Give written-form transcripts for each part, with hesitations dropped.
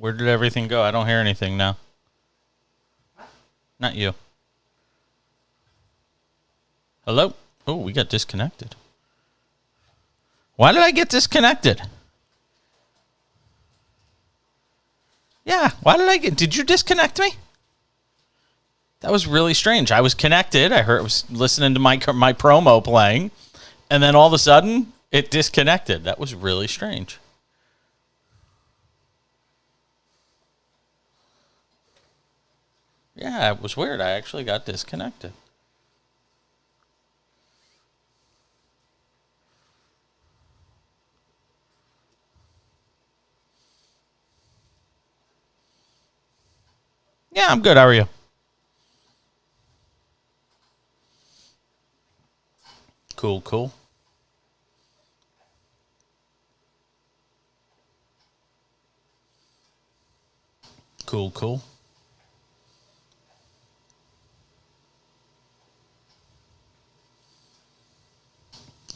Where did everything go? I don't hear anything now. Not you. Hello? Oh, we got disconnected. Why did I get disconnected? Yeah, why did I get... Did you disconnect me? That was really strange. I was connected. I was listening to my promo playing, and then all of a sudden, it disconnected. That was really strange. Yeah, it was weird. I actually got disconnected. Yeah, I'm good. How are you? Cool, cool. Cool, cool.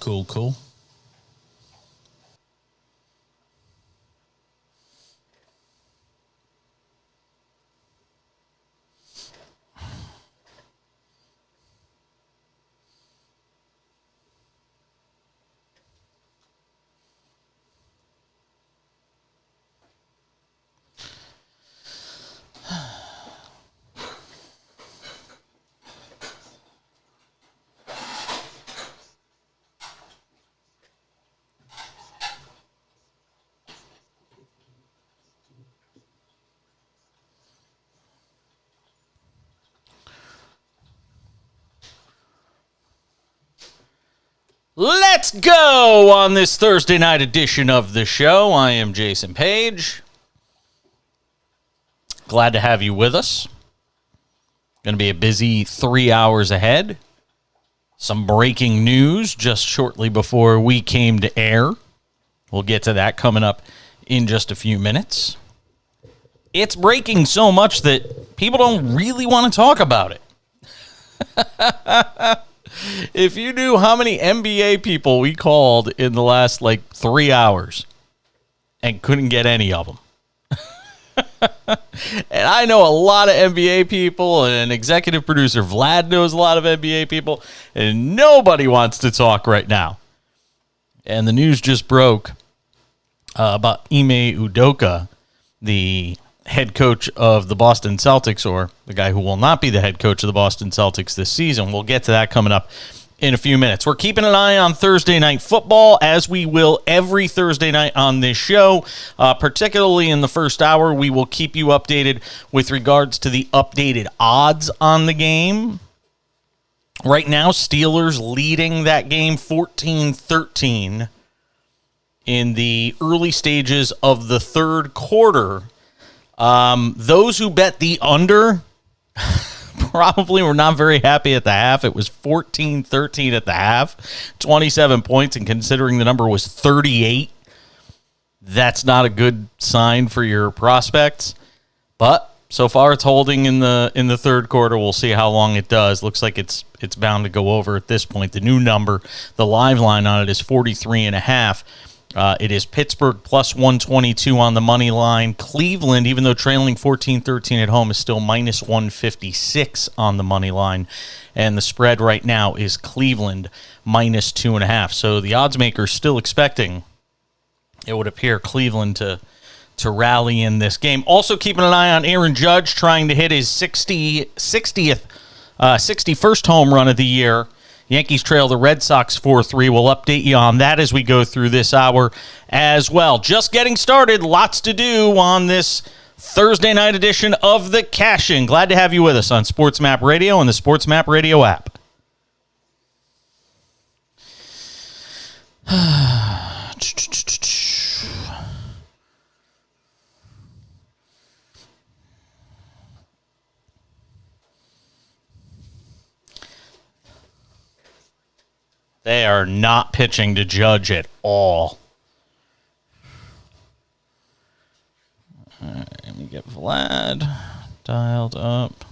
Cool, cool. Let's go on this Thursday night edition of the show. I am Jason Page. Glad to have you with us. Going to be a busy 3 hours ahead. Some breaking news just shortly before we came to air. We'll get to that coming up in just a few minutes. It's breaking so much that people don't really want to talk about it. If you knew how many NBA people we called in the last 3 hours and couldn't get any of them. And I know a lot of NBA people, and executive producer Vlad knows a lot of NBA people, and nobody wants to talk right now. And the news just broke about Ime Udoka, the head coach of the Boston Celtics, or the guy who will not be the head coach of the Boston Celtics this season. We'll get to that coming up in a few minutes. We're keeping an eye on Thursday Night Football, as we will every Thursday night on this show. Particularly in the first hour, we will keep you updated with regards to the updated odds on the game. Right now, Steelers leading that game 14-13 in the early stages of the third quarter. Those who bet the under probably were not very happy at the half. It was 14-13 at the half, 27 points, and considering the number was 38, that's not a good sign for your prospects. But so far it's holding in the third quarter. We'll see how long it does. Looks like it's bound to go over at this point. The new number, the live line on it is 43.5. It is Pittsburgh plus 122 on the money line. Cleveland, even though trailing 14-13 at home, is still minus 156 on the money line. And the spread right now is Cleveland minus 2.5. So the odds makers still expecting, it would appear, Cleveland to rally in this game. Also keeping an eye on Aaron Judge trying to hit his 61st home run of the year. Yankees trail the Red Sox 4-3. We'll update you on that as we go through this hour as well. Just getting started. Lots to do on this Thursday night edition of The Cash-In. Glad to have you with us on Sports Map Radio and the Sports Map Radio app. They are not pitching to Judge at all. All right, let me get Vlad dialed up.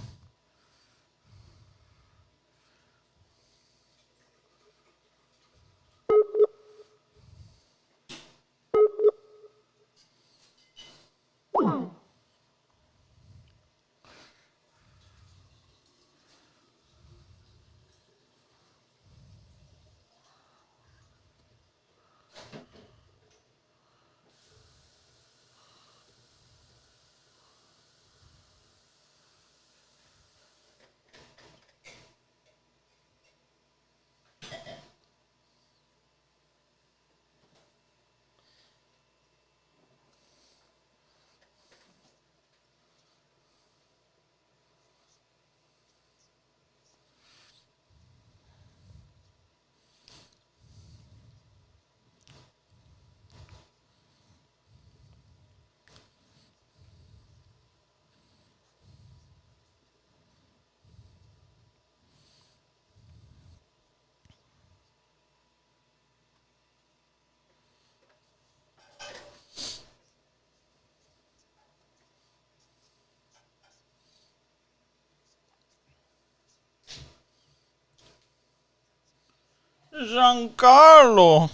Giancarlo.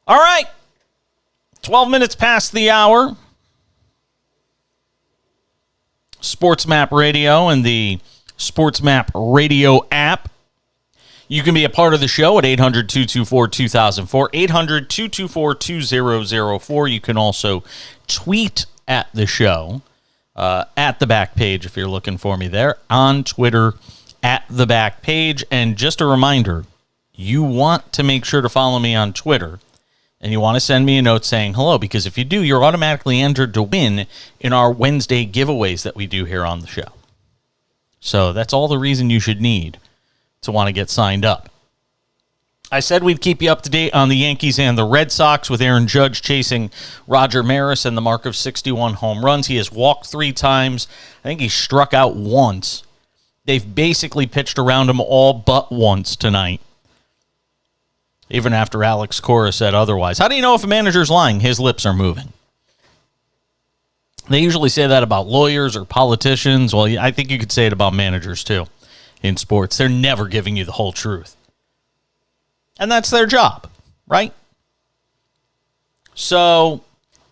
All right. 12 minutes past the hour. Sports Map Radio and the Sports Map Radio app. You can be a part of the show at 800-224-2004, 800-224-2004. You can also tweet at the show, at the back page if you're looking for me there, on Twitter, at the back page. And just a reminder, you want to make sure to follow me on Twitter. And you want to send me a note saying hello, because if you do, you're automatically entered to win in our Wednesday giveaways that we do here on the show. So that's all the reason you should need to want to get signed up. I said we'd keep you up to date on the Yankees and the Red Sox with Aaron Judge chasing Roger Maris and the mark of 61 home runs. He has walked 3 times. I think he struck out once. They've basically pitched around him all but once tonight, even after Alex Cora said otherwise. How do you know if a manager's lying? His lips are moving. They usually say that about lawyers or politicians. Well, I think you could say it about managers, too, in sports. They're never giving you the whole truth. And that's their job, right? So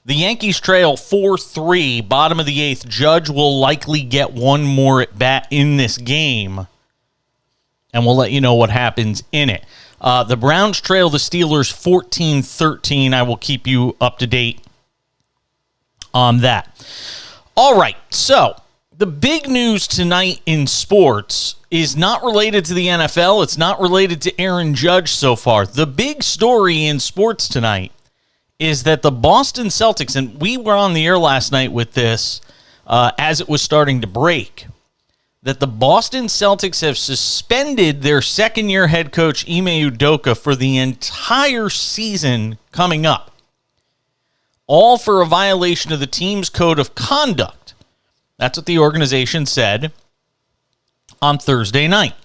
the Yankees trail 4-3, bottom of the 8th. Judge will likely get one more at bat in this game, and we'll let you know what happens in it. The Browns trail the Steelers 14-13. I will keep you up to date on that. All right, so the big news tonight in sports is not related to the NFL. It's not related to Aaron Judge so far. The big story in sports tonight is that the Boston Celtics, and we were on the air last night with this as it was starting to break, that the Boston Celtics have suspended their second-year head coach, Ime Udoka, for the entire season coming up, all for a violation of the team's code of conduct. That's what the organization said on Thursday night.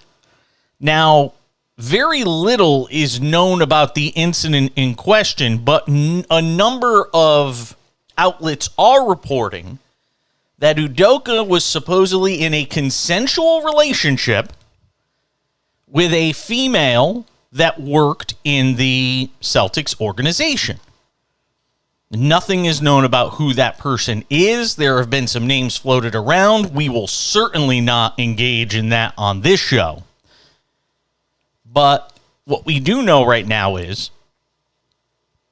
Now, very little is known about the incident in question, but a number of outlets are reporting that Udoka was supposedly in a consensual relationship with a female that worked in the Celtics organization. Nothing is known about who that person is. There have been some names floated around. We will certainly not engage in that on this show. But what we do know right now is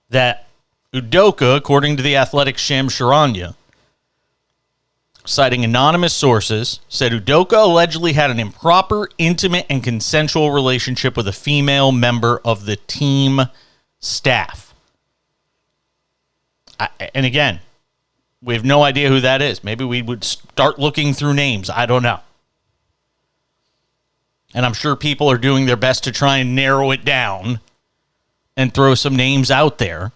that Udoka, according to the Athletic's Shams Charania, citing anonymous sources, said Udoka allegedly had an improper, intimate, and consensual relationship with a female member of the team staff. And again, we have no idea who that is. Maybe we would start looking through names. I don't know. And I'm sure people are doing their best to try and narrow it down. and throw some names out there.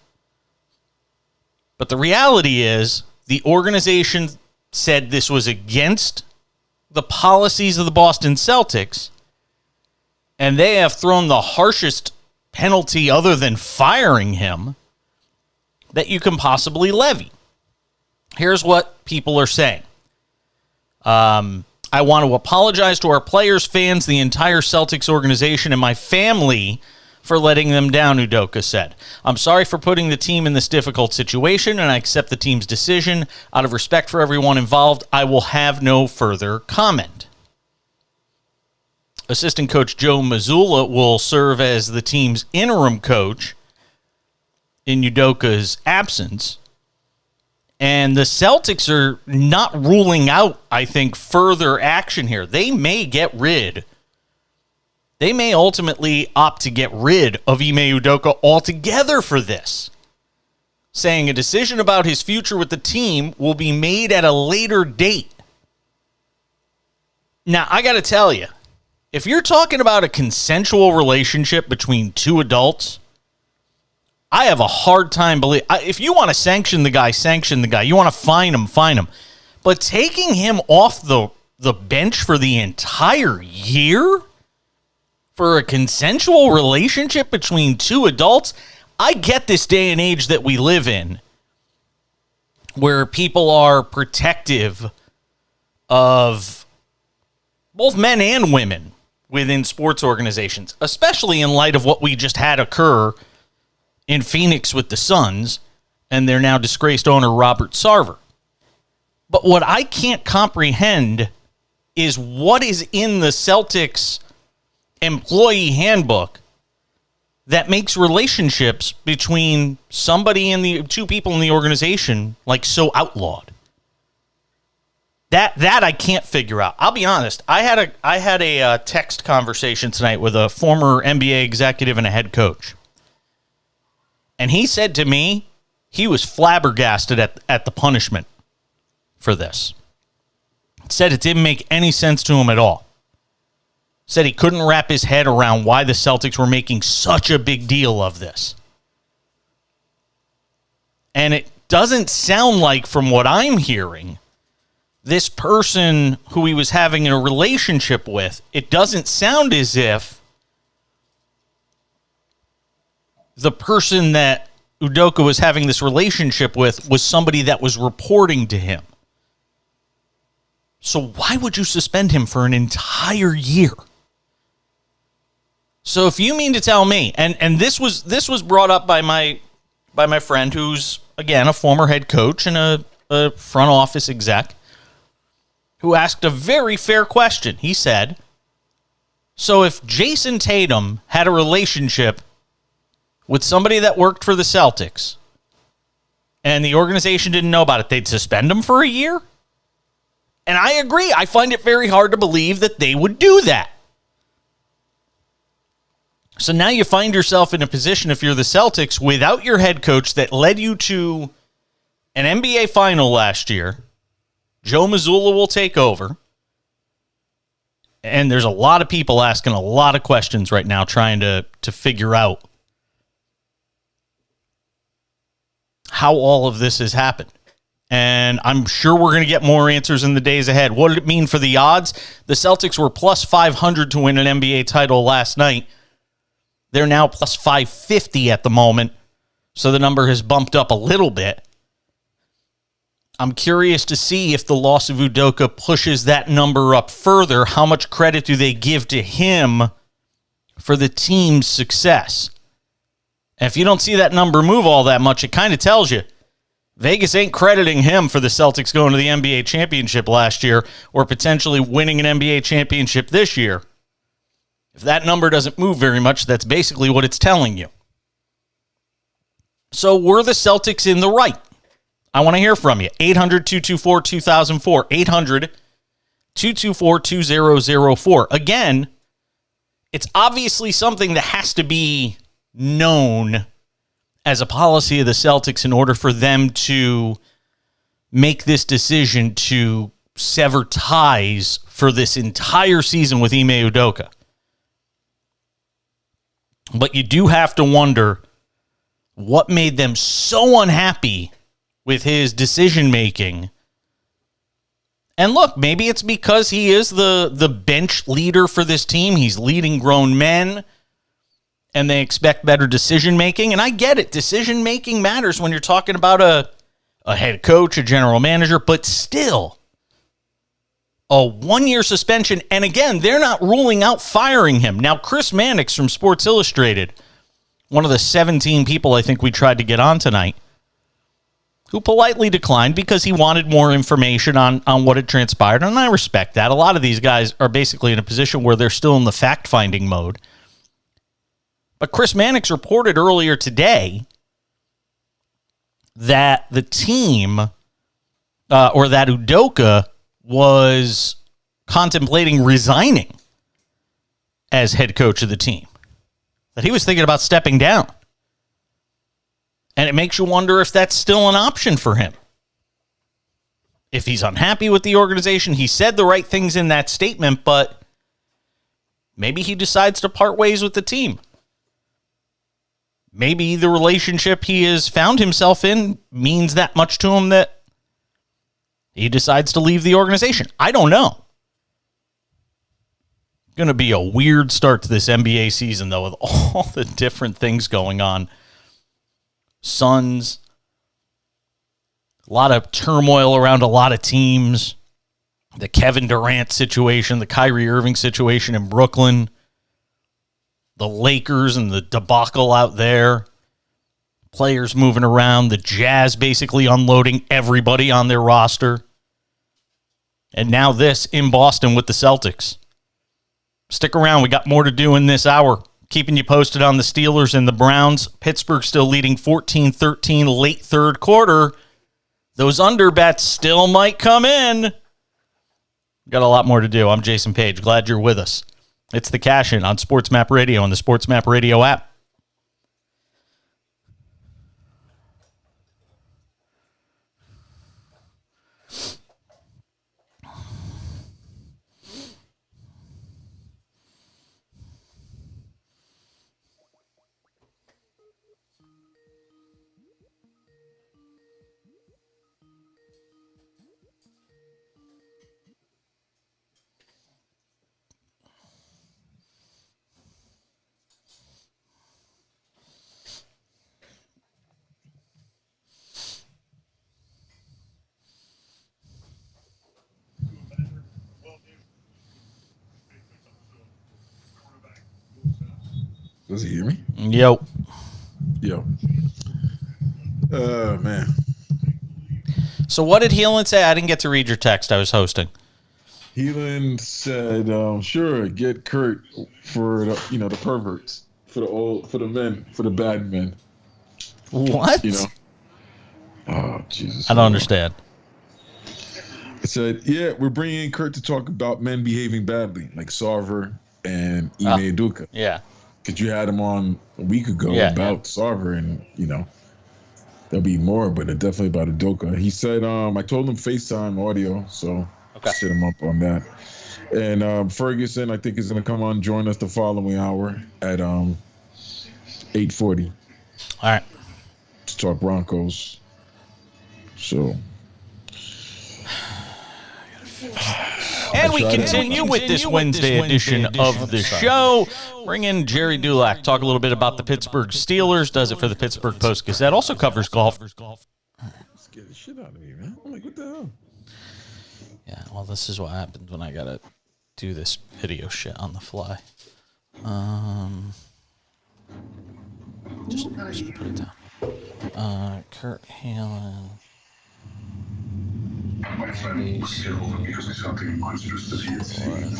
But the reality is the organization said this was against the policies of the Boston Celtics, and they have thrown the harshest penalty other than firing him that you can possibly levy. Here's what people are saying. I want to apologize to our players, fans, the entire Celtics organization, and my family for letting them down, Udoka said. I'm sorry for putting the team in this difficult situation, and I accept the team's decision. Out of respect for everyone involved, I will have no further comment. Assistant coach Joe Mazzulla will serve as the team's interim coach in Udoka's absence. And the Celtics are not ruling out, I think, further action here. They may ultimately opt to get rid of Ime Udoka altogether for this, saying a decision about his future with the team will be made at a later date. Now, I got to tell you, if you're talking about a consensual relationship between two adults, I have a hard time believing. If you want to sanction the guy, sanction the guy. You want to fine him, fine him. But taking him off the bench for the entire year for a consensual relationship between two adults, I get this day and age that we live in where people are protective of both men and women within sports organizations, especially in light of what we just had occur in Phoenix with the Suns and their now disgraced owner, Robert Sarver. But what I can't comprehend is what is in the Celtics employee handbook that makes relationships between somebody and the two people in the organization like so outlawed. That I can't figure out. I'll be honest. I had a text conversation tonight with a former NBA executive and a head coach. And he said to me he was flabbergasted at the punishment for this. Said it didn't make any sense to him at all. Said he couldn't wrap his head around why the Celtics were making such a big deal of this. And it doesn't sound like, from what I'm hearing, this person who he was having a relationship with, it doesn't sound as if the person that Udoka was having this relationship with was somebody that was reporting to him. So why would you suspend him for an entire year? So if you mean to tell me, and this was brought up by my friend who's, again, a former head coach and a front office exec, who asked a very fair question. He said, so if Jason Tatum had a relationship with somebody that worked for the Celtics and the organization didn't know about it, they'd suspend him for a year? And I agree. I find it very hard to believe that they would do that. So now you find yourself in a position, if you're the Celtics, without your head coach that led you to an NBA final last year. Joe Mazzulla will take over. And there's a lot of people asking a lot of questions right now trying to figure out how all of this has happened. And I'm sure we're going to get more answers in the days ahead. What did it mean for the odds? The Celtics were plus 500 to win an NBA title last night. They're now plus 550 at the moment. So the number has bumped up a little bit. I'm curious to see if the loss of Udoka pushes that number up further. How much credit do they give to him for the team's success? And if you don't see that number move all that much, it kind of tells you Vegas ain't crediting him for the Celtics going to the NBA championship last year or potentially winning an NBA championship this year. If that number doesn't move very much, that's basically what it's telling you. So were the Celtics in the right? I want to hear from you. 800-224-2004. 800-224-2004. Again, it's obviously something that has to be known as a policy of the Celtics in order for them to make this decision to sever ties for this entire season with Ime Udoka. But you do have to wonder what made them so unhappy with his decision-making. And look, maybe it's because he is the bench leader for this team. He's leading grown men, and they expect better decision-making. And I get it. Decision-making matters when you're talking about a head coach, a general manager, but still, a 1-year suspension. And again, they're not ruling out firing him. Now, Chris Mannix from Sports Illustrated, one of the 17 people I think we tried to get on tonight, who politely declined because he wanted more information on what had transpired. And I respect that. A lot of these guys are basically in a position where they're still in the fact-finding mode. But Chris Mannix reported earlier today that the team, or that Udoka, was contemplating resigning as head coach of the team. That he was thinking about stepping down. And it makes you wonder if that's still an option for him. If he's unhappy with the organization, he said the right things in that statement, but maybe he decides to part ways with the team. Maybe the relationship he has found himself in means that much to him that he decides to leave the organization. I don't know. Going to be a weird start to this NBA season, though, with all the different things going on. Suns, a lot of turmoil around a lot of teams. The Kevin Durant situation, the Kyrie Irving situation in Brooklyn, the Lakers and the debacle out there, players moving around, the Jazz basically unloading everybody on their roster. And now this in Boston with the Celtics. Stick around. We got more to do in this hour. Keeping you posted on the Steelers and the Browns. Pittsburgh still leading 14-13 late third quarter. Those under bets still might come in. Got a lot more to do. I'm Jason Page. Glad you're with us. It's the Cash In on Sports Map Radio and the Sports Map Radio app. Does he hear me? Yo. Man. So what did Heelan say? I didn't get to read your text. I was hosting. Heelan said, sure, get Kurt for the perverts, for the men, for the bad men. What? Oh, Jesus. I don't understand. I said, yeah, we're bringing in Kurt to talk about men behaving badly, like Sarver and Ime Udoka. Yeah. Because you had him on a week ago about Sarver, and, there'll be more, but definitely about Udoka. He said, I told him FaceTime audio, so set him up on that. And Ferguson, I think, is going to come on, join us the following hour at 8:40. All right. To talk Broncos. So... And we continue with this Wednesday edition of the show. Bring in Jerry Dulac, talk a little bit about the Pittsburgh Steelers, does it for the Pittsburgh Post-Gazette, also covers golf. Scared the shit out of me, man. I'm like, what the hell? Yeah, well, this is what happens when I got to do this video shit on the fly. Just put it down. Kurt Heelan. My friend was killed because of something monstrous that he had seen.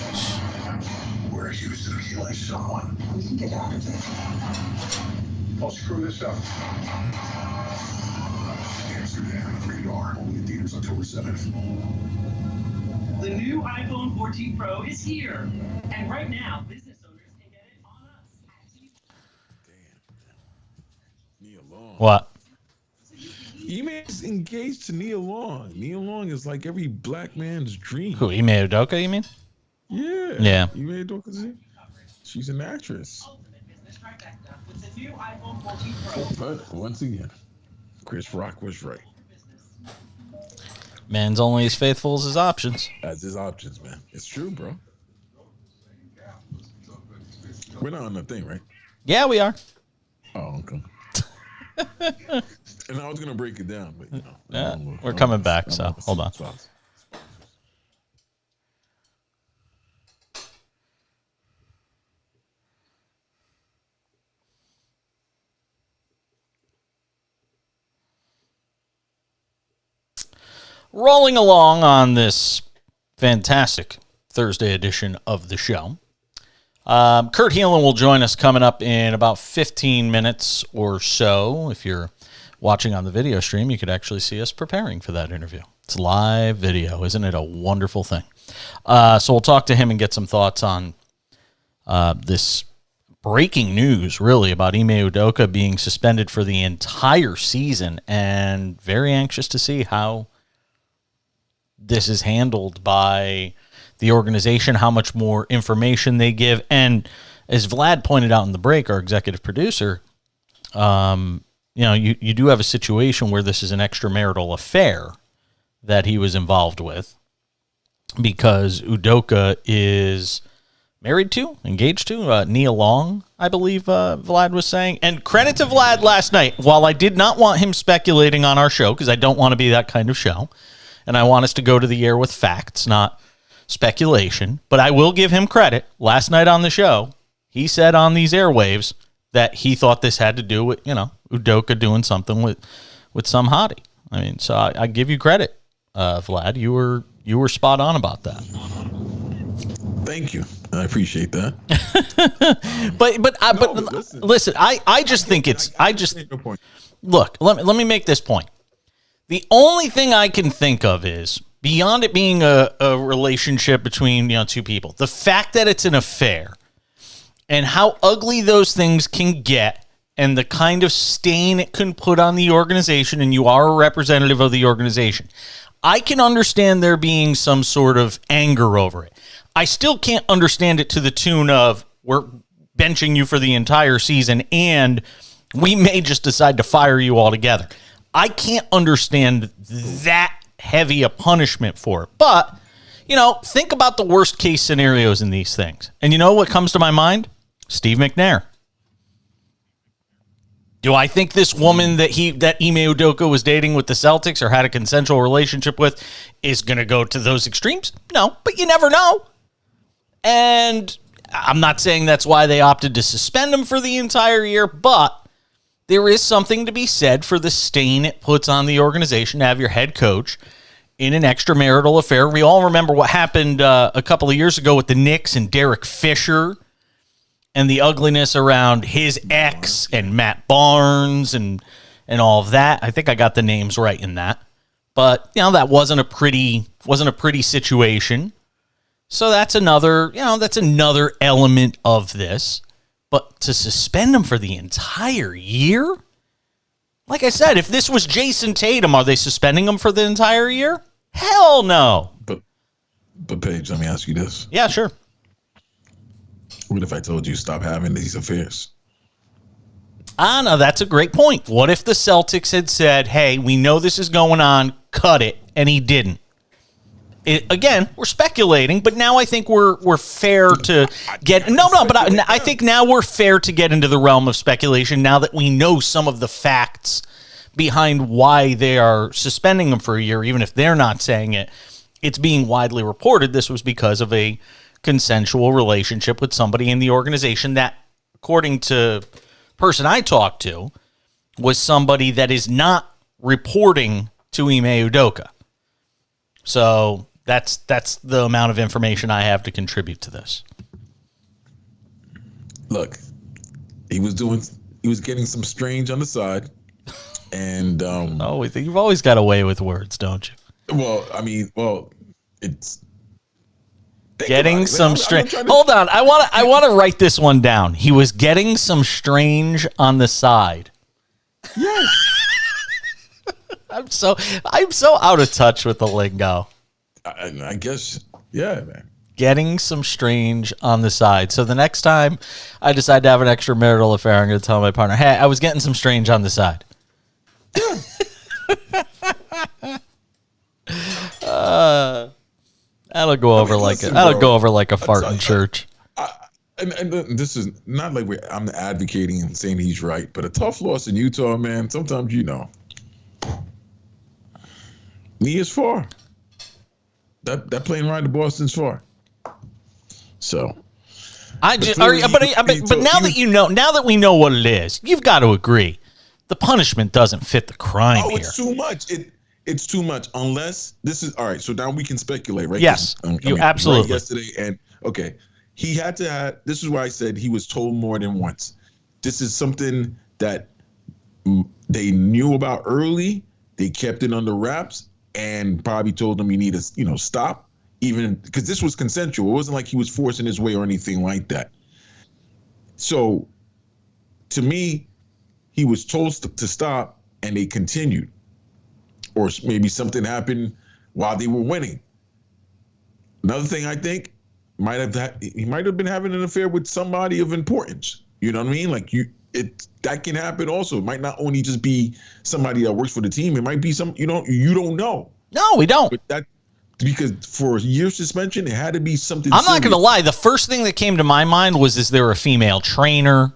We're accused of killing someone. We can get out of there. I'll screw this up. Amsterdam and Radar, only in theaters October 7th. The new iPhone 14 Pro is here. And right now, business owners can get it on us. Damn. Nia Long. What? Ime is engaged to Nia Long. Nia Long is like every black man's dream. Who, Ime Udoka, you mean? Yeah. Yeah. Ime Udoka, she's an actress. The new iPhone 14 Pro. But once again, Chris Rock was right. Man's only as faithful as his options. As his options, man. It's true, bro. We're not on the thing, right? Yeah, we are. Oh, okay. And I was gonna break it down, but you know, Yeah, we're coming back, so hold on. Rolling along on this fantastic Thursday edition of the show. Kurt Heelan will join us coming up in about 15 minutes or so. If you're watching on the video stream, you could actually see us preparing for that interview. It's live video. Isn't it a wonderful thing? So we'll talk to him and get some thoughts on this breaking news, really, about Ime Udoka being suspended for the entire season, and very anxious to see how this is handled by the organization, how much more information they give. And as Vlad pointed out in the break, our executive producer, you do have a situation where this is an extramarital affair that he was involved with, because Udoka is engaged to Nia Long, I believe Vlad was saying. And credit to Vlad last night. While I did not want him speculating on our show, because I don't want to be that kind of show, and I want us to go to the air with facts, not speculation, but I will give him credit. Last night on the show, he said on these airwaves that he thought this had to do with, Udoka doing something with some hottie. I mean, so I give you credit, Vlad. You were spot on about that. Thank you. I appreciate that. Listen, I just think look, let me make this point. The only thing I can think of is, beyond it being a relationship between two people, the fact that it's an affair and how ugly those things can get, and the kind of stain it can put on the organization, and you are a representative of the organization. I can understand there being some sort of anger over it. I still can't understand it to the tune of, we're benching you for the entire season and we may just decide to fire you altogether. I can't understand that heavy a punishment for it. But, think about the worst case scenarios in these things. And you know what comes to my mind? Steve McNair. Do I think this woman that Ime Udoka was dating with the Celtics or had a consensual relationship with is going to go to those extremes? No, but you never know. And I'm not saying that's why they opted to suspend him for the entire year, but there is something to be said for the stain it puts on the organization to have your head coach in an extramarital affair. We all remember what happened a couple of years ago with the Knicks and Derek Fisher, and the ugliness around his ex and Matt Barnes and all of that. I think I got the names right in that. But, that wasn't a pretty situation. So that's another element of this. But to suspend him for the entire year? Like I said, if this was Jason Tatum, are they suspending him for the entire year? Hell no. But Paige, let me ask you this. Yeah, sure. What if I told you stop having these affairs? No, that's a great point. What if the Celtics had said, hey, we know this is going on, cut it, and he didn't? Again, we're speculating, but now I think we're fair to get... I think now we're fair to get into the realm of speculation now that we know some of the facts behind why they are suspending him for a year, even if they're not saying it. It's being widely reported this was because of a consensual relationship with somebody in the organization that, according to person I talked to, was somebody that is not reporting to Ime Udoka. So that's the amount of information I have to contribute to this. Look, he was getting some strange on the side, and you've always got a way with words, don't you? It's getting some strange. Hold on, I want to write this one down. He was getting some strange on the side. Yes. I'm so out of touch with the lingo. I guess, yeah, man. getting some strange on the side. So the next time I decide to have an extramarital affair, I'm going to tell my partner, hey, I was getting some strange on the side. That'll go over like a fart in church. And this is not like I'm advocating and saying he's right, but a tough loss in Utah, man. Sometimes me is far. That plane ride to Boston's far. So, but now that we know what it is, you've got to agree, the punishment doesn't fit the crime here. It's too much. It's too much. Unless this is all right. So now we can speculate, right? Yes, absolutely. Right yesterday, and okay, he had to have. This is why I said he was told more than once. This is something that they knew about early. They kept it under wraps. And probably told him you need to, stop, even because this was consensual. It wasn't like he was forcing his way or anything like that. So, to me, he was told to stop, and they continued, or maybe something happened while they were winning. Another thing I think he might have been having an affair with somebody of importance. You know what I mean? Like that can happen also. It might not only just be somebody that works for the team. It might be you don't know. No, we don't. But because for a year suspension, it had to be something. I'm not going to lie. The first thing that came to my mind was, is there a female trainer?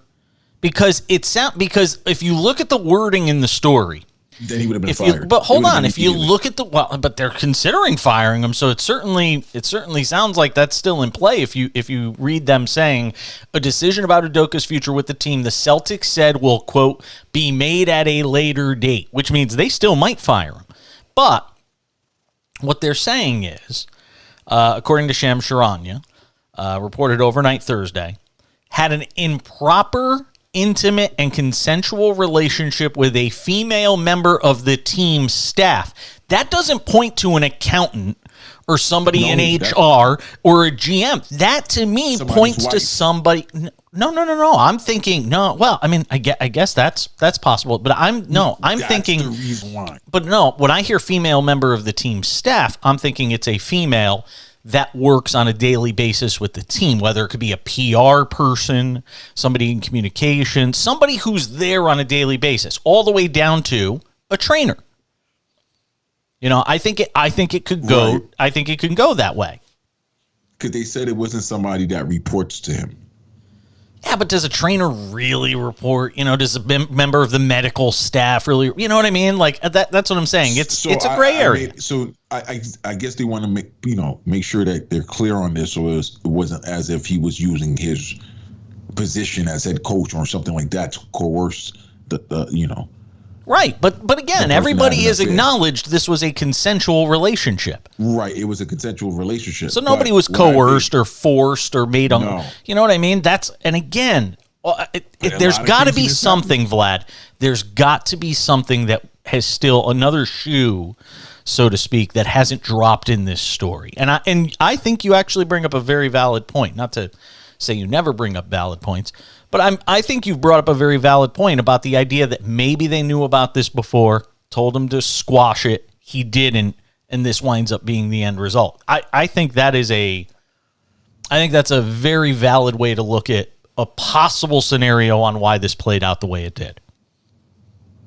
Because if you look at the wording in the story, then he would have been fired. But hold on, if you look at but they're considering firing him, so it certainly sounds like that's still in play. If you read them saying a decision about Udoka's future with the team, the Celtics said will, quote, be made at a later date, which means they still might fire him. But what they're saying is, according to Shams Charania, reported overnight Thursday, had an improper, intimate, and consensual relationship with a female member of the team staff. That doesn't point to an accountant or somebody in HR or a GM. That to me points to somebody. No. I'm thinking no. Well, I mean, I guess that's possible. But I'm thinking the reason why. But no, when I hear female member of the team staff, I'm thinking it's a female that works on a daily basis with the team, whether it could be a PR person, somebody in communication, somebody who's there on a daily basis, all the way down to a trainer. I think it could go. Right. I think it can go that way. Because they said it wasn't somebody that reports to him. Yeah, but does a trainer really report? Does a member of the medical staff really? You know what I mean? Like that's what I'm saying. It's a gray area. I guess they want to make sure that they're clear on this, so it wasn't as if he was using his position as head coach or something like that to coerce the. Right, but again, everybody has acknowledged this was a consensual relationship. Right, it was a consensual relationship. So nobody was coerced or forced or made on. No. You know what I mean? There's got to be something, Vlad. There's got to be something that has still another shoe, so to speak, that hasn't dropped in this story. And I think you actually bring up a very valid point. Not to say you never bring up valid points, but I think you've brought up a very valid point about the idea that maybe they knew about this before, told him to squash it, he didn't, and this winds up being the end result. I think that's a very valid way to look at a possible scenario on why this played out the way it did.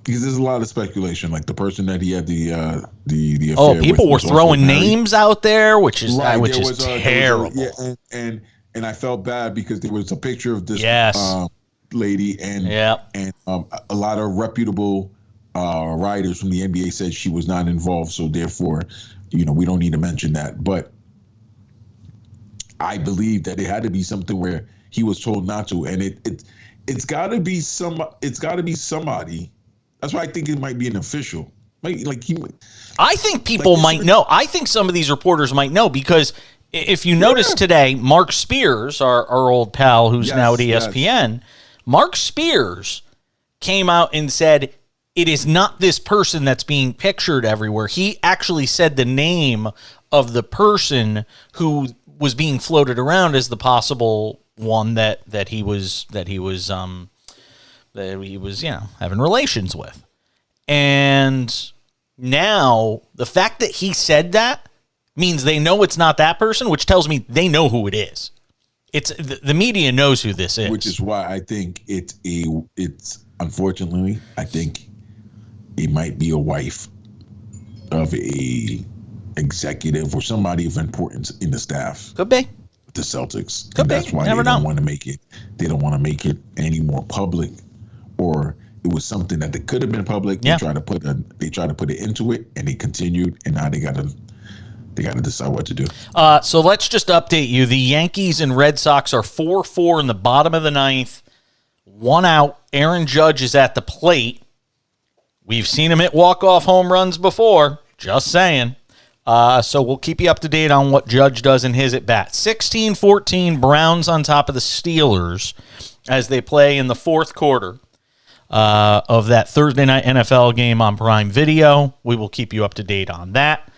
Because there's a lot of speculation, like the person that he had the affair with. People were throwing married. Names out there, which is terrible. And I felt bad because there was a picture of this lady and a lot of reputable writers from the NBA said she was not involved, so therefore, we don't need to mention that. But I believe that it had to be something where he was told not to, and it's got to be somebody. That's why I think it might be an official. I think people might know. I think some of these reporters might know because if you notice today, Mark Spears, our old pal who's now at ESPN, Mark Spears came out and said it is not this person that's being pictured everywhere. He actually said the name of the person who was being floated around as the possible one that he was having relations with. And now the fact that he said that means they know it's not that person, which tells me they know who it is. It's the media knows who this is. Which is why I think it's unfortunately, I think it might be a wife of a executive or somebody of importance in the staff. Could be. The Celtics. Could and be. That's why Never they don't know. want to make it. They don't want to make it any more public, or it was something that they could have been public. Yeah. They tried to put it into it, and they continued, and now they got to decide what to do. So let's just update you. The Yankees and Red Sox are 4-4 in the bottom of the ninth. 1 out. Aaron Judge is at the plate. We've seen him hit walk-off home runs before. Just saying. So we'll keep you up to date on what Judge does in his at-bat. 16-14, Browns on top of the Steelers as they play in the fourth quarter of that Thursday night NFL game on Prime Video. We will keep you up to date on that.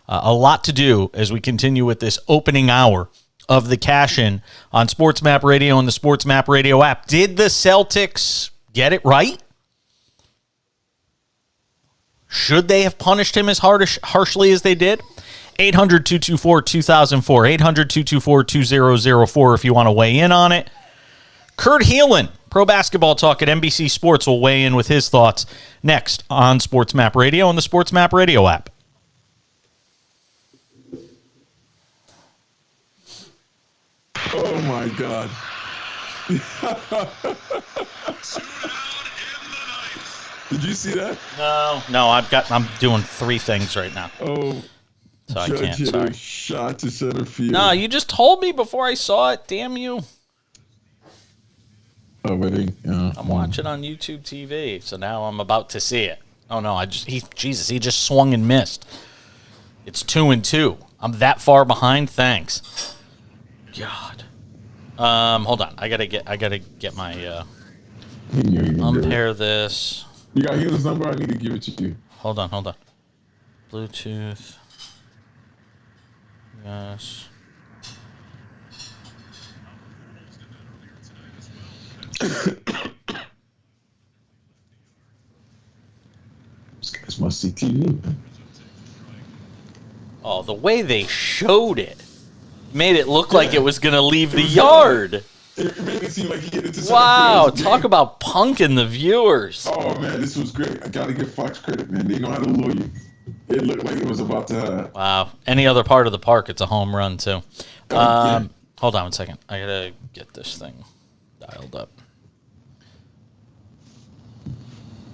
A lot to do as we continue with this opening hour of the cash-in on Sports Map Radio and the Sports Map Radio app. Did the Celtics get it right? Should they have punished him as harshly as they did? 800-224-2004, 800-224-2004 if you want to weigh in on it. Kurt Heelan, Pro Basketball Talk at NBC Sports, will weigh in with his thoughts next on Sports Map Radio and the Sports Map Radio app. Oh, my God. Did you see that? No, I'm doing 3 things right now. Oh, so I Judge can't. hit Sorry. a shot to center field. No, you just told me before I saw it. Damn you! Oh, wait. I'm watching on YouTube TV, so now I'm about to see it. Oh no, he just swung and missed. It's 2-2. I'm that far behind. Thanks. God. Hold on. I gotta get my umpire this. You got Heelan's number? I need to give it to you. Hold on. Bluetooth. Yes. This guy's must see TV, man. Oh, the way they showed it made it look like it was going to leave the yard. It made it seem like he hit it to Wow, center field. talk about punking the viewers. Oh, man, this was great. I got to give Fox credit, man. They know how to lure you. It looked like it was about to happen. Wow. Any other part of the park, it's a home run, too. Yeah. Hold on 1 second. I got to get this thing dialed up.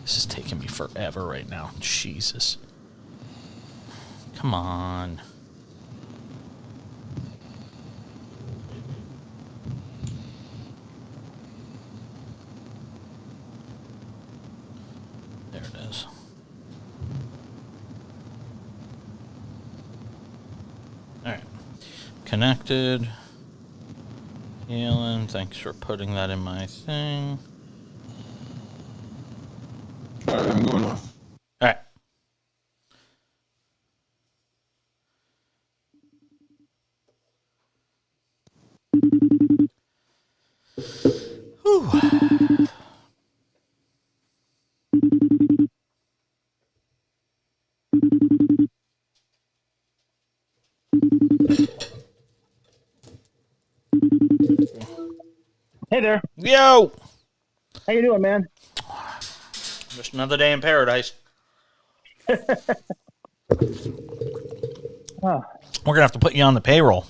This is taking me forever right now. Jesus. Come on. There it is. All right. Connected. Heelan, thanks for putting that in my thing. All right, I'm going off. All right. Whew. Hey there. Yo! How you doing, man? Just another day in paradise. Oh. We're going to have to put you on the payroll.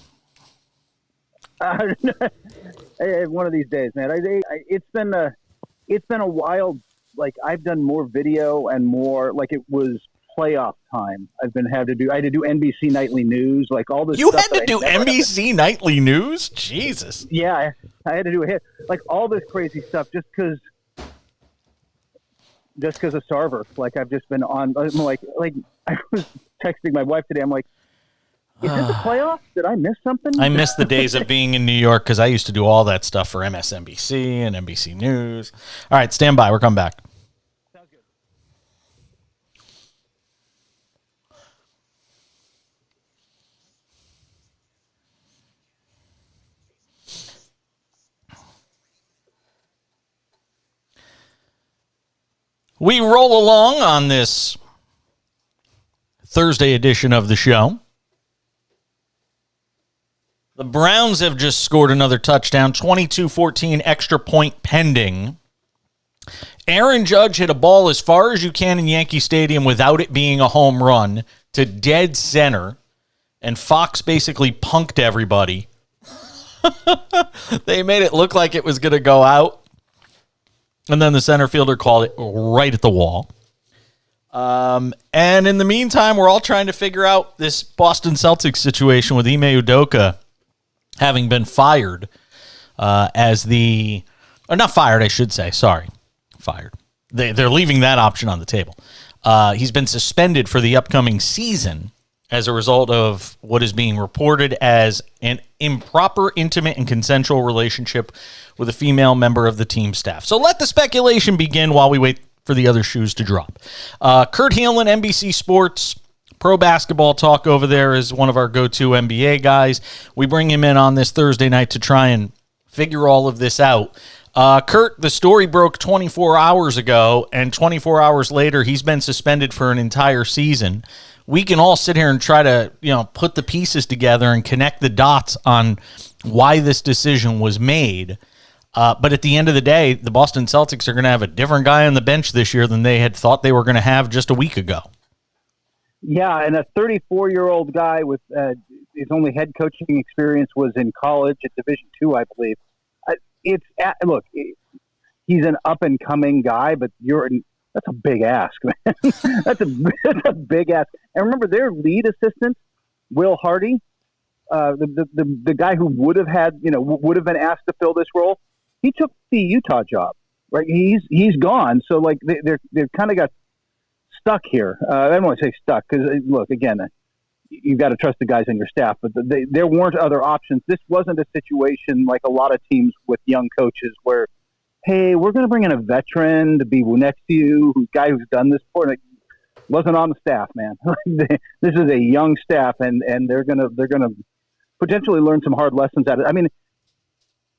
One of these days, man. It's been a while. Like, I've done more video and more, like, it was playoff time. I had to do NBC Nightly News, like all this You stuff. had to do NBC Nightly News? Jesus. Yeah, I had to do a hit. Like, all this crazy stuff just because of Sarver. Like, I've just been on, I'm like, I was texting my wife today. I'm like, is it the playoffs? Did I miss something? I miss the days of being in New York because I used to do all that stuff for MSNBC and NBC News. All right, stand by. We're coming back. Sounds good. We roll along on this Thursday edition of the show. The Browns have just scored another touchdown, 22-14 extra point pending. Aaron Judge hit a ball as far as you can in Yankee Stadium without it being a home run to dead center, and Fox basically punked everybody. They made it look like it was going to go out, and then the center fielder called it right at the wall. And in the meantime, we're all trying to figure out this Boston Celtics situation with Ime Udoka having been fired not fired, I should say. Sorry, fired. They're leaving that option on the table. He's been suspended for the upcoming season as a result of what is being reported as an improper, intimate, and consensual relationship with a female member of the team staff. So let the speculation begin while we wait for the other shoes to drop. Kurt Heelan, NBC Sports, pro basketball talk over there, is one of our go-to NBA guys. We bring him in on this Thursday night to try and figure all of this out. Kurt, the story broke 24 hours ago, and 24 hours later, he's been suspended for an entire season. We can all sit here and try to, put the pieces together and connect the dots on why this decision was made. But at the end of the day, the Boston Celtics are going to have a different guy on the bench this year than they had thought they were going to have just a week ago. Yeah, and a 34-year-old guy with his only head coaching experience was in college at Division II, I believe. Look, he's an up-and-coming guy, but that's a big ask, man. that's a big ask. And remember, their lead assistant, Will Hardy, the guy who would have been asked to fill this role, he took the Utah job, right? He's gone. So like they've kind of got stuck here. I don't want to say stuck because look, again, you've got to trust the guys on your staff, but there weren't other options. This wasn't a situation like a lot of teams with young coaches where, hey, we're going to bring in a veteran to be next to you, a guy who's done this before. Like, wasn't on the staff, man. This is a young staff, and they're gonna potentially learn some hard lessons at it. I mean,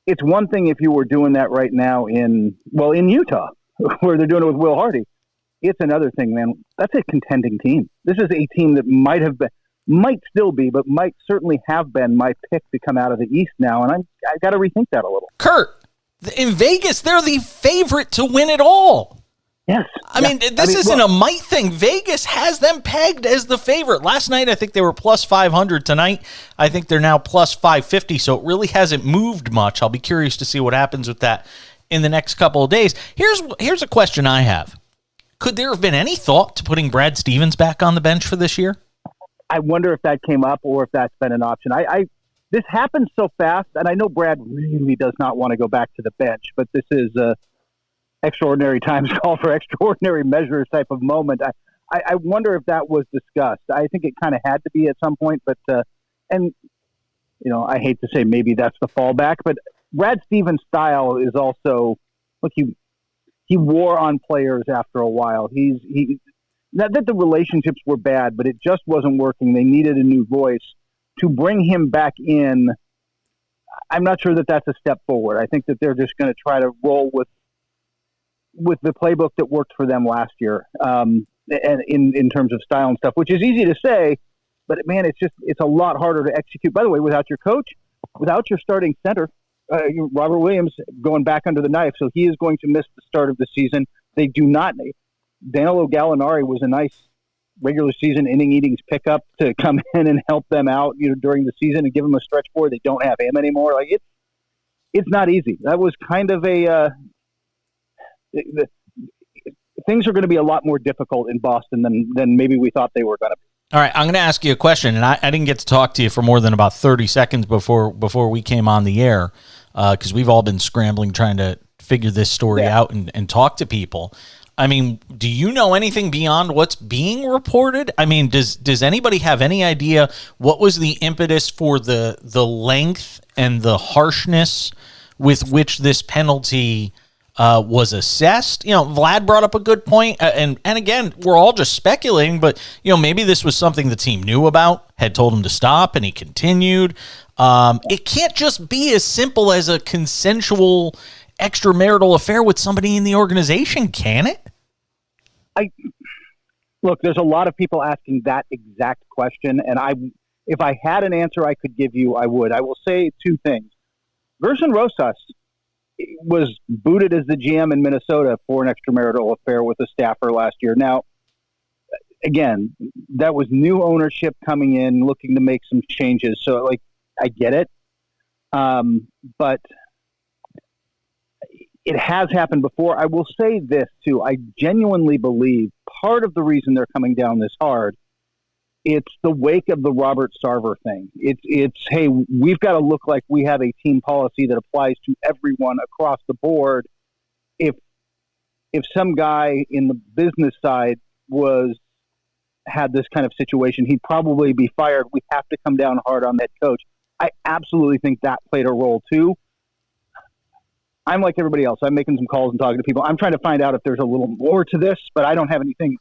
it's one thing if you were doing that right now in Utah, where they're doing it with Will Hardy. It's another thing, man. That's a contending team. This is a team that might still be, but might certainly have been my pick to come out of the East now, and I got to rethink that a little. Kurt, in Vegas, they're the favorite to win it all. Yes. I mean, this isn't a might thing. Vegas has them pegged as the favorite. Last night, I think they were plus 500. Tonight, I think they're now plus 550, so it really hasn't moved much. I'll be curious to see what happens with that in the next couple of days. Here's a question I have. Could there have been any thought to putting Brad Stevens back on the bench for this year? I wonder if that came up or if that's been an option. This happened so fast, and I know Brad really does not want to go back to the bench, but this is extraordinary times call for extraordinary measures type of moment. I wonder if that was discussed. I think it kind of had to be at some point, but I hate to say maybe that's the fallback, but Brad Stevens' style is also, look, he wore on players after a while. He not that the relationships were bad, but it just wasn't working. They needed a new voice. To bring him back in, I'm not sure that that's a step forward. I think that they're just going to try to roll with the playbook that worked for them last year, and in terms of style and stuff, which is easy to say, but man, it's a lot harder to execute. By the way, without your coach, without your starting center, Robert Williams going back under the knife, so he is going to miss the start of the season. They do not. Danilo Gallinari was a nice regular season inning eatings pickup to come in and help them out, during the season and give them a stretch forward. They don't have him anymore. Like it's not easy. That was kind of things are going to be a lot more difficult in Boston than maybe we thought they were going to be. All right, I'm going to ask you a question, and I didn't get to talk to you for more than about 30 seconds before we came on the air because we've all been scrambling trying to figure this story out and talk to people. I mean, do you know anything beyond what's being reported? I mean, does anybody have any idea what was the impetus for the length and the harshness with which this penalty was assessed? Vlad brought up a good point, and again, we're all just speculating, but maybe this was something the team knew about, had told him to stop, and he continued. It can't just be as simple as a consensual extramarital affair with somebody in the organization, can it? Look, there's a lot of people asking that exact question, and if I had an answer I could give you, I would. I will say two things. Gerson Rosas was booted as the GM in Minnesota for an extramarital affair with a staffer last year. Now, again, that was new ownership coming in, looking to make some changes. So, like, I get it. But it has happened before. I will say this, too. I genuinely believe part of the reason they're coming down this hard, it's the wake of the Robert Sarver thing. It's hey, we've got to look like we have a team policy that applies to everyone across the board. If some guy in the business side had this kind of situation, he'd probably be fired. We have to come down hard on that coach. I absolutely think that played a role too. I'm like everybody else. I'm making some calls and talking to people. I'm trying to find out if there's a little more to this, but I don't have anything.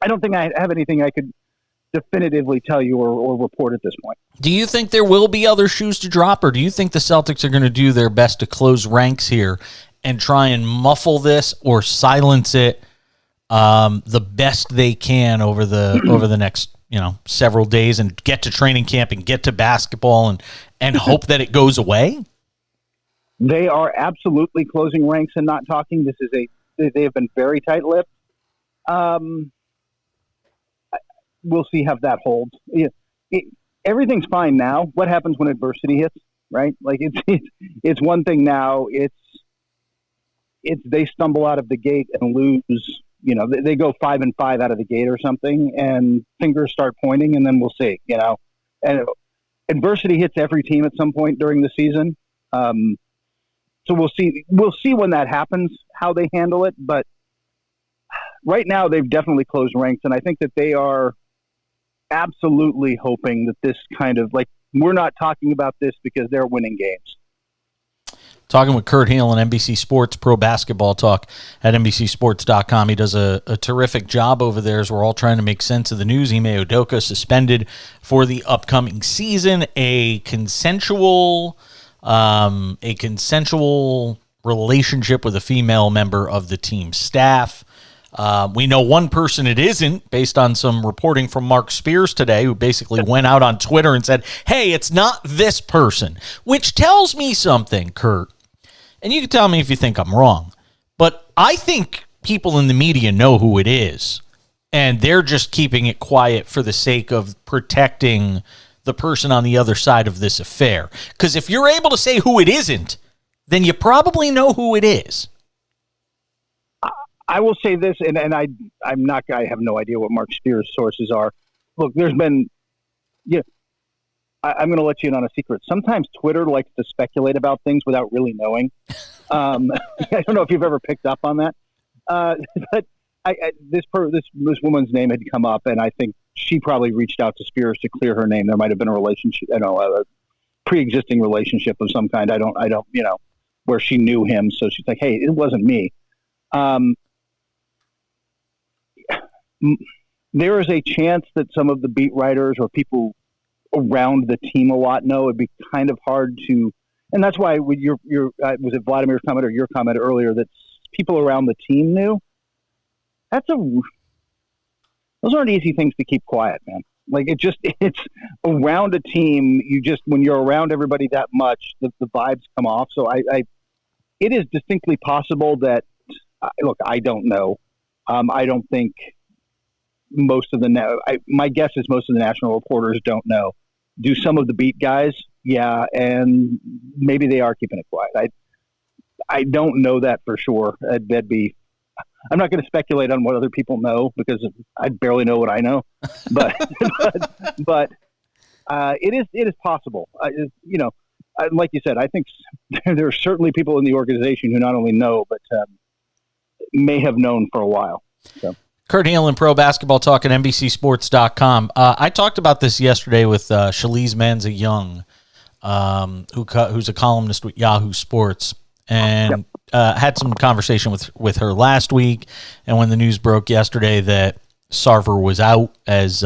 I don't think I have anything I could definitively tell you or report at this point. Do you think there will be other shoes to drop, or do you think the Celtics are going to do their best to close ranks here and try and muffle this or silence it the best they can over the next several days and get to training camp and get to basketball and hope that it goes away? They are absolutely closing ranks and not talking. They have been very tight-lipped. We'll see how that holds. Everything's fine now. What happens when adversity hits, right? Like it's one thing now. It's they stumble out of the gate and lose. They go 5-5 out of the gate or something, and fingers start pointing, and then we'll see. And adversity hits every team at some point during the season. So we'll see. We'll see when that happens, how they handle it. But right now, they've definitely closed ranks, and I think that they are absolutely hoping that this kind of we're not talking about this because they're winning games. Talking with Kurt Halen, NBC Sports Pro Basketball Talk at NBCSports.com. He does a terrific job over there as we're all trying to make sense of the news. Ime Udoka suspended for the upcoming season. A consensual relationship with a female member of the team staff. We know one person it isn't, based on some reporting from Mark Spears today, who basically went out on Twitter and said, hey, it's not this person, which tells me something, Kurt. And you can tell me if you think I'm wrong. But I think people in the media know who it is, and they're just keeping it quiet for the sake of protecting the person on the other side of this affair. Because if you're able to say who it isn't, then you probably know who it is. I will say this, and I have no idea what Mark Spears' sources are. Look, there's been, I'm going to let you in on a secret. Sometimes Twitter likes to speculate about things without really knowing. I don't know if you've ever picked up on that, but this woman's name had come up, and I think she probably reached out to Spears to clear her name. There might have been a relationship, a pre-existing relationship of some kind. I don't, where she knew him. So she's like, hey, it wasn't me. There is a chance that some of the beat writers or people around the team a lot know. It'd be kind of hard to, and that's why with your was it Vladimir's comment or your comment earlier that people around the team knew? Those aren't easy things to keep quiet, man. Like it's around a team. When you're around everybody that much, the vibes come off. So it is distinctly possible that, look, I don't know. I don't think my guess is most of the national reporters don't know. Do some of the beat guys? Yeah. And maybe they are keeping it quiet. I don't know that for sure. I'm not going to speculate on what other people know because I barely know what I know, but it is possible. Like you said, I think there are certainly people in the organization who not only know, but may have known for a while. So. Kurt Halen, Pro Basketball Talk at NBCSports.com. I talked about this yesterday with Shalize Manza-Young, who's a columnist with Yahoo Sports, and had some conversation with her last week. And when the news broke yesterday that Sarver was out as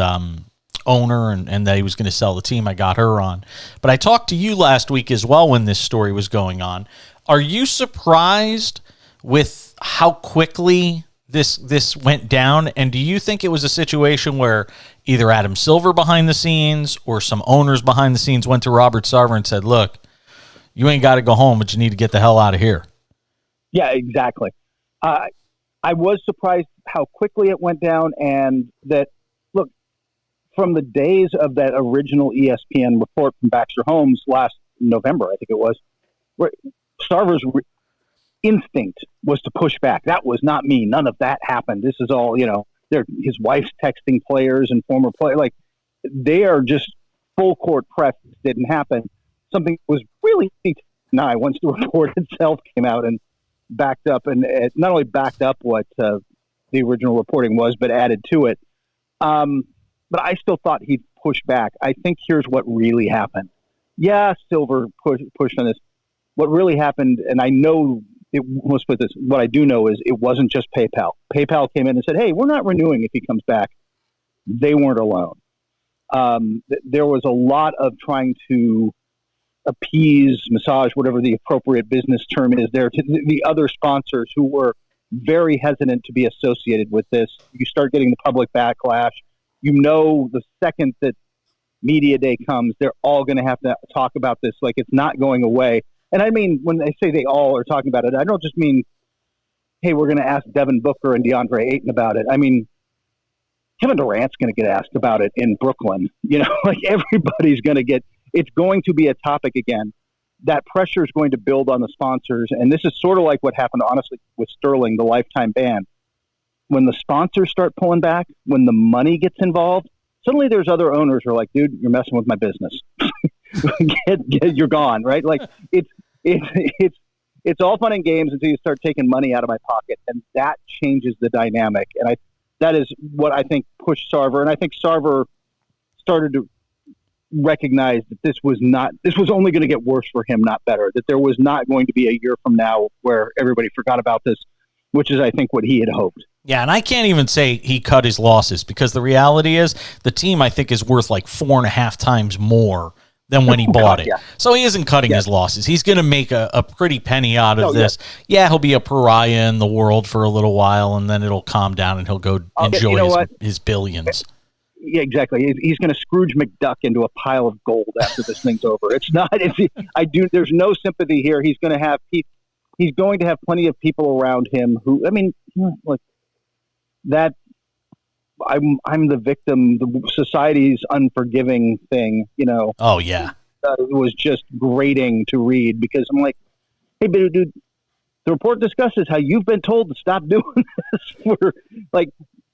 owner and that he was going to sell the team, I got her on. But I talked to you last week as well when this story was going on. Are you surprised with how quickly this went down? And do you think it was a situation where either Adam Silver behind the scenes or some owners behind the scenes went to Robert Sarver and said, look, you ain't got to go home, but you need to get the hell out of here? Yeah, exactly. I was surprised how quickly it went down, and that, look, from the days of that original ESPN report from Baxter Holmes last November, I think it was, where Sarver's instinct was to push back. That was not me. None of that happened. This is all, his wife's texting players and former players. Like, they are just full court press. Didn't happen. Something was really denied once the report itself came out and backed up, and it not only backed up what the original reporting was, but added to it. But I still thought he'd push back. I think here's what really happened. Yeah, Silver pushed on this. What really happened, and I know let's put this, what I do know is it wasn't just PayPal. PayPal came in and said, hey, we're not renewing if he comes back. They weren't alone. There was a lot of trying to appease, massage, whatever the appropriate business term is there, to the other sponsors who were very hesitant to be associated with this. You start getting the public backlash. The second that media day comes, they're all going to have to talk about this. Like, it's not going away. And I mean, when I say they all are talking about it, I don't just mean, hey, we're going to ask Devin Booker and DeAndre Ayton about it. I mean, Kevin Durant's going to get asked about it in Brooklyn. Like, everybody's going to get, it's going to be a topic again. That pressure is going to build on the sponsors. And this is sort of like what happened, honestly, with Sterling, the lifetime ban. When the sponsors start pulling back, when the money gets involved, suddenly there's other owners who are like, dude, you're messing with my business. You're gone, right? Like, it's all fun and games until you start taking money out of my pocket. And that changes the dynamic. And that is what I think pushed Sarver. And I think Sarver started to recognize that this was only going to get worse for him, not better, that there was not going to be a year from now where everybody forgot about this, which is, I think, what he had hoped. Yeah, and I can't even say he cut his losses, because the reality is the team, I think, is worth like 4.5 times more than when he bought it. Yeah. So he isn't cutting his losses. He's going to make a pretty penny out of this. Yeah, he'll be a pariah in the world for a little while, and then it'll calm down, and he'll go enjoy his billions. Yeah, exactly. He's going to Scrooge McDuck into a pile of gold after this thing's over. It's not. There's no sympathy here. He's going to have plenty of people around him who. I mean, like that. I'm the victim. The society's unforgiving thing. Oh yeah. It was just grating to read, because I'm like, hey, dude, the report discusses how you've been told to stop doing this. For like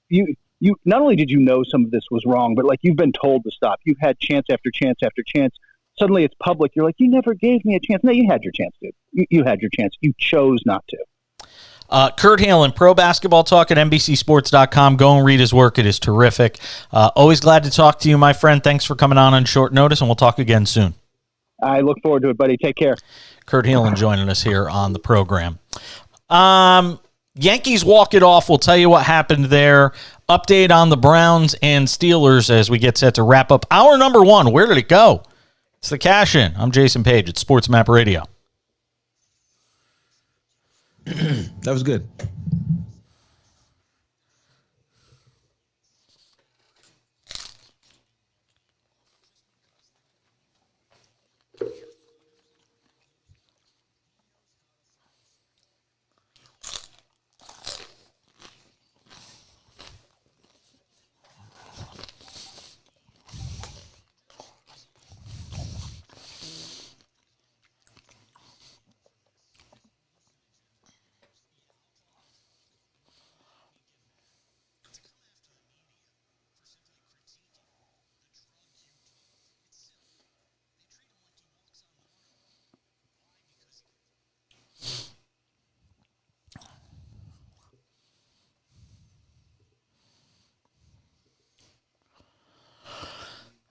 you not only did you know some of this was wrong, but like, you've been told to stop. You've had chance after chance after chance. Suddenly it's public. You're like, you never gave me a chance. No, you had your chance, dude. You had your chance. You chose not to. Kurt Halen, Pro Basketball Talk at NBCSports.com. Go and read his work. It is terrific. Always glad to talk to you, my friend. Thanks for coming on short notice, and we'll talk again soon. I look forward to it, buddy. Take care. Kurt Halen joining us here on the program. Yankees walk it off. We'll tell you what happened there. Update on the Browns and Steelers as we get set to wrap up hour number 1. Where did it go? It's the Cash In. I'm Jason Page at Sports Map Radio. That was good.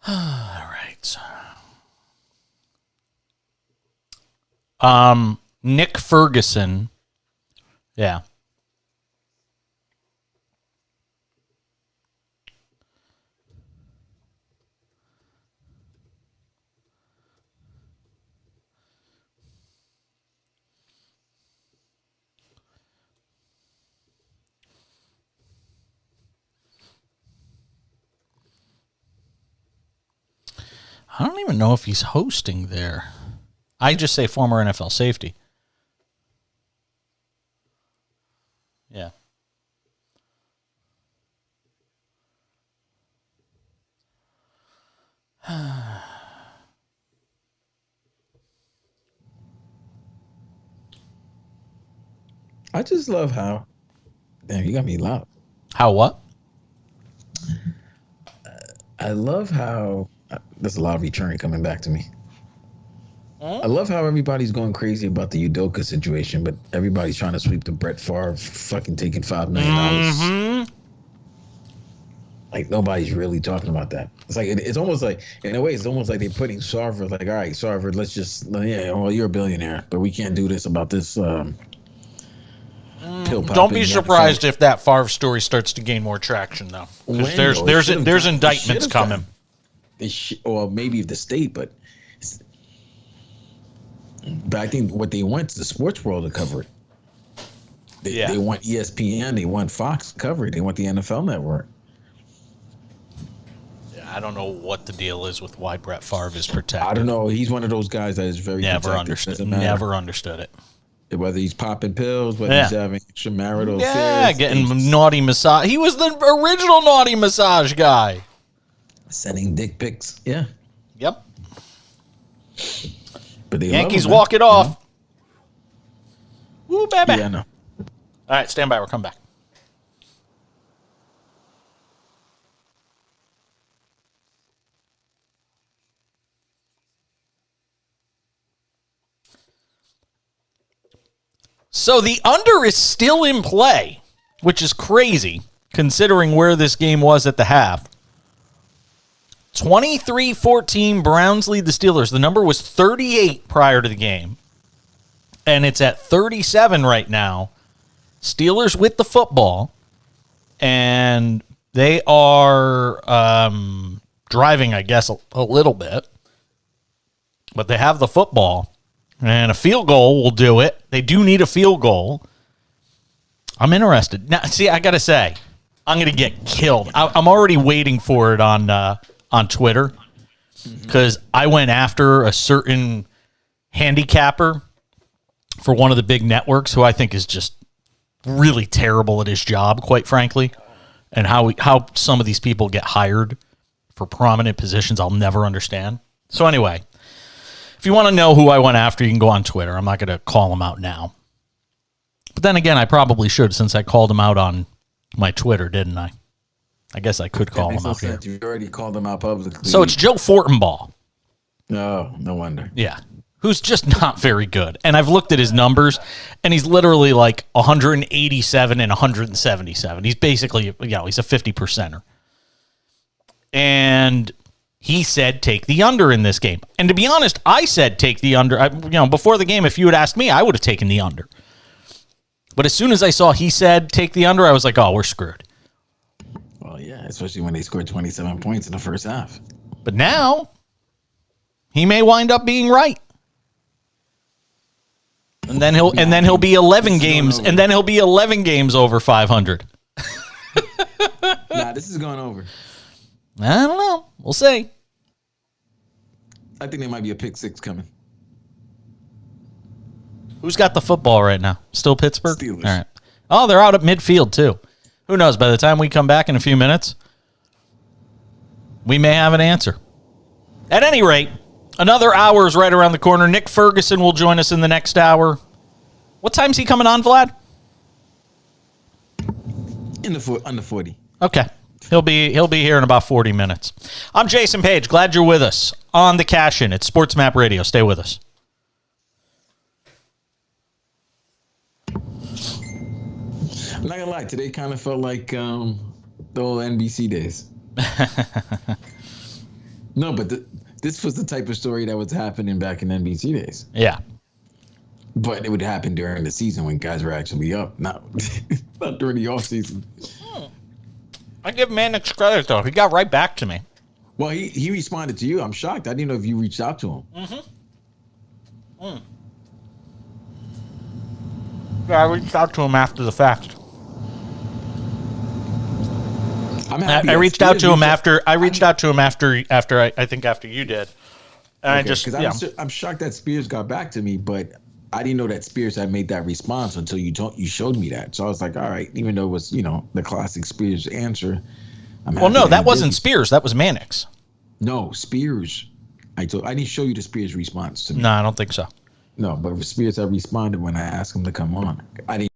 All right. Nick Ferguson. Yeah. I don't even know if he's hosting there. I just say former NFL safety. Yeah. I just love how. Damn, you got me loud. How what? I love how. There's a lot of return coming back to me. I love how everybody's going crazy about the Udoka situation, but everybody's trying to sweep the Brett Favre fucking taking $5 million. Like, nobody's really talking about that. It's like, it's almost like, in a way, it's almost like they're putting Sarver, like, all right, Sarver, let's just, yeah, well, you're a billionaire, but we can't do this about this Don't be surprised if that Favre story starts to gain more traction, though. Because there's indictments coming. Or maybe the state, but I think what they want is the sports world to cover it. They want ESPN, they want Fox to cover it, they want the NFL Network. I don't know what the deal is with why Brett Favre is protected. I don't know. He's one of those guys that is very never understood it. Whether he's popping pills, whether he's having extramarital affairs. Getting naughty massage. He was the original naughty massage guy. Sending dick pics. Yeah. Yep. But the Yankees walk it off. Woo, baby. Yeah, I know. All right, stand by. We'll come back. So the under is still in play, which is crazy considering where this game was at the half. 23-14, Browns lead the Steelers. The number was 38 prior to the game, and it's at 37 right now. Steelers with the football, and they are driving, I guess, a little bit, but they have the football. And a field goal will do it. They do need a field goal. I'm interested. Now, see, I got to say, I'm going to get killed. I'm already waiting for it on Twitter because I went after a certain handicapper for one of the big networks who I think is just really terrible at his job, quite frankly, and how some of these people get hired for prominent positions I'll never understand. So anyway, if you want to know who I went after, you can go on Twitter. I'm not going to call him out now. But then again, I probably should since I called him out on my Twitter, didn't I? I guess I could call him out here. You already called him out publicly. So it's Joe Fortenbaugh. No wonder. Yeah. Who's just not very good. And I've looked at his numbers, and he's literally like 187 and 177. He's basically, he's a 50%er. And he said, take the under in this game. And to be honest, I said take the under. Before the game, if you had asked me, I would have taken the under. But as soon as I saw he said take the under, I was like, oh, we're screwed. Well, yeah, especially when they scored 27 points in the first half. But now, he may wind up being right. And then he'll be 11 games, and then he'll be 11 games over 500. Nah, this is going over. I don't know. We'll see. I think there might be a pick six coming. Who's got the football right now? Still Pittsburgh? Steelers. All right. Oh, they're out at midfield, too. Who knows? By the time we come back in a few minutes, we may have an answer. At any rate, another hour is right around the corner. Nick Ferguson will join us in the next hour. What time's he coming on, Vlad? Under 40. Okay. He'll be here in about 40 minutes. I'm Jason Page. Glad you're with us on the Cash In. It's Sports Map Radio. Stay with us. I'm not gonna lie. Today kind of felt like the old NBC days. No, but this was the type of story that was happening back in NBC days. Yeah. But it would happen during the season when guys were actually up, not during the off season. I give Mannix credit, though. He got right back to me. Well, he responded to you. I'm shocked. I didn't know if you reached out to him. Mm-hmm. Yeah, I reached out to him after the fact. I'm happy. I reached out to him after. I reached out to him after you did. And I Okay, just, because I'm shocked that Spears got back to me, but I didn't know that Spears had made that response until you showed me that. So I was like, all right, even though it was the classic Spears answer, I'm well, happy no, that that he wasn't did. Spears. That was Mannix. No, Spears. I didn't show you the Spears response to me. No, I don't think so. No, but Spears had responded when I asked him to come on. I didn't.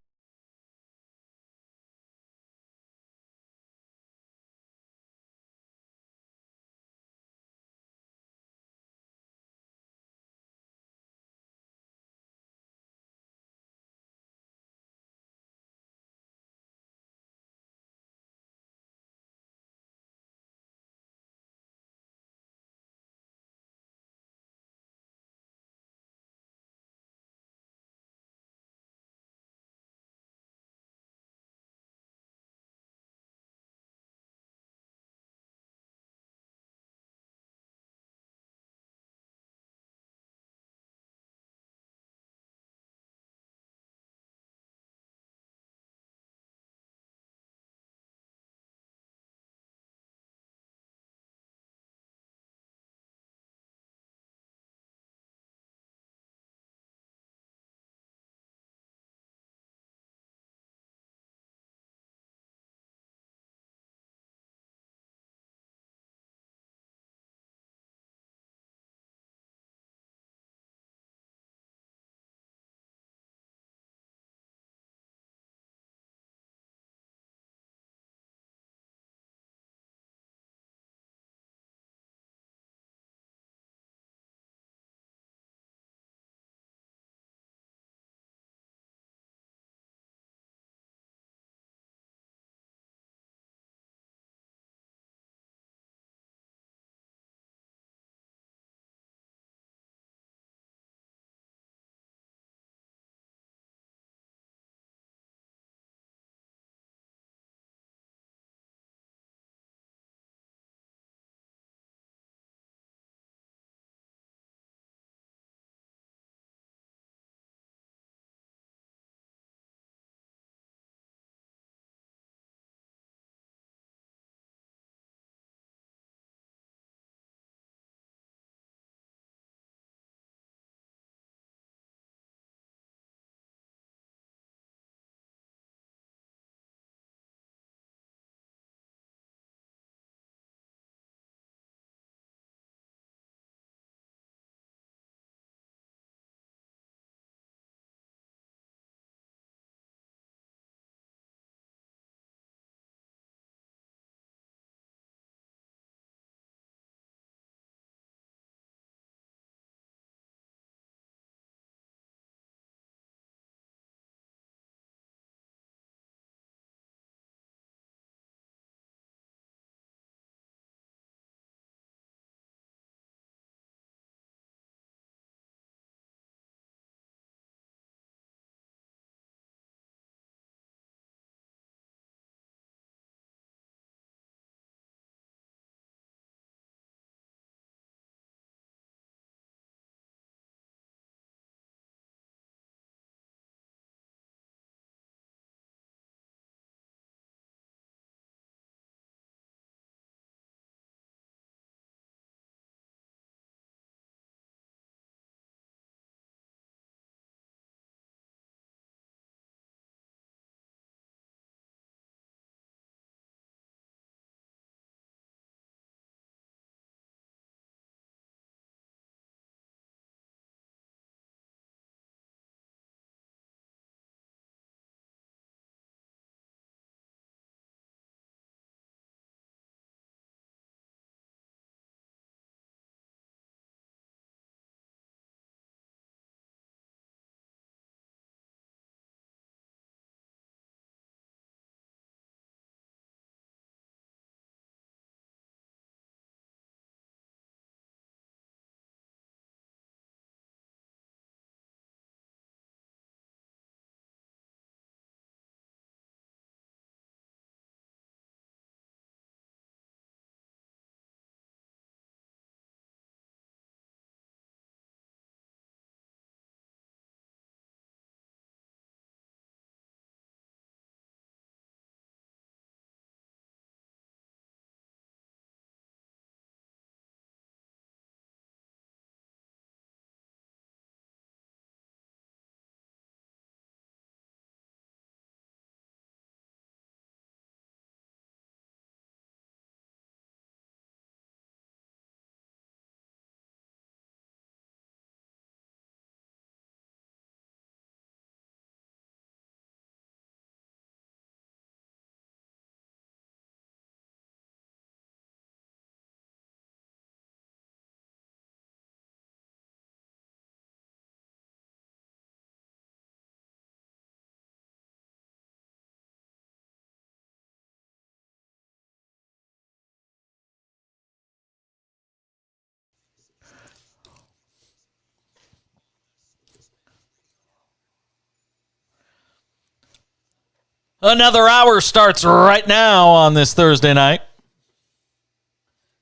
Another hour starts right now on this Thursday night.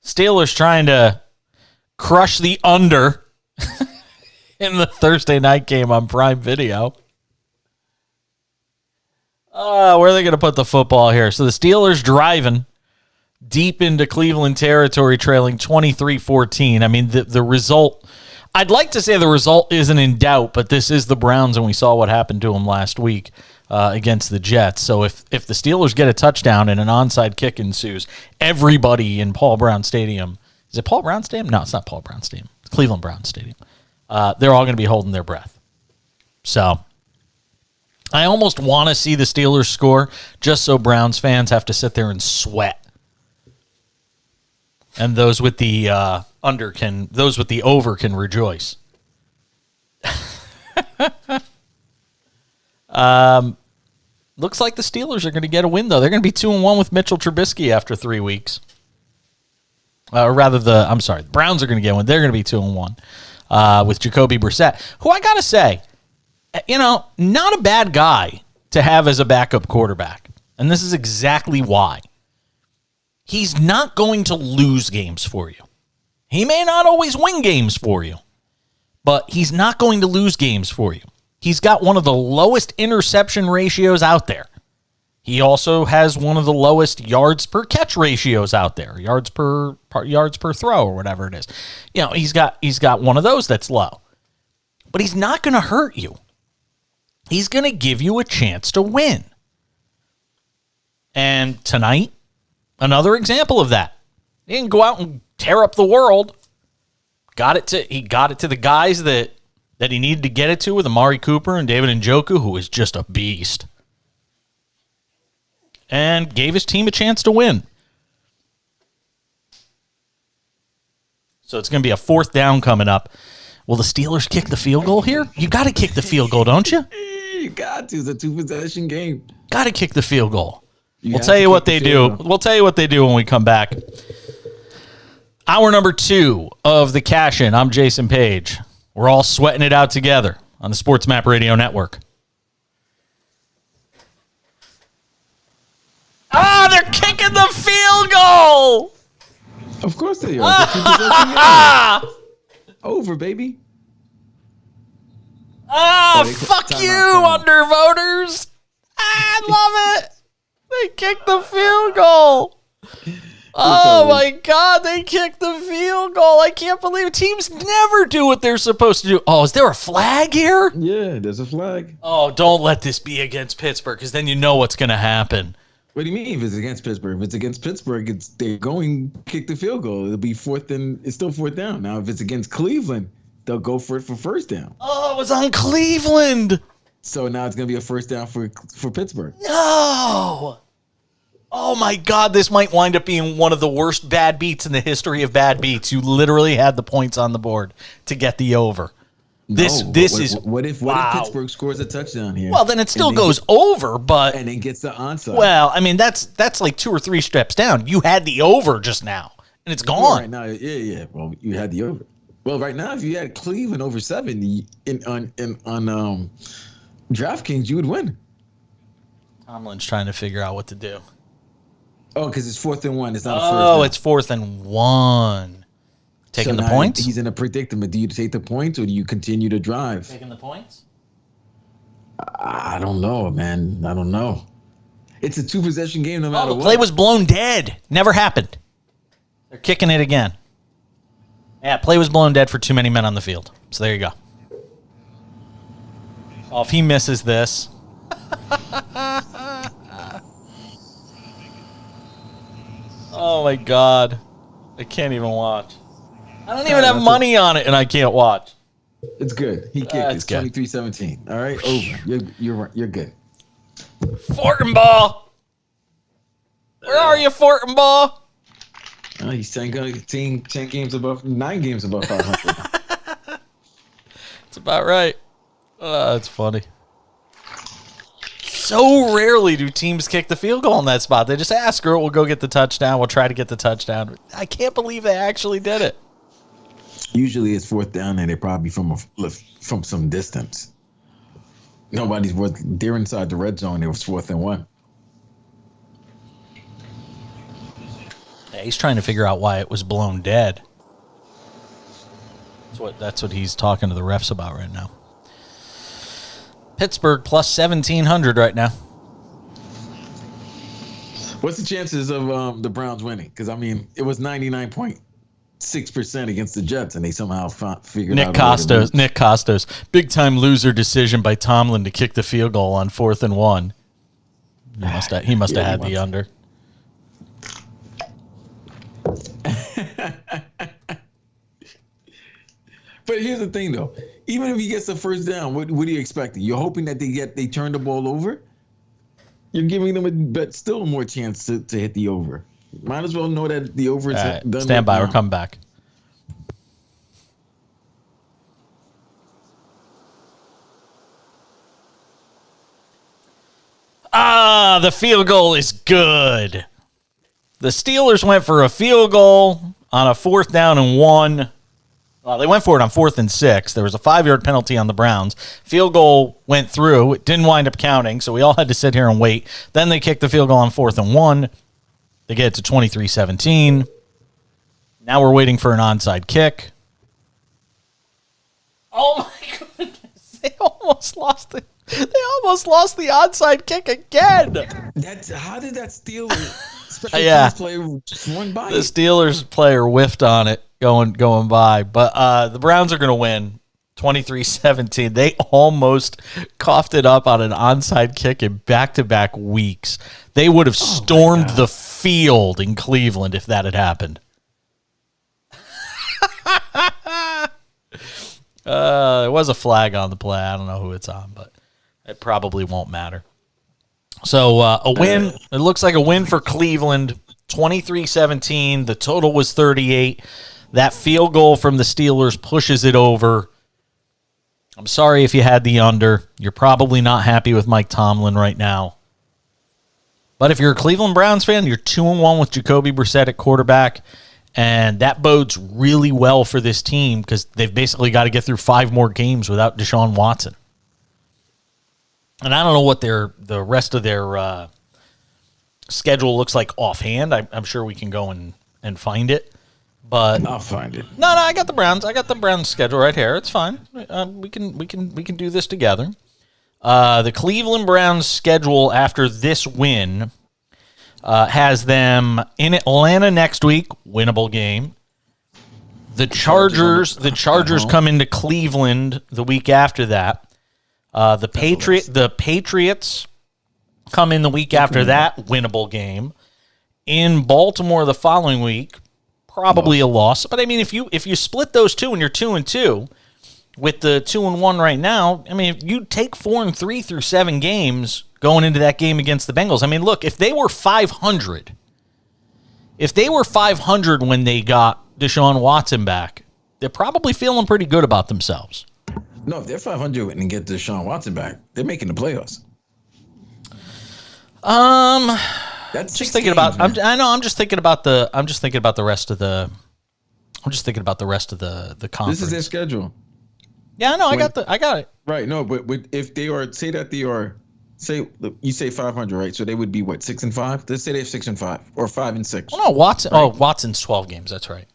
Steelers trying to crush the under in the Thursday night game on Prime Video. Where are they going to put the football here? So the Steelers driving deep into Cleveland territory, trailing 23-14. I mean, the result, I'd like to say the result isn't in doubt, but this is the Browns, and we saw what happened to them last week against the Jets. So if the Steelers get a touchdown and an onside kick ensues, everybody in Paul Brown Stadium, is it Paul Brown Stadium? No, it's not Paul Brown Stadium. It's Cleveland Brown Stadium. They're all going to be holding their breath. So I almost want to see the Steelers score just so Browns fans have to sit there and sweat. And those with the over can rejoice. Looks like the Steelers are going to get a win, though. They're going to be 2-1 with Mitchell Trubisky after 3 weeks. The Browns are going to get one. They're going to be 2-1 with Jacoby Brissett, who I got to say, not a bad guy to have as a backup quarterback. And this is exactly why. He's not going to lose games for you. He may not always win games for you, but he's not going to lose games for you. He's got one of the lowest interception ratios out there. He also has one of the lowest yards per catch ratios out there, yards per throw or whatever it is. He's got one of those that's low. But he's not going to hurt you. He's going to give you a chance to win. And tonight, another example of that. He didn't go out and tear up the world. He got it to the guys that he needed to get it to with Amari Cooper and David Njoku, who is just a beast. And gave his team a chance to win. So it's going to be a 4th down coming up. Will the Steelers kick the field goal here? You got to kick the field goal, don't you? You got to. It's a 2-possession game. Got to kick the field goal. We'll tell you what they do. We'll tell you what they do when we come back. Hour number 2 of the Cash In. I'm Jason Page. We're all sweating it out together on the Sports Map Radio Network. They're kicking the field goal! Of course they are. Over, baby. Fuck you, undervoters. I love it. They kicked the field goal. Oh, my God. They kicked the field goal. I can't believe it. Teams never do what they're supposed to do. Oh, is there a flag here? Yeah, there's a flag. Oh, don't let this be against Pittsburgh, because then you know what's going to happen. What do you mean if it's against Pittsburgh? If it's against Pittsburgh, they're going to kick the field goal. It'll be it's still 4th down. Now, if it's against Cleveland, they'll go for it for 1st down. Oh, it was on Cleveland. So now it's going to be a 1st down for Pittsburgh. No. Oh, my God. This might wind up being one of the worst bad beats in the history of bad beats. You literally had the points on the board to get the over. What if Pittsburgh scores a touchdown here? Well, then it still goes over, but and then gets the onside. Well, I mean that's like 2 or 3 steps down. You had the over just now, and it's gone. Well, right now, yeah. Well, you had the over. Well, right now, if you had Cleveland over 7 on DraftKings, you would win. Tomlin's trying to figure out what to do. Oh, because it's 4th and 1. It's not a 1st down. Oh, it's 4th and 1. Taking the points? He's in a predicament. Do you take the points or do you continue to drive? Taking the points? I don't know, man. I don't know. It's a 2-possession game no matter what. The play was blown dead. Never happened. They're kicking it again. Yeah, play was blown dead for too many men on the field. So there you go. Oh, if he misses this. Oh, my God. I can't even watch. I don't even have money on it, and I can't watch. It's good. He kicked it. It's 23-17. All right, over. You're good. Fortenbaugh. Where are you, Fortenbaugh? He's 10 games above, 9 games above 500. That's about right. That's funny. So rarely do teams kick the field goal in that spot. They just ask her, we'll go get the touchdown. We'll try to get the touchdown. I can't believe they actually did it. Usually it's 4th down and they're probably from some distance. They're inside the red zone. It was 4th and 1. Yeah, he's trying to figure out why it was blown dead. That's what he's talking to the refs about right now. Pittsburgh plus 1,700 right now. What's the chances of the Browns winning? Because, I mean, it was 99.6% against the Jets, and they somehow figured out. Nick Costos. Big-time loser decision by Tomlin to kick the field goal on 4th and 1. He must have had the under. But here's the thing, though. Even if he gets the first down, what are you expecting? You're hoping that they turn the ball over? You're giving them still more chance to hit the over. Might as well know that the over is done. Stand by. We're coming back. The field goal is good. The Steelers went for a field goal on a 4th down and 1. Well, they went for it on 4th and 6. There was a 5-yard penalty on the Browns. Field goal went through. It didn't wind up counting, so we all had to sit here and wait. Then they kicked the field goal on 4th and 1. They get it to 23-17. Now we're waiting for an onside kick. Oh, my goodness. They almost lost the onside kick again. How did that Steelers special teams player just run by? The Steelers player whiffed on it going by. But the Browns are going to win 23-17. They almost coughed it up on an onside kick in back-to-back weeks. They would have stormed the field in Cleveland if that had happened. There was a flag on the play. I don't know who it's on, but it probably won't matter. So a win. It looks like a win for Cleveland, 23-17. The total was 38. That field goal from the Steelers pushes it over. I'm sorry if you had the under. You're probably not happy with Mike Tomlin right now. But if you're a Cleveland Browns fan, you're 2-1 with Jacoby Brissett at quarterback. And that bodes really well for this team because they've basically got to get through 5 more games without Deshaun Watson. And I don't know what the rest of their schedule looks like offhand. I'm sure we can go and find it. But I'll find it. No, I got the Browns. I got the Browns schedule right here. It's fine. We can do this together. The Cleveland Browns schedule after this win has them in Atlanta next week, winnable game. The Chargers come into Cleveland the week after that. The Patriots come in the week after that, winnable game. In Baltimore the following week, probably a loss. But I mean, if you split those two and you're 2-2 with the 2-1 right now, I mean, if you take 4-3 through 7 games going into that game against the Bengals. I mean, look, if they were 500 when they got Deshaun Watson back, they're probably feeling pretty good about themselves. No, if they're 500 and get Deshaun Watson back, they're making the playoffs. That's just thinking about. I'm just thinking about the rest of the. I'm just thinking about the rest of the conference. This is their schedule. Yeah, I know. I got it. Right. No, but if they are, you say 500, right? So they would be what, 6-5? Let's say they have 6-5 or 5-6. Oh, no, Watson. Right? Oh, Watson's 12 games. That's right.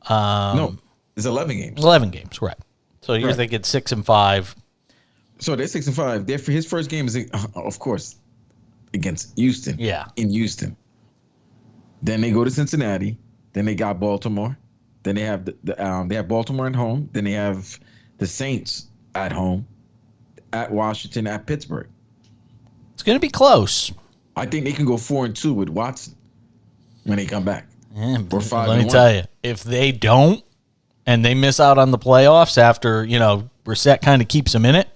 No, it's 11 games. 11 games, right? So here's they get 6-5. So they're 6-5. His first game is, of course, against Houston. Yeah, in Houston. Then they go to Cincinnati. Then they got Baltimore. Then they have they have Baltimore at home. Then they have the Saints at home, at Washington, at Pittsburgh. It's going to be close. I think they can go 4-2 with Watson when they come back. Yeah, or 5-1. Let me tell you, if they don't and they miss out on the playoffs after, Brissett kind of keeps them in it,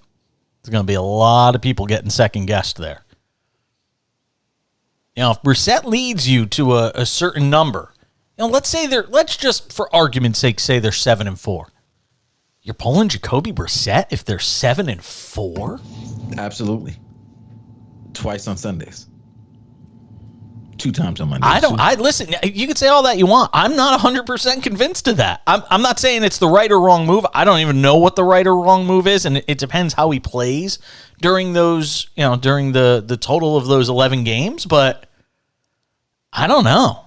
there's going to be a lot of people getting second guessed there. If Brissett leads you to a certain number, let's just for argument's sake say they're 7-4. You're pulling Jacoby Brissett if they're 7-4? Absolutely. Twice on Sundays. 2 times on Monday. Listen, you can say all that you want. I'm not 100% convinced of that. I'm not saying it's the right or wrong move. I don't even know what the right or wrong move is, and it depends how he plays during those, during the total of those 11 games, but I don't know.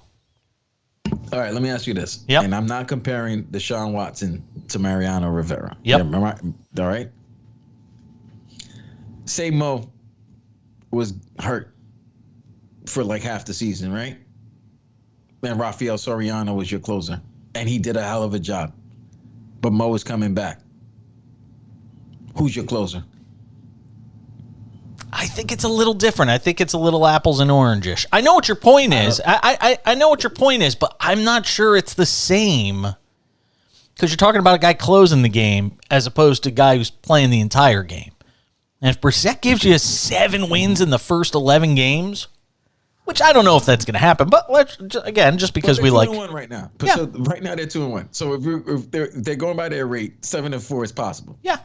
All right, let me ask you this. Yep. And I'm not comparing Deshaun Watson to Mariano Rivera. Yep. Yeah, all right. Say Mo was hurt for like half the season, right? And Rafael Soriano was your closer. And he did a hell of a job. But Mo is coming back. Who's your closer? I think it's a little different. I think it's a little apples and oranges. I know what your point is. I know what your point is, but I'm not sure it's the same. Because you're talking about a guy closing the game as opposed to a guy who's playing the entire game. And if Brissett gives you 7 wins in the first 11 games, which I don't know if that's going to happen, but let's again, just because we like 2-1 right now. Yeah. So right now they're 2-1. So if they're going by their rate, 7-4 is possible. Yeah.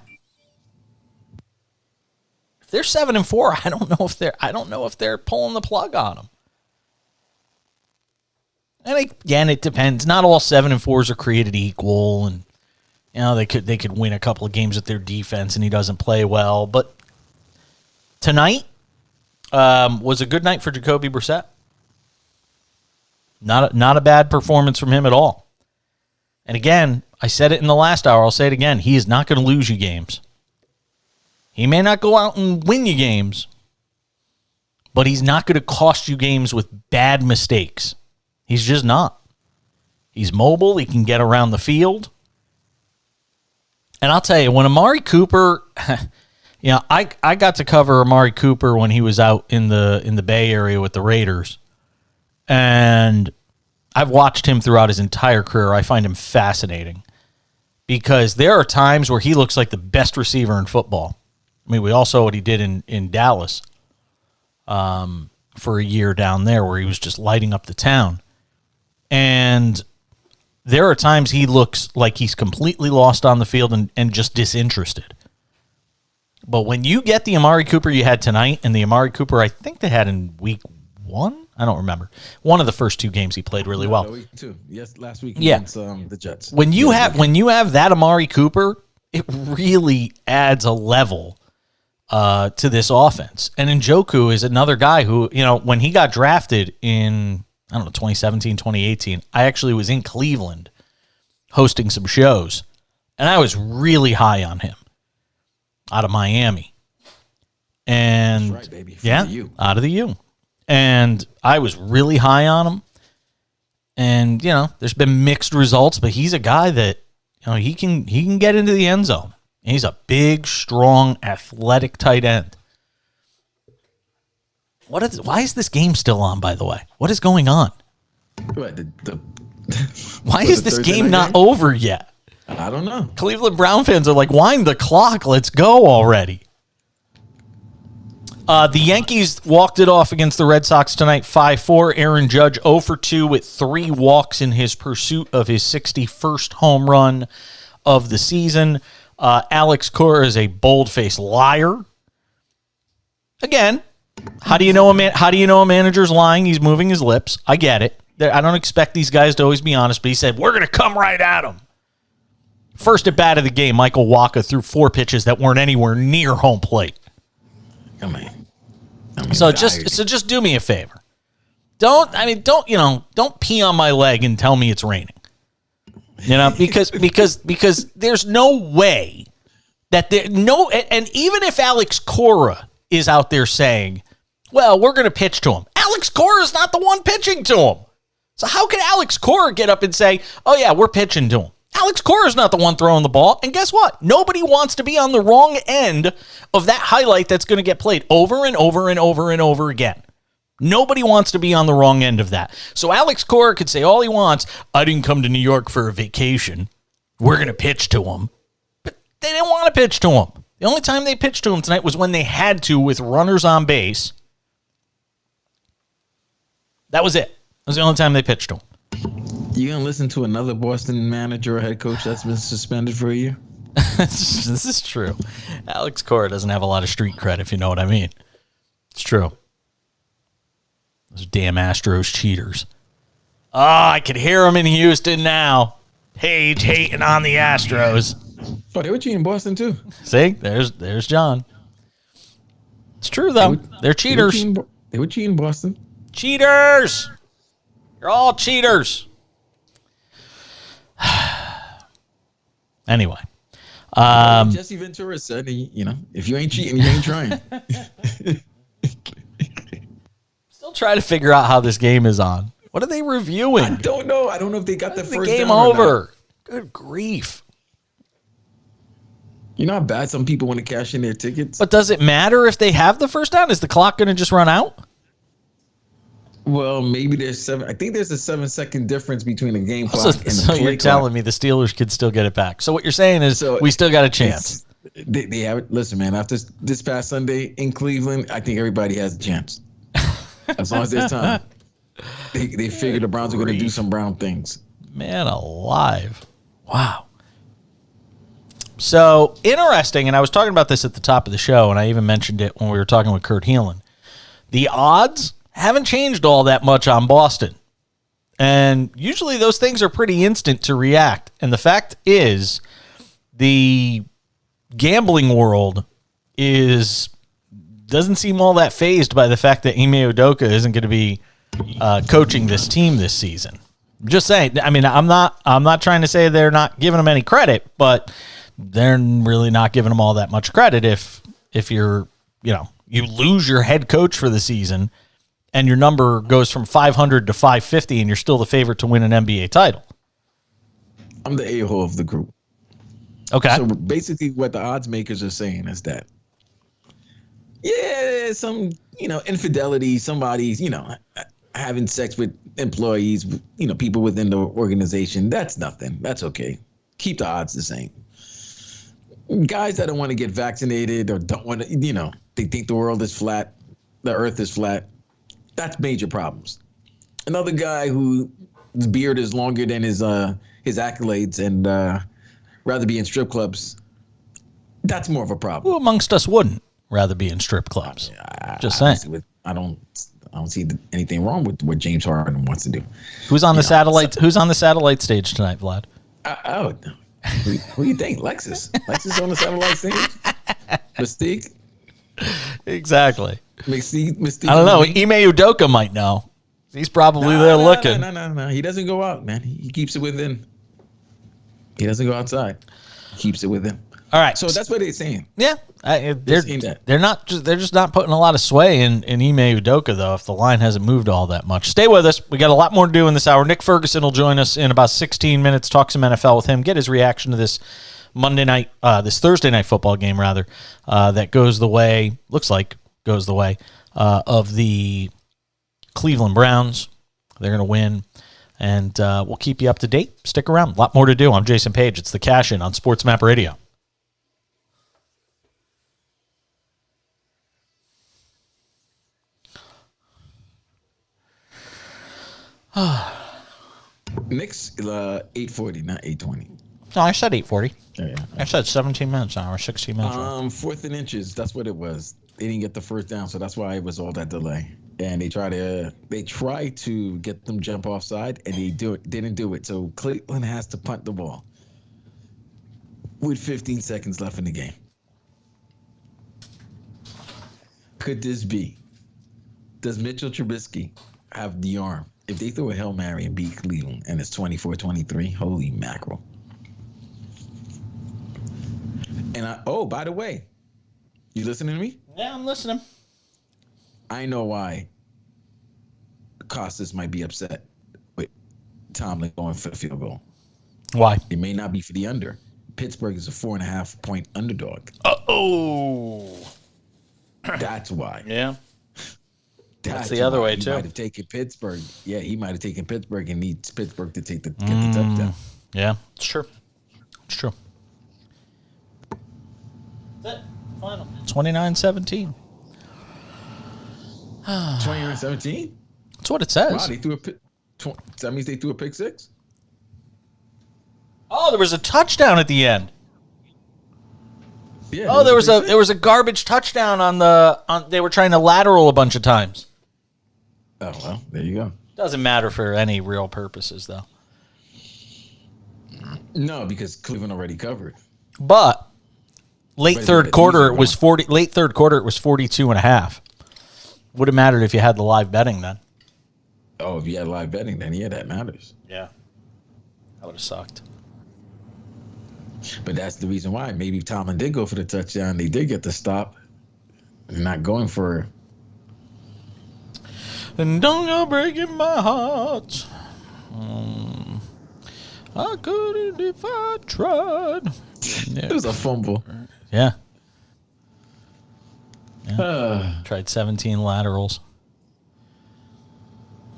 If they're 7-4, I don't know if they're pulling the plug on them. And again, it depends. Not all 7-4s are created equal, and they could win a couple of games with their defense, and he doesn't play well. But tonight was a good night for Jacoby Brissett. Not a bad performance from him at all. And again, I said it in the last hour. I'll say it again. He is not going to lose you games. He may not go out and win you games, but he's not going to cost you games with bad mistakes. He's just not. He's mobile. He can get around the field. And I'll tell you, when Amari Cooper, I got to cover Amari Cooper when he was out in the Bay Area with the Raiders. And I've watched him throughout his entire career. I find him fascinating because there are times where he looks like the best receiver in football. I mean, we all saw what he did in Dallas for a year down there where he was just lighting up the town. And there are times he looks like he's completely lost on the field and just disinterested. But when you get the Amari Cooper you had tonight and the Amari Cooper I think they had in week 1, I don't remember. One of the first 2 games he played really well. Week 2. Yes, last week yeah. against the Jets. When you have that Amari Cooper, it really adds a level to this offense. And Njoku is another guy who, when he got drafted in, 2017, 2018, I actually was in Cleveland hosting some shows, and I was really high on him out of Miami. And that's right, baby. From the U. Out of the U. And I was really high on him. And, there's been mixed results, but he's a guy that, he can get into the end zone. And he's a big, strong, athletic tight end. Why is this game still on, by the way? What is going on? What, why is this game not over yet? I don't know. Cleveland Brown fans are like, wind the clock. Let's go already. The Yankees walked it off against the Red Sox tonight, 5-4. Aaron Judge 0 for 2 with 3 walks in his pursuit of his 61st home run of the season. Alex Cora is a bold-faced liar. Again, how do you know a manager's lying? He's moving his lips. I get it. I don't expect these guys to always be honest, but he said, we're going to come right at him. First at bat of the game, Michael Wacha threw 4 pitches that weren't anywhere near home plate. So just do me a favor. Don't pee on my leg and tell me it's raining. Because there's no way that and even if Alex Cora is out there saying, well, we're going to pitch to him. Alex Cora is not the one pitching to him. So how can Alex Cora get up and say, oh yeah, we're pitching to him? Alex Cora is not the one throwing the ball. And guess what? Nobody wants to be on the wrong end of that highlight that's going to get played over and over and over and over again. Nobody wants to be on the wrong end of that. So Alex Cora could say all he wants, I didn't come to New York for a vacation. We're going to pitch to him. But they didn't want to pitch to him. The only time they pitched to him tonight was when they had to with runners on base. That was it. That was the only time they pitched to him. You gonna listen to another Boston manager or head coach that's been suspended for a year? This is true. Alex Cora doesn't have a lot of street cred, if you know what I mean. It's true. Those damn Astros cheaters. Oh, I can hear them in Houston now. Page hating on the Astros. Oh, they were cheating Boston too. See, there's John. It's true though. They're cheaters. They were cheating Boston. Cheaters. You're all cheaters. Anyway. Jesse Ventura said, if you ain't cheating, you ain't trying. Still trying to figure out how this game is on. What are they reviewing? I don't know. I don't know if they got the first game down over. Good grief. You know how bad some people want to cash in their tickets? But does it matter if they have the first down? Is the clock going to just run out? Well, maybe there's 7. I think there's a 7-second difference between a game clock and the so play you're telling me the Steelers could still get it back. So what you're saying is we still got a chance. They have it. Listen, man, after this past Sunday in Cleveland, I think everybody has a chance. As long as there's time. They figure the Browns are going to do some Brown things. Man alive. Wow. So interesting, and I was talking about this at the top of the show, and I even mentioned it when we were talking with Kurt Heelan. The odds haven't changed all that much on Boston. And usually those things are pretty instant to react. And the fact is, the gambling world doesn't seem all that fazed by the fact that Ime Udoka isn't going to be coaching this team this season. I'm just saying. I mean, I'm not trying to say they're not giving him any credit, but they're really not giving him all that much credit if you're, you lose your head coach for the season and your number goes from 500 to 550 and you're still the favorite to win an NBA title. I'm the a-hole of the group. Okay. So basically what the odds makers are saying is that, some, infidelity, somebody's, having sex with employees, people within the organization. That's nothing. That's okay. Keep the odds the same. Guys that don't want to get vaccinated or don't want to, they think the world is flat, the earth is flat. That's major problems. Another guy whose beard is longer than his accolades and rather be in strip clubs. That's more of a problem. Who amongst us wouldn't rather be in strip clubs? Just saying. I don't see anything wrong with what James Harden wants to do. Who's on the satellite? Who's on the satellite stage tonight, Vlad? Who do you think? Lexus on the satellite stage. Mystique. Exactly. Mystique. I don't know. Ime Udoka might know. He's probably there looking. No. He doesn't go out, man. He keeps it within. He doesn't go outside. He keeps it within. All right. So that's what they're saying. Yeah. They're just not putting a lot of sway in Ime Udoka, though, if the line hasn't moved all that much. Stay with us. We got a lot more to do in this hour. Nick Ferguson will join us in about 16 minutes, talk some NFL with him, get his reaction to this this Thursday night football game, rather, that goes the way of the Cleveland Browns. They're going to win, and we'll keep you up to date. Stick around. A lot more to do. I'm Jason Page. It's the Cash In on Sports Map Radio. Nick's 8:40, not 8:20. No, I said 8:40. Yeah. I said 17 minutes an hour, 16 minutes. 4th and inches. That's what it was. They didn't get the first down, so that's why it was all that delay. And they try to get them jump offside, and they didn't do it. So Cleveland has to punt the ball with 15 seconds left in the game. Could this be? Does Mitchell Trubisky have the arm? If they throw a Hail Mary and beat Cleveland and it's 24-23, holy mackerel. And by the way, you listening to me? Yeah, I'm listening. I know why Costas might be upset with Tomlin going for the field goal. Why? It may not be for the under. Pittsburgh is a 4.5 point underdog. That's why. Yeah. That's the other way, too. He might have taken Pittsburgh. Yeah, he might have taken Pittsburgh and needs Pittsburgh to get the touchdown. Yeah, it's true. It's true. That's it. Final. 29-17. 29-17? That's what it says. Wow, they threw that means they threw a pick six? Oh, there was a touchdown at the end. Yeah. Oh, there was a garbage touchdown on they were trying to lateral a bunch of times. Oh, well, there you go. Doesn't matter for any real purposes, though. No, because Cleveland already covered. But late third quarter, it was 42.5. Would have mattered if you had the live betting then. Oh, if you had live betting, then yeah, that matters. Yeah. That would have sucked. But that's the reason why. Maybe Tomlin did go for the touchdown. They did get the stop. They're not going for it. And don't go breaking my heart. I couldn't if I tried. It was a fumble. Yeah. Tried 17 laterals.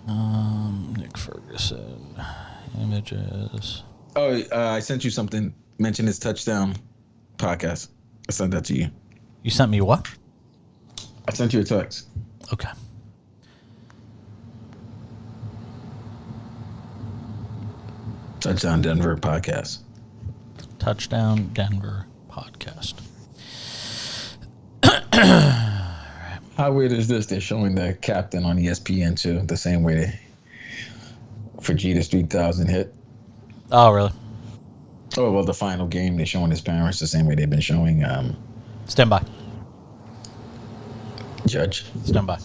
Nick Ferguson. Images. Oh, I sent you something. Mention his touchdown podcast. I sent that to you. You sent me what? I sent you a text. Okay. Touchdown Denver podcast. Touchdown Denver podcast. How weird is this? They're showing the captain on ESPN too, the same way they for Jeter's 3,000 hit. Oh, really? Oh, well, the final game, they're showing his parents the same way they've been showing Stand by. Judge. Stand by.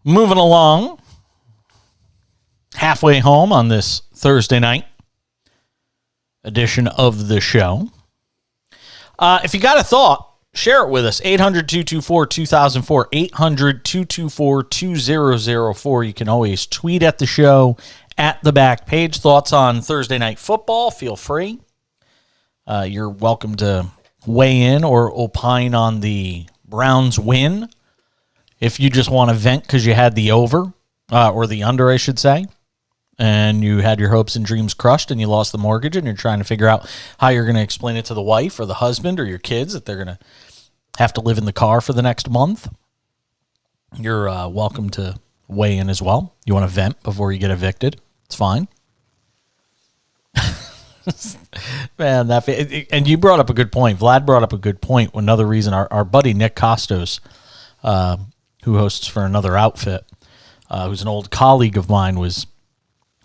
Moving along, halfway home on this Thursday night edition of the show. If you got a thought, share it with us. 800-224-2004, 800-224-2004. You can always tweet at the show, at the back page. Thoughts on Thursday night football, feel free. You're welcome to weigh in or opine on the Browns win. If you just want to vent because you had the over, or the under, I should say, and you had your hopes and dreams crushed and you lost the mortgage and you're trying to figure out how you're going to explain it to the wife or the husband or your kids that they're going to have to live in the car for the next month, you're welcome to weigh in as well. You want to vent before you get evicted? It's fine. Man, and you brought up a good point. Vlad brought up a good point. Another reason our buddy Nick Costos, who hosts for another outfit, who's an old colleague of mine, was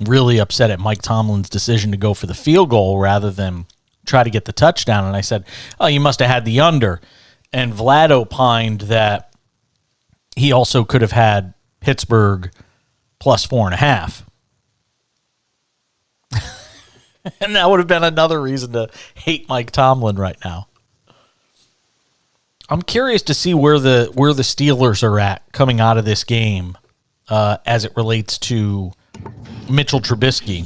really upset at Mike Tomlin's decision to go for the field goal rather than try to get the touchdown. And I said, oh, you must have had the under. And Vlad opined that he also could have had Pittsburgh plus 4.5. And that would have been another reason to hate Mike Tomlin right now. I'm curious to see where the Steelers are at coming out of this game as it relates to Mitchell Trubisky.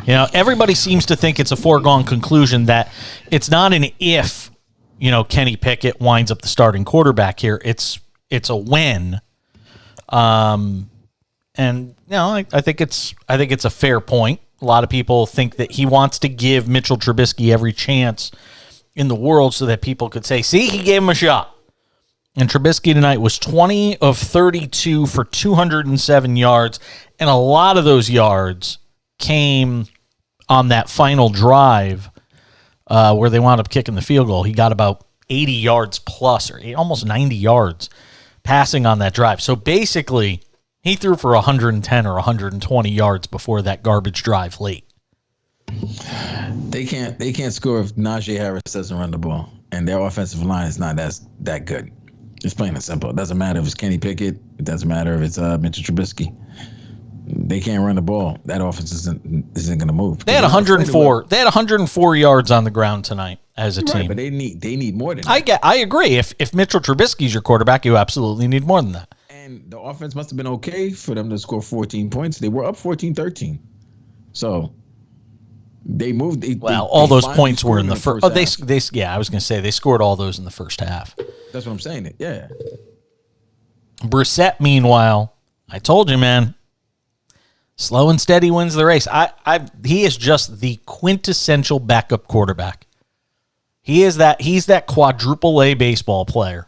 You know, everybody seems to think it's a foregone conclusion that it's not an if, Kenny Pickett winds up the starting quarterback here. It's a when. I think it's a fair point. A lot of people think that he wants to give Mitchell Trubisky every chance in the world so that people could say, see, he gave him a shot. And Trubisky tonight was 20 of 32 for 207 yards, and a lot of those yards came on that final drive where they wound up kicking the field goal. He got about 80 yards plus, or almost 90 yards passing on that drive. So basically, he threw for 110 or 120 yards before that garbage drive late. They can't score if Najee Harris doesn't run the ball, and their offensive line is not that good. It's plain and simple. It doesn't matter if it's Kenny Pickett. It doesn't matter if it's Mitchell Trubisky. They can't run the ball. That offense isn't going to move. They had 104. They had 104 yards on the ground tonight as a team. But they need more than that. I agree. If Mitchell Trubisky's your quarterback, you absolutely need more than that. And the offense must have been okay for them to score 14 points. They were up 14-13. So they moved. All those points were in the first. Oh, I was going to say they scored all those in the first half. That's what I'm saying. Yeah. Brissett, meanwhile, I told you, man, slow and steady wins the race. He is just the quintessential backup quarterback. He's that quadruple A baseball player.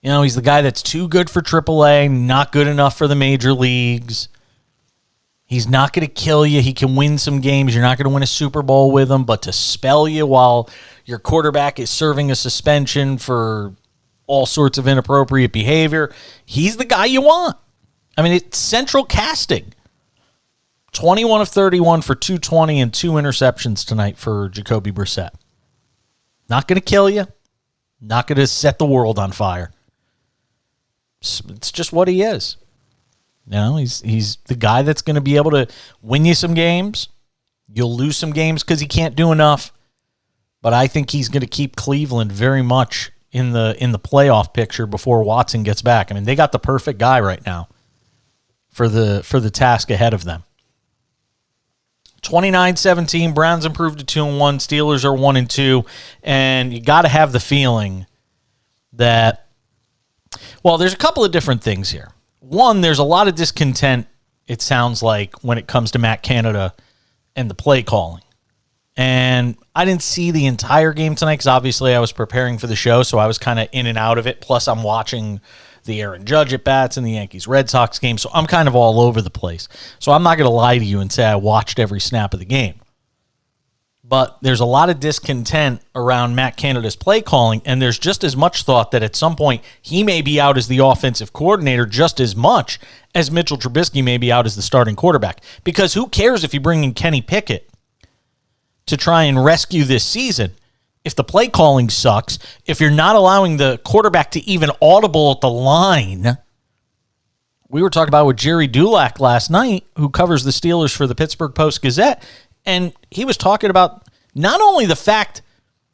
He's the guy that's too good for AAA, not good enough for the major leagues. He's not going to kill you. He can win some games. You're not going to win a Super Bowl with him, but to spell you while your quarterback is serving a suspension for all sorts of inappropriate behavior, he's the guy you want. I mean, it's central casting. 21 of 31 for 220 and 2 interceptions tonight for Jacoby Brissett. Not going to kill you. Not going to set the world on fire. It's just what he is. He's the guy that's going to be able to win you some games. You'll lose some games because he can't do enough. But I think he's going to keep Cleveland very much in the playoff picture before Watson gets back. I mean, they got the perfect guy right now for the task ahead of them. 29-17, Browns improved to 2-1, Steelers are 1-2, and you got to have the feeling that, well, there's a couple of different things here. One, there's a lot of discontent, it sounds like, when it comes to Matt Canada and the play calling. And I didn't see the entire game tonight because obviously I was preparing for the show, so I was kind of in and out of it. Plus, I'm watching the Aaron Judge at-bats and the Yankees-Red Sox game, so I'm kind of all over the place. So I'm not going to lie to you and say I watched every snap of the game. But there's a lot of discontent around Matt Canada's play calling, and there's just as much thought that at some point he may be out as the offensive coordinator just as much as Mitchell Trubisky may be out as the starting quarterback. Because who cares if you bring in Kenny Pickett to try and rescue this season if the play calling sucks, if you're not allowing the quarterback to even audible at the line. We were talking about with Jerry Dulac last night, who covers the Steelers for the Pittsburgh Post-Gazette, and he was talking about not only the fact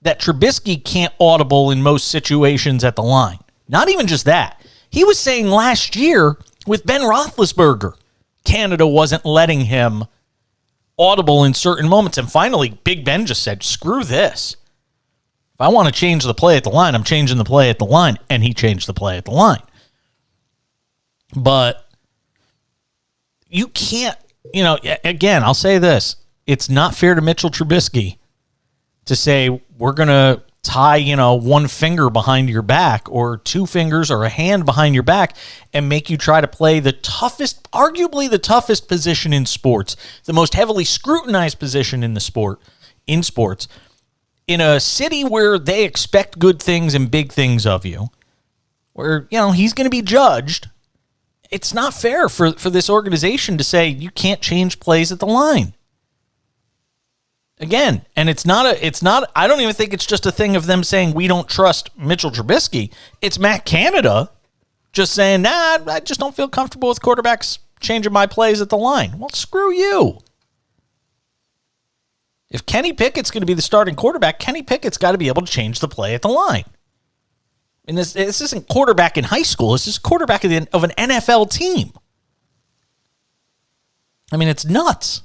that Trubisky can't audible in most situations at the line, not even just that. He was saying last year with Ben Roethlisberger, Canada wasn't letting him audible in certain moments, and finally Big Ben just said, screw this. If I want to change the play at the line, I'm changing the play at the line, and he changed the play at the line. But you can't, again, I'll say this. It's not fair to Mitchell Trubisky to say we're going to tie, one finger behind your back or 2 fingers or a hand behind your back and make you try to play the toughest, arguably the toughest position in sports, the most heavily scrutinized position in sports, in a city where they expect good things and big things of you, where, he's going to be judged. It's not fair for this organization to say you can't change plays at the line. Again, and it's not, I don't even think it's just a thing of them saying we don't trust Mitchell Trubisky. It's Matt Canada just saying, I just don't feel comfortable with quarterbacks changing my plays at the line. Well, screw you. If Kenny Pickett's going to be the starting quarterback, Kenny Pickett's got to be able to change the play at the line. And this isn't quarterback in high school. This is quarterback of an NFL team. I mean, it's nuts.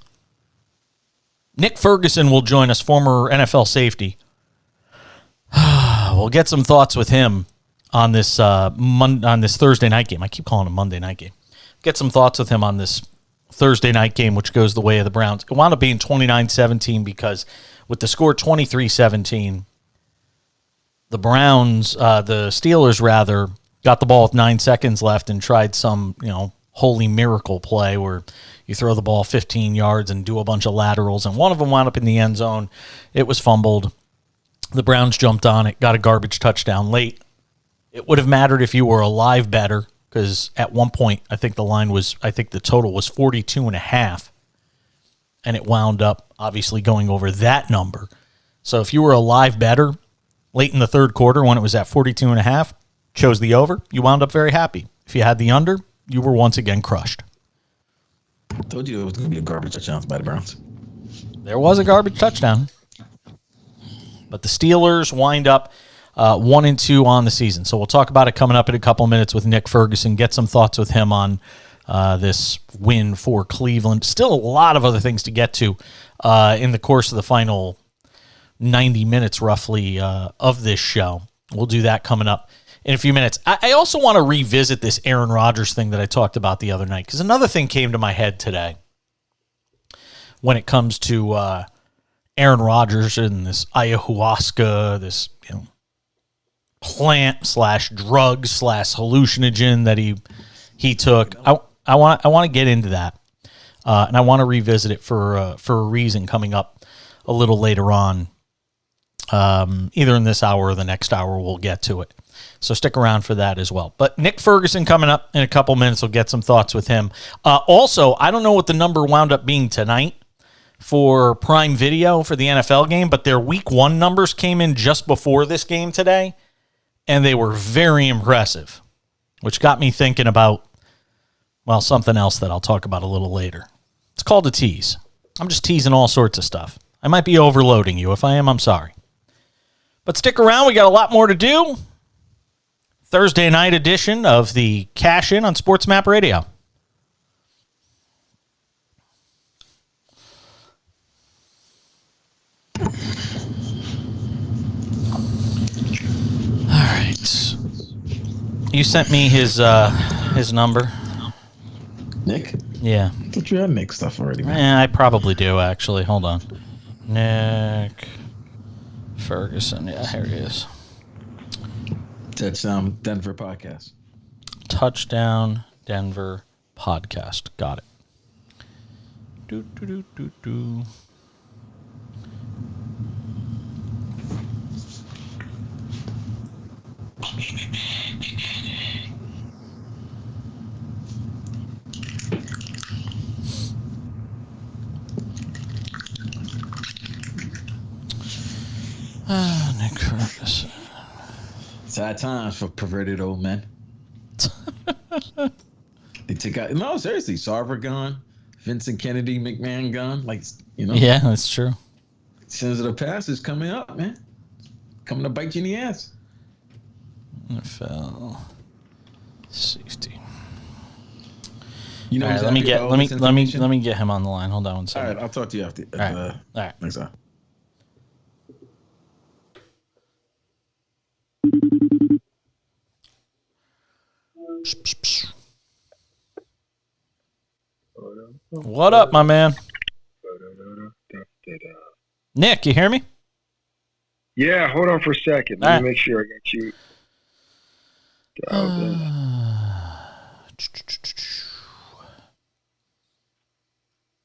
Nick Ferguson will join us, former NFL safety. We'll get some thoughts with him on this on this Thursday night game. I keep calling it a Monday night game. Get some thoughts with him on this Thursday night game, which goes the way of the Browns. It wound up being 29-17 because with the score 23-17, the Steelers rather, got the ball with 9 seconds left and tried some, holy miracle play where you throw the ball 15 yards and do a bunch of laterals, and one of them wound up in the end zone. It was fumbled. The Browns jumped on it, got a garbage touchdown late. It would have mattered if you were a live bettor, because at one point, I think the total was 42.5, and it wound up obviously going over that number. So if you were a live bettor late in the third quarter when it was at 42.5, chose the over, you wound up very happy. If you had the under, you were once again crushed. I told you it was going to be a garbage touchdown by the Browns. There was a garbage touchdown. But the Steelers wind up 1-2 on the season. So we'll talk about it coming up in a couple minutes with Nick Ferguson, get some thoughts with him on this win for Cleveland. Still a lot of other things to get to in the course of the final 90 minutes roughly of this show. We'll do that coming up in a few minutes. I also want to revisit this Aaron Rodgers thing that I talked about the other night, because another thing came to my head today when it comes to Aaron Rodgers and this ayahuasca, this plant / drug / hallucinogen that he took. I want to get into that, and I want to revisit it for a reason coming up a little later on. Either in this hour or the next hour, we'll get to it. So stick around for that as well. But Nick Ferguson coming up in a couple minutes. We'll get some thoughts with him. Also, I don't know what the number wound up being tonight for Prime Video for the NFL game, but their week 1 numbers came in just before this game today, and they were very impressive, which got me thinking about, well, something else that I'll talk about a little later. It's called a tease. I'm just teasing all sorts of stuff. I might be overloading you. If I am, I'm sorry. But stick around. We got a lot more to do. Thursday night edition of the Cash In on Sports Map Radio. All right. You sent me his number. Nick? Yeah. I thought you had Nick stuff already, man. Yeah, I probably do, actually. Hold on. Nick Ferguson. Yeah, here he is. Touchdown Denver podcast. Touchdown Denver podcast. Got it. Do, do, do, do, do. Nick Ferguson. Sad times for perverted old men. They took out. No, seriously, Sarver gone, Vincent Kennedy, McMahon gone. Like, you know. Yeah, that's true. Sins of the past is coming up, man. Coming to bite you in the ass. NFL safety. You know, all right, let me get him on the line. Hold on one second. All right, I'll talk to you after. All right. Next time. What up, my man? Nick, you hear me? Yeah, hold on for a second. Let me make sure I got you.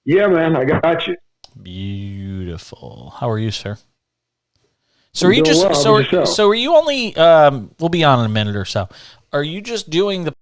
Yeah, man, I got you. Beautiful. How are you, sir? So are you just so are you only we'll be on in a minute or so. Are you just doing the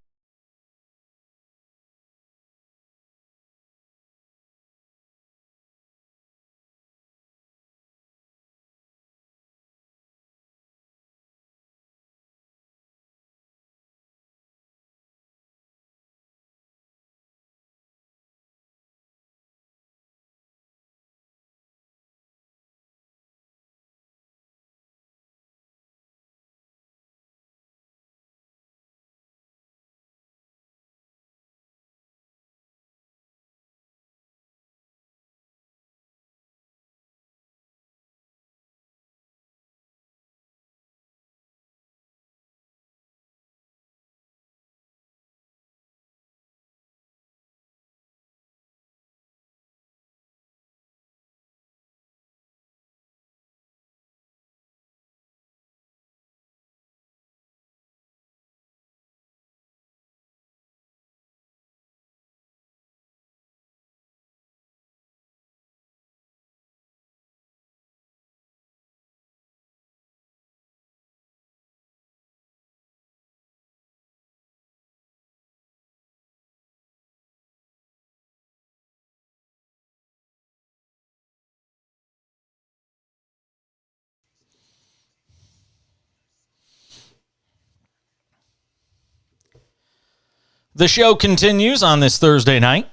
The show continues on this Thursday night,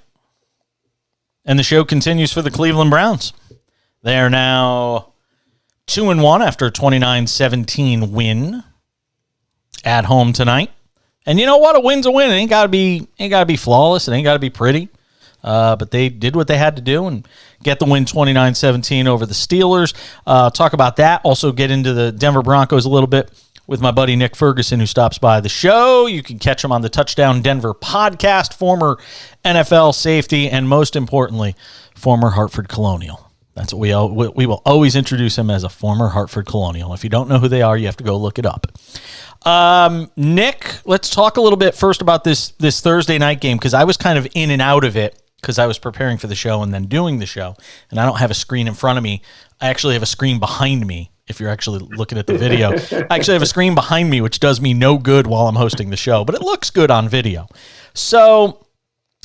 and the show continues for the Cleveland Browns. They are now 2-1 after a 29-17 win at home tonight. And you know what? A win's a win. It ain't gotta be flawless. It ain't gotta be pretty. But they did what they had to do and get the win 29-17 over the Steelers. Talk about that. Also get into the Denver Broncos a little bit with my buddy Nick Ferguson, who stops by the show. You can catch him on the Touchdown Denver podcast, former NFL safety, and most importantly, former Hartford Colonial. That's what we will always introduce him as, a former Hartford Colonial. If you don't know who they are, you have to go look it up. Nick, let's talk a little bit first about this Thursday night game, because I was kind of in and out of it because I was preparing for the show and then doing the show, and I don't have a screen in front of me. I actually have a screen behind me if you're actually looking at the video. I actually have a screen behind me, which does me no good while I'm hosting the show, but it looks good on video. So,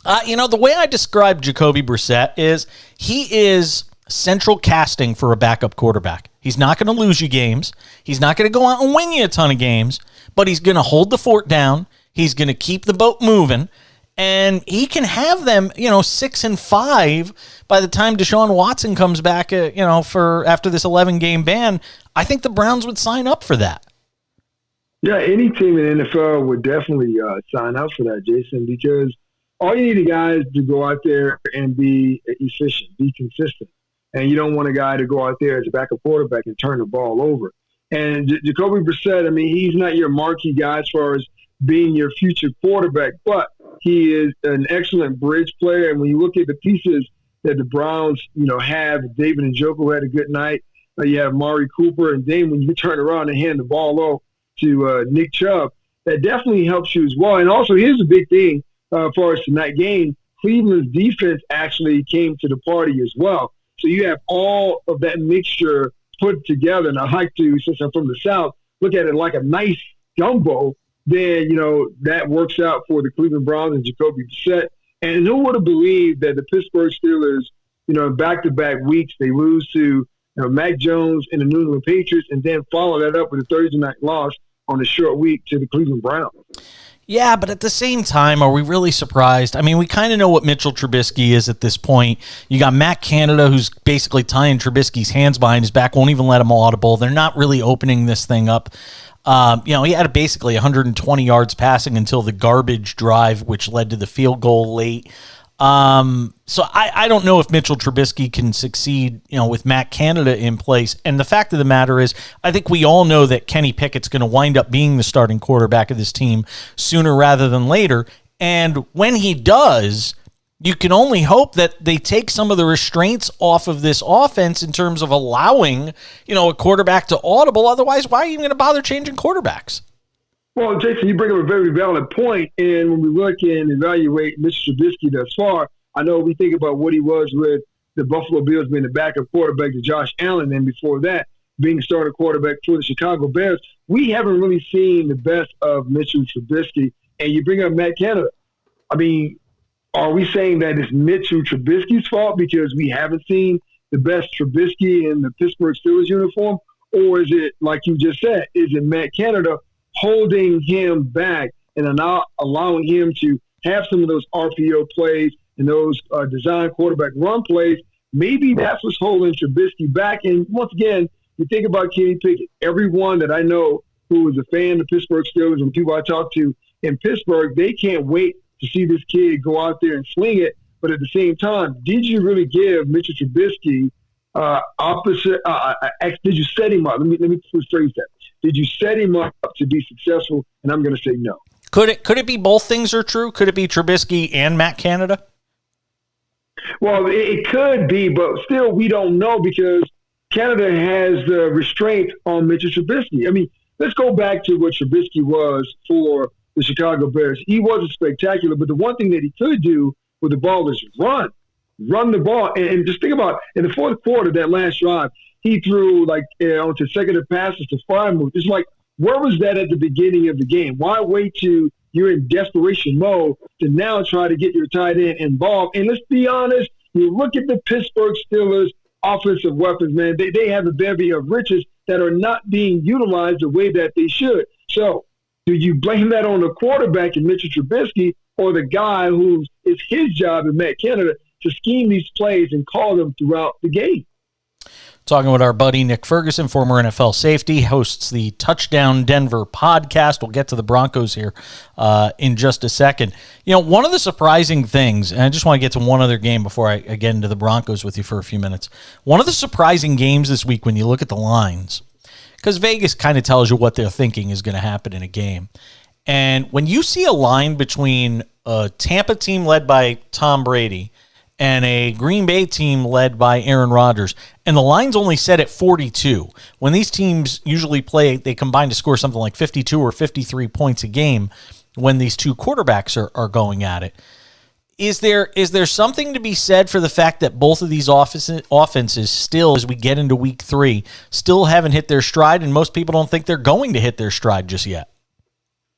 the way I describe Jacoby Brissett is he is central casting for a backup quarterback. He's not going to lose you games. He's not going to go out and win you a ton of games, but he's going to hold the fort down. He's going to keep the boat moving, and he can have them, 6-5 by the time Deshaun Watson comes back, for after this 11-game ban. I think the Browns would sign up for that. Yeah, any team in the NFL would definitely sign up for that, Jason, because all you need a guy is to go out there and be efficient, be consistent. And you don't want a guy to go out there as a backup quarterback and turn the ball over. And Jacoby Brissett, he's not your marquee guy as far as being your future quarterback, but he is an excellent bridge player. And when you look at the pieces that the Browns, have, David Njoku had a good night. You have Mari Cooper, and then when you turn around and hand the ball off to Nick Chubb, that definitely helps you as well. And also, here's a big thing for us tonight's game. Cleveland's defense actually came to the party as well. So you have all of that mixture put together. And I like to, since I'm from the South, look at it like a nice gumbo. Then, that works out for the Cleveland Browns and Jacoby Brissett. And who would have believed that the Pittsburgh Steelers, in back-to-back weeks, they lose to Mac Jones and the New England Patriots, and then follow that up with a Thursday night loss on a short week to the Cleveland Browns. Yeah, but at the same time, are we really surprised? We kind of know what Mitchell Trubisky is at this point. You got Matt Canada, who's basically tying Trubisky's hands behind his back, won't even let him audible. They're not really opening this thing up. He had basically 120 yards passing until the garbage drive, which led to the field goal late. So I don't know if Mitchell Trubisky can succeed, with Matt Canada in place. And the fact of the matter is, I think we all know that Kenny Pickett's going to wind up being the starting quarterback of this team sooner rather than later. And when he does, you can only hope that they take some of the restraints off of this offense in terms of allowing, a quarterback to audible. Otherwise, why are you going to bother changing quarterbacks? Well, Jason, you bring up a very valid point. And when we look and evaluate Mr. Trubisky thus far, I know we think about what he was with the Buffalo Bills being the backup quarterback to Josh Allen, and before that, being starter quarterback for the Chicago Bears. We haven't really seen the best of Mitchell Trubisky. And you bring up Matt Canada. Are we saying that it's Mitchell Trubisky's fault because we haven't seen the best Trubisky in the Pittsburgh Steelers uniform? Or is it, like you just said, is it Matt Canada holding him back and not allowing him to have some of those RPO plays and those design quarterback run plays? Maybe that's what's holding Trubisky back. And once again, you think about Kenny Pickett. Everyone that I know who is a fan of the Pittsburgh Steelers and people I talk to in Pittsburgh, they can't wait to see this kid go out there and sling it. But at the same time, did you really give Mitchell Trubisky did you set him up? Let me rephrase that. Did you set him up to be successful? And I'm going to say no. Could it be both things are true? Could it be Trubisky and Matt Canada? Well, it could be, but still we don't know because Canada has the restraint on Mitchell Trubisky. Let's go back to what Trubisky was for the Chicago Bears. He wasn't spectacular, but the one thing that he could do with the ball is run the ball. And just think about in the fourth quarter, that last drive, he threw on consecutive passes to 5 moves. It's like, where was that at the beginning of the game? Why wait till you're in desperation mode to now try to get your tight end involved? And let's be honest, you look at the Pittsburgh Steelers offensive weapons, man, they have a bevy of riches that are not being utilized the way that they should. So do you blame that on the quarterback in Mitchell Trubisky or the guy who it's his job in Matt Canada to scheme these plays and call them throughout the game? Talking with our buddy Nick Ferguson, former NFL safety, hosts the Touchdown Denver podcast. We'll get to the Broncos here in just a second. One of the surprising things, and I just want to get to one other game before I get into the Broncos with you for a few minutes. One of the surprising games this week when you look at the lines, because Vegas kind of tells you what they're thinking is going to happen in a game. And when you see a line between a Tampa team led by Tom Brady and a Green Bay team led by Aaron Rodgers, and the line's only set at 42. When these teams usually play, they combine to score something like 52 or 53 points a game when these two quarterbacks are going at it. Is there something to be said for the fact that both of these offenses still, as we get into week 3, still haven't hit their stride, and most people don't think they're going to hit their stride just yet?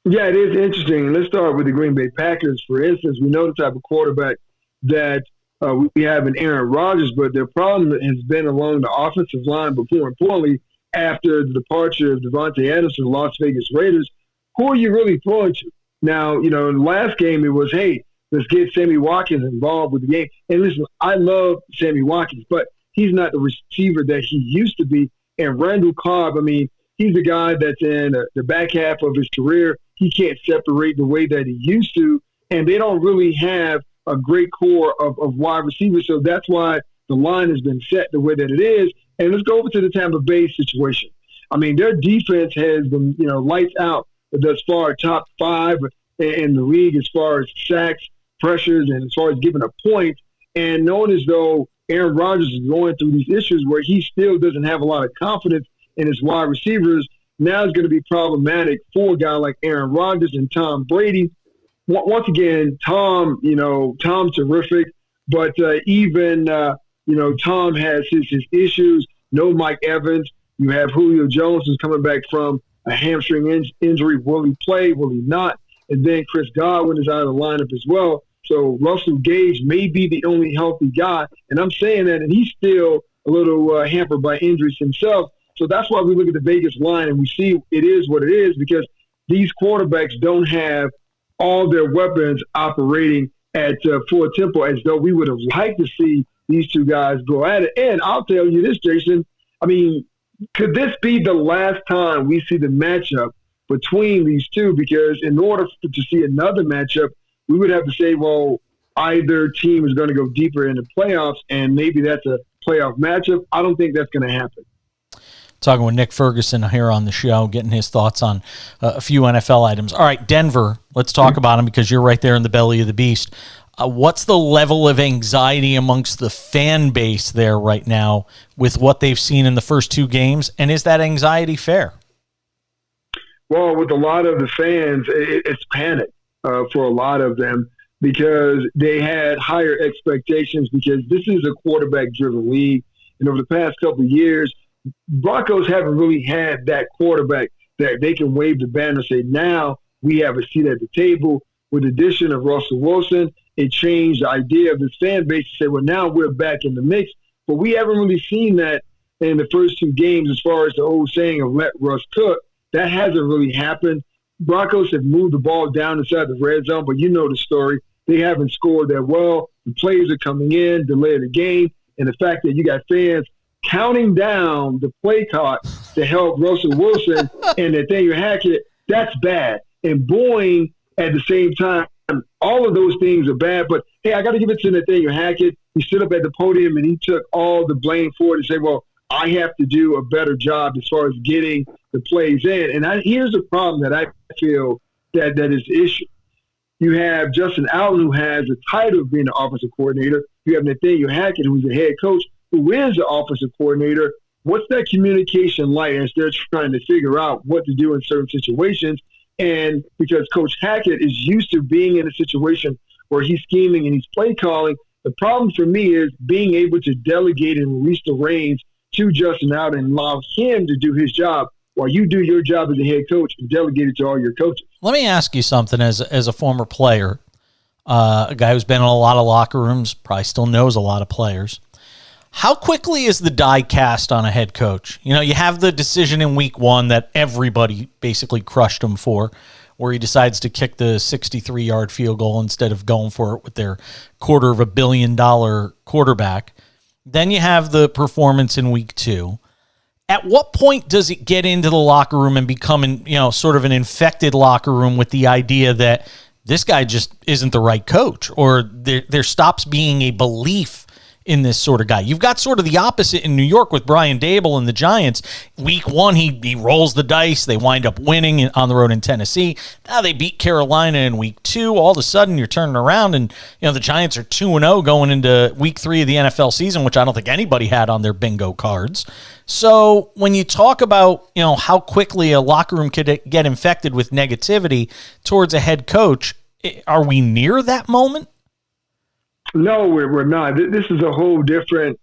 Yeah, it is interesting. Let's start with the Green Bay Packers. For instance, we know the type of quarterback that we have in Aaron Rodgers, but their problem has been along the offensive line, but more importantly, after the departure of Devontae Adams from the Las Vegas Raiders, who are you really throwing to? Now, in the last game, it was, hey, let's get Sammy Watkins involved with the game. And listen, I love Sammy Watkins, but he's not the receiver that he used to be. And Randall Cobb, I mean, he's a guy that's in the back half of his career. He can't separate the way that he used to. And they don't really have a great core of wide receivers. So that's why the line has been set the way that it is. And let's go over to the Tampa Bay situation. I mean, their defense has been, lights out thus far, top 5 in the league as far as sacks, pressures, and as far as giving a point. And knowing as though Aaron Rodgers is going through these issues where he still doesn't have a lot of confidence in his wide receivers, now it's going to be problematic for a guy like Aaron Rodgers and Tom Brady. Once again, Tom's terrific, but even Tom has his issues. No Mike Evans. You have Julio Jones who's coming back from a hamstring injury. Will he play? Will he not? And then Chris Godwin is out of the lineup as well. So Russell Gage may be the only healthy guy. And I'm saying that, and he's still a little hampered by injuries himself. So that's why we look at the Vegas line and we see it is what it is, because these quarterbacks don't have all their weapons operating at full tempo as though we would have liked to see these two guys go at it. And I'll tell you this, Jason, I mean, could this be the last time we see the matchup between these two? Because in order to see another matchup, we would have to say, well, either team is going to go deeper in the playoffs, and maybe that's a playoff matchup. I don't think that's going to happen. Talking with Nick Ferguson here on the show, getting his thoughts on a few NFL items. All right, Denver, let's talk about them because you're right there in the belly of the beast. What's the level of anxiety amongst the fan base there right now with what they've seen in the first 2 games, and is that anxiety fair? Well, with a lot of the fans, it's panic for a lot of them because they had higher expectations because this is a quarterback-driven league. And over the past couple of years, Broncos haven't really had that quarterback that they can wave the banner and say, now we have a seat at the table. With the addition of Russell Wilson, it changed the idea of this fan base to say, well, now we're back in the mix. But we haven't really seen that in the first 2 games as far as the old saying of let Russ cook. That hasn't really happened. Broncos have moved the ball down inside the red zone, but you know the story. They haven't scored that well. The players are coming in, delay the game, and the fact that you got fans counting down the play clock to help Russell Wilson and Nathaniel Hackett, that's bad. And Boeing at the same time, all of those things are bad. But, hey, I got to give it to Nathaniel Hackett. He stood up at the podium and he took all the blame for it and said, well, I have to do a better job as far as getting the plays in. And here's the problem that I feel that is the issue. You have Justin Allen, who has the title of being the offensive coordinator. You have Nathaniel Hackett, who's the head coach, who is the offensive coordinator. What's that communication like as they're trying to figure out what to do in certain situations? And because Coach Hackett is used to being in a situation where he's scheming and he's play calling, the problem for me is being able to delegate and release the reins to Justin Allen and allow him to do his job while you do your job as a head coach and delegate it to all your coaches. Let me ask you something as a former player, a guy who's been in a lot of locker rooms, probably still knows a lot of players. How quickly is the die cast on a head coach? You know, you have the decision in week 1 that everybody basically crushed him for, where he decides to kick the 63-yard field goal instead of going for it with their $250 million quarterback. Then you have the performance in week 2. At what point does it get into the locker room and become, sort of an infected locker room with the idea that this guy just isn't the right coach, or there stops being a belief in this sort of guy? You've got sort of the opposite in New York with Brian Daboll and the Giants. Week 1, he rolls the dice. They wind up winning on the road in Tennessee. Now they beat Carolina in week 2. All of a sudden, you're turning around, and the Giants are 2-0 going into week 3 of the NFL season, which I don't think anybody had on their bingo cards. So when you talk about how quickly a locker room could get infected with negativity towards a head coach, are we near that moment? No, we're not. This is a whole different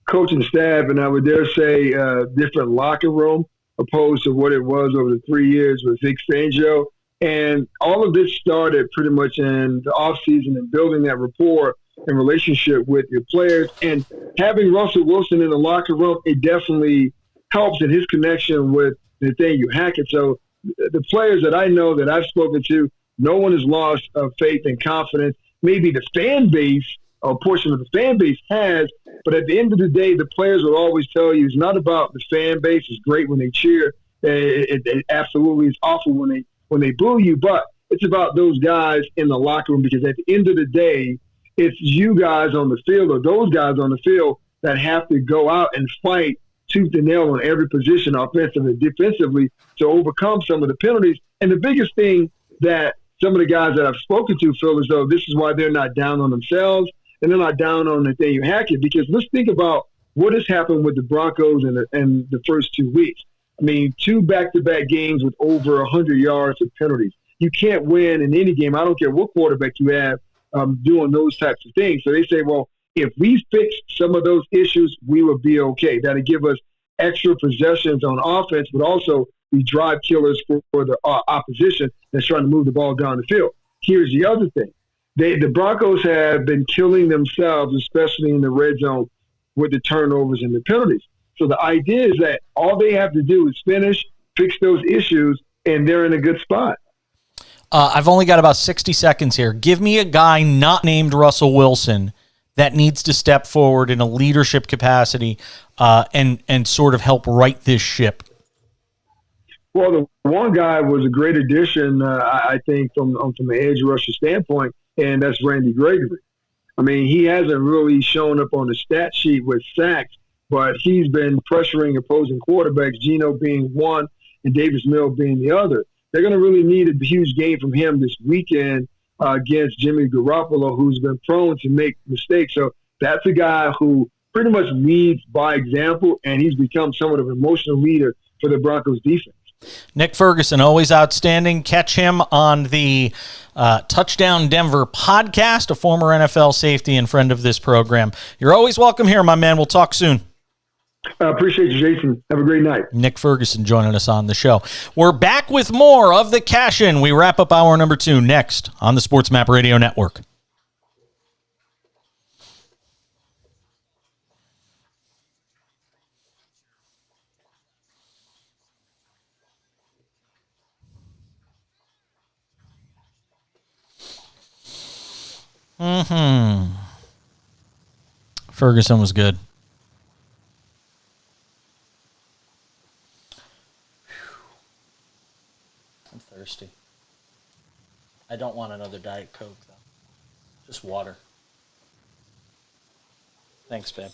coaching staff, and I would dare say different locker room opposed to what it was over the 3 years with Vic Fangio. And all of this started pretty much in the offseason and building that rapport and relationship with your players. And having Russell Wilson in the locker room, it definitely helps in his connection with Nathaniel Hackett. So the players that I know that I've spoken to, no one has lost faith and confidence. Maybe the fan base, a portion of the fan base has, but at the end of the day, the players will always tell you it's not about the fan base. It's great when they cheer. It absolutely is awful when they boo you, but it's about those guys in the locker room, because at the end of the day, it's you guys on the field or those guys on the field that have to go out and fight tooth and nail on every position, offensively and defensively, to overcome some of the penalties. And the biggest thing that some of the guys that I've spoken to feel as though this is why they're not down on themselves and they're not down on Nathaniel Hackett, because let's think about what has happened with the Broncos in the first 2 weeks. I mean, 2 back-to-back games with over 100 yards of penalties. You can't win in any game. I don't care what quarterback you have doing those types of things. So they say, well, if we fix some of those issues, we will be okay. That'll give us extra possessions on offense, but also be drive killers for the opposition that's trying to move the ball down the field. Here's the other thing. The Broncos have been killing themselves, especially in the red zone, with the turnovers and the penalties. So the idea is that all they have to do is fix those issues, and they're in a good spot. I've only got about 60 seconds here. Give me a guy not named Russell Wilson that needs to step forward in a leadership capacity and sort of help right this ship. Well, the one guy was a great addition, I think, from the edge rusher standpoint, and that's Randy Gregory. I mean, he hasn't really shown up on the stat sheet with sacks, but he's been pressuring opposing quarterbacks, Geno being one and Davis Mills being the other. They're going to really need a huge game from him this weekend against Jimmy Garoppolo, who's been prone to make mistakes. So that's a guy who pretty much leads by example, and he's become somewhat of an emotional leader for the Broncos defense. Nick Ferguson, always outstanding. Catch him on the Touchdown Denver podcast, a former NFL safety and friend of this program. You're always welcome here, my man. We'll talk soon. I appreciate you, Jason. Have a great night. Nick Ferguson joining us on the show. We're back with more of the Cash In. We wrap up hour number 2 next on the Sports Map Radio Network. Ferguson was good. I'm thirsty. I don't want another Diet Coke, though. Just water. Thanks, babe.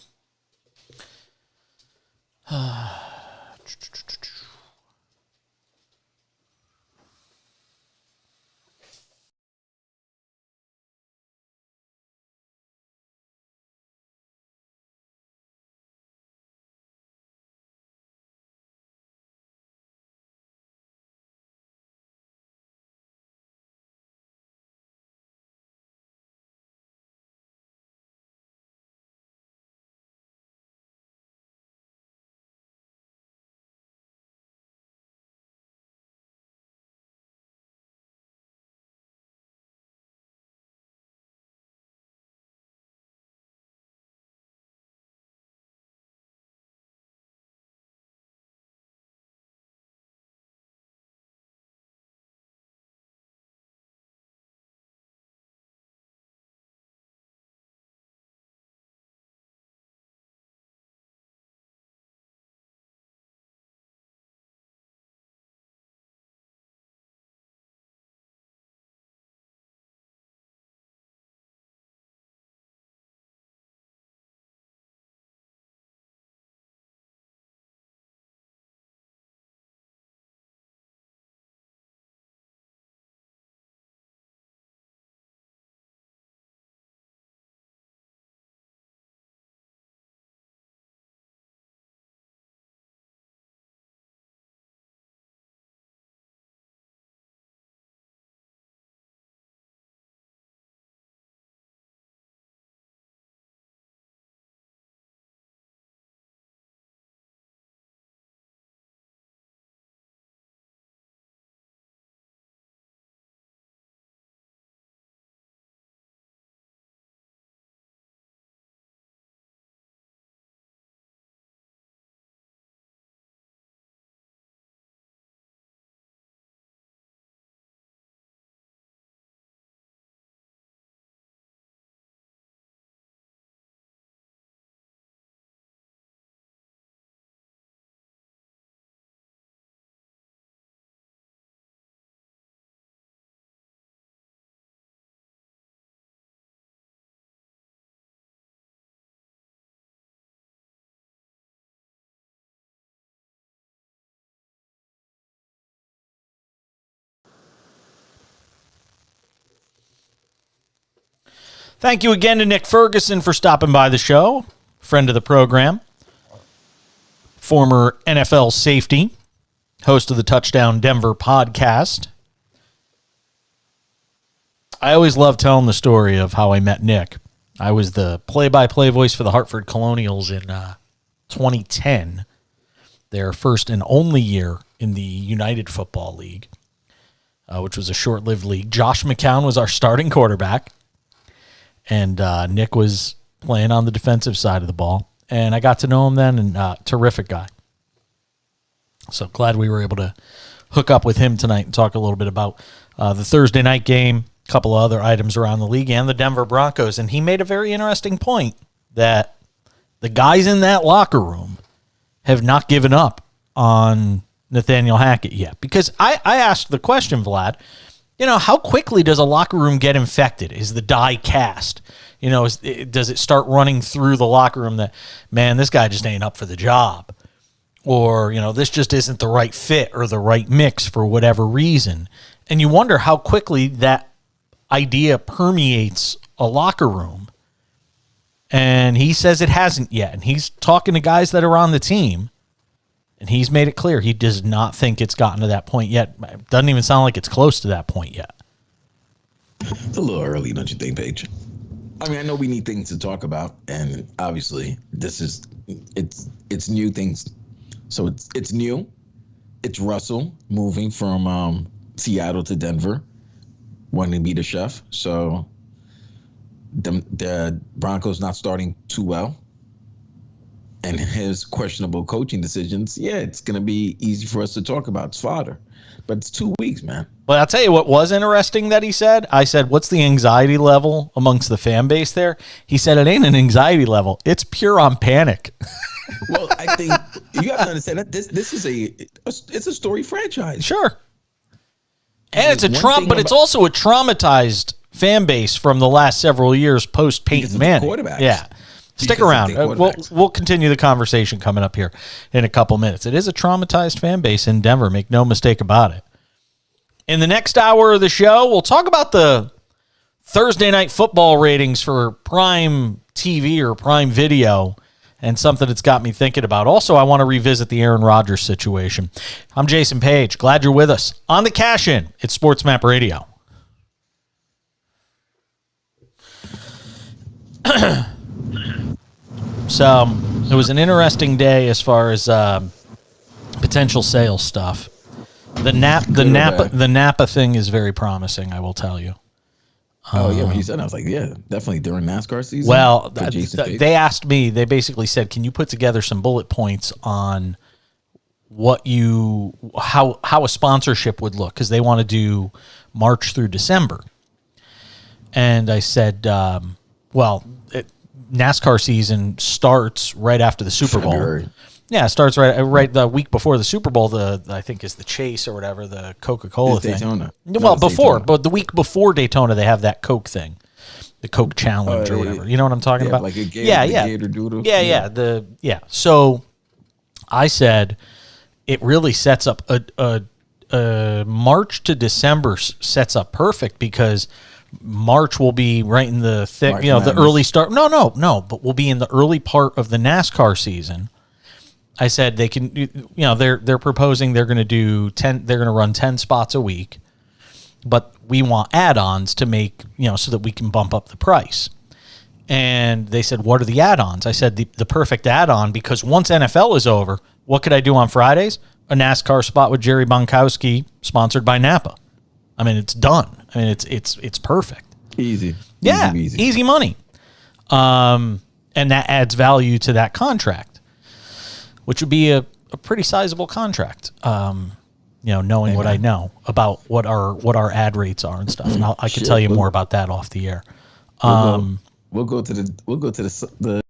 Thank you again to Nick Ferguson for stopping by the show, friend of the program, former NFL safety, host of the Touchdown Denver podcast. I always love telling the story of how I met Nick. I was the play-by-play voice for the Hartford Colonials in 2010, their first and only year in the United Football League, which was a short-lived league. Josh McCown was our starting quarterback, and Nick was playing on the defensive side of the ball. And I got to know him then, and terrific guy. So glad we were able to hook up with him tonight and talk a little bit about the Thursday night game, a couple of other items around the league, and the Denver Broncos. And he made a very interesting point that the guys in that locker room have not given up on Nathaniel Hackett yet. Because I asked the question, Vlad, how quickly does a locker room get infected? Is the die cast? Does it start running through the locker room that, man, this guy just ain't up for the job? Or, this just isn't the right fit or the right mix for whatever reason. And you wonder how quickly that idea permeates a locker room. And he says it hasn't yet. And he's talking to guys that are on the team. And he's made it clear he does not think it's gotten to that point yet. It doesn't even sound like it's close to that point yet. It's a little early, don't you think, Paige? I mean, I know we need things to talk about, and obviously it's new things. So it's new. It's Russell moving from Seattle to Denver, wanting to be the chef. So the Broncos not starting too well. And his questionable coaching decisions, it's going to be easy for us to talk about. It's fodder. But it's 2 weeks, man. Well, I'll tell you what was interesting that he said. I said, what's the anxiety level amongst the fan base there? He said, it ain't an anxiety level. It's pure on panic. Well, I think you have to understand that this is it's a story franchise. Sure. And it's it's also a traumatized fan base from the last several years post Peyton Manning. Quarterbacks. Yeah. Stick around. We'll continue the conversation coming up here in a couple minutes. It is a traumatized fan base in Denver. Make no mistake about it. In the next hour of the show, we'll talk about the Thursday night football ratings for Prime TV or Prime Video and something that's got me thinking about. Also, I want to revisit the Aaron Rodgers situation. I'm Jason Page. Glad you're with us on the Cash In. It's Sports Map Radio. So it was an interesting day as far as potential sales stuff. The Napa thing is very promising, I will tell you. When he said, I was like, yeah, definitely during NASCAR season. Well, they asked me. They basically said, "Can you put together some bullet points on how a sponsorship would look?" Because they want to do March through December. And I said, NASCAR season starts right after the Super Bowl. February. Yeah, it starts right the week before the Super Bowl. I think is the Chase or whatever, the Coca-Cola thing. Daytona. But the week before Daytona, they have that Coke thing, the Coke Challenge or whatever. You know what I'm talking about? Like a Gator Doodle. Yeah. So I said it really sets up a March to December sets up perfect because March will be right in the thick, the early start. No, but we'll be in the early part of the NASCAR season. I said they can, they're proposing they're going to do 10, they're going to run 10 spots a week, but we want add-ons to make, so that we can bump up the price. And they said, what are the add-ons? I said the perfect add-on, because once NFL is over, what could I do on Fridays? A NASCAR spot with Jerry Bonkowski, sponsored by Napa. I mean, it's done. I mean, it's perfect. Easy. Yeah, easy money. And that adds value to that contract, which would be a pretty sizable contract. Knowing what I know about what our ad rates are and stuff. And I can tell you more about that off the air. We'll go to the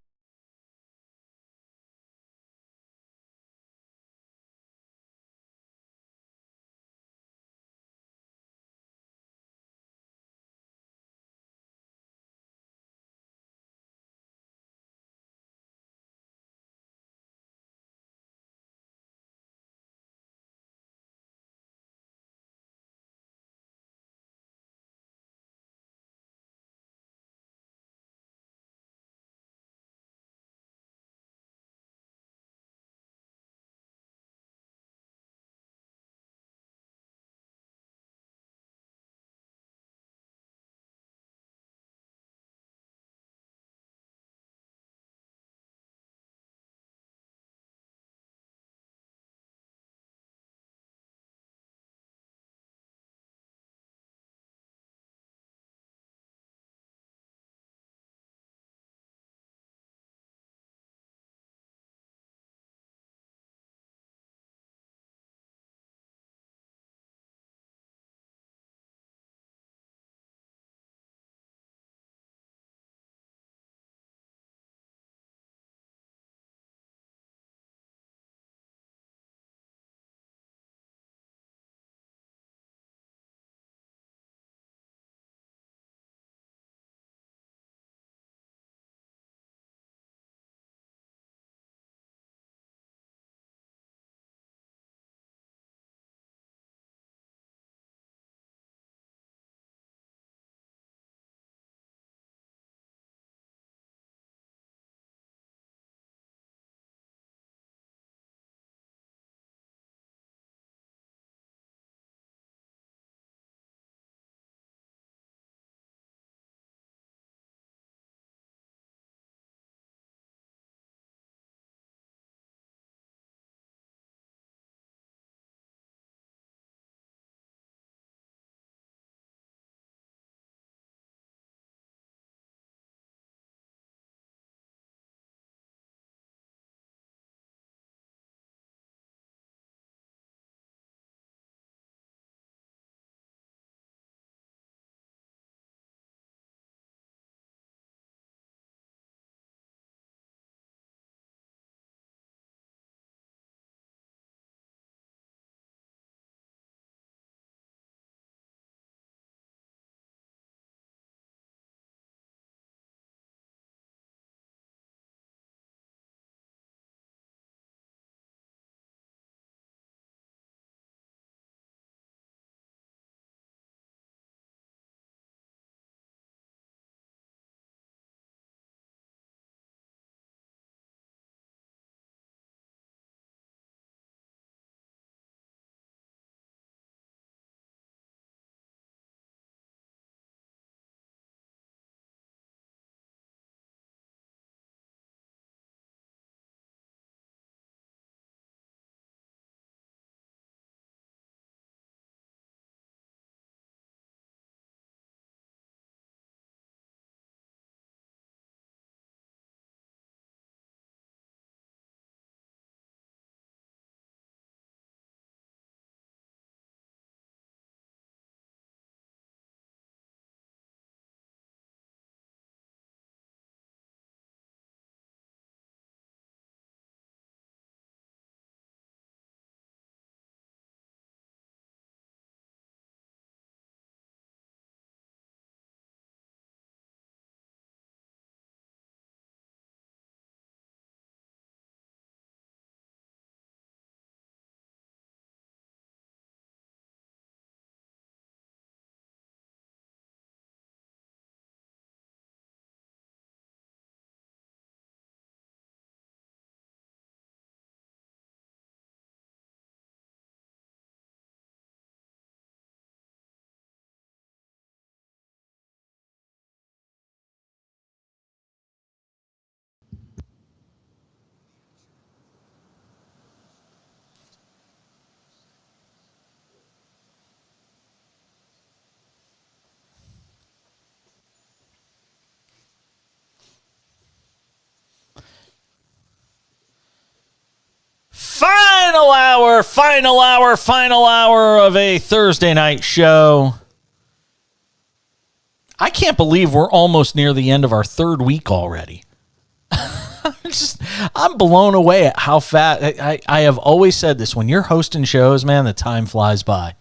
Final hour of a Thursday night show. I can't believe we're almost near the end of our third week already. I'm blown away at how fast. I have always said this. When you're hosting shows, man, the time flies by.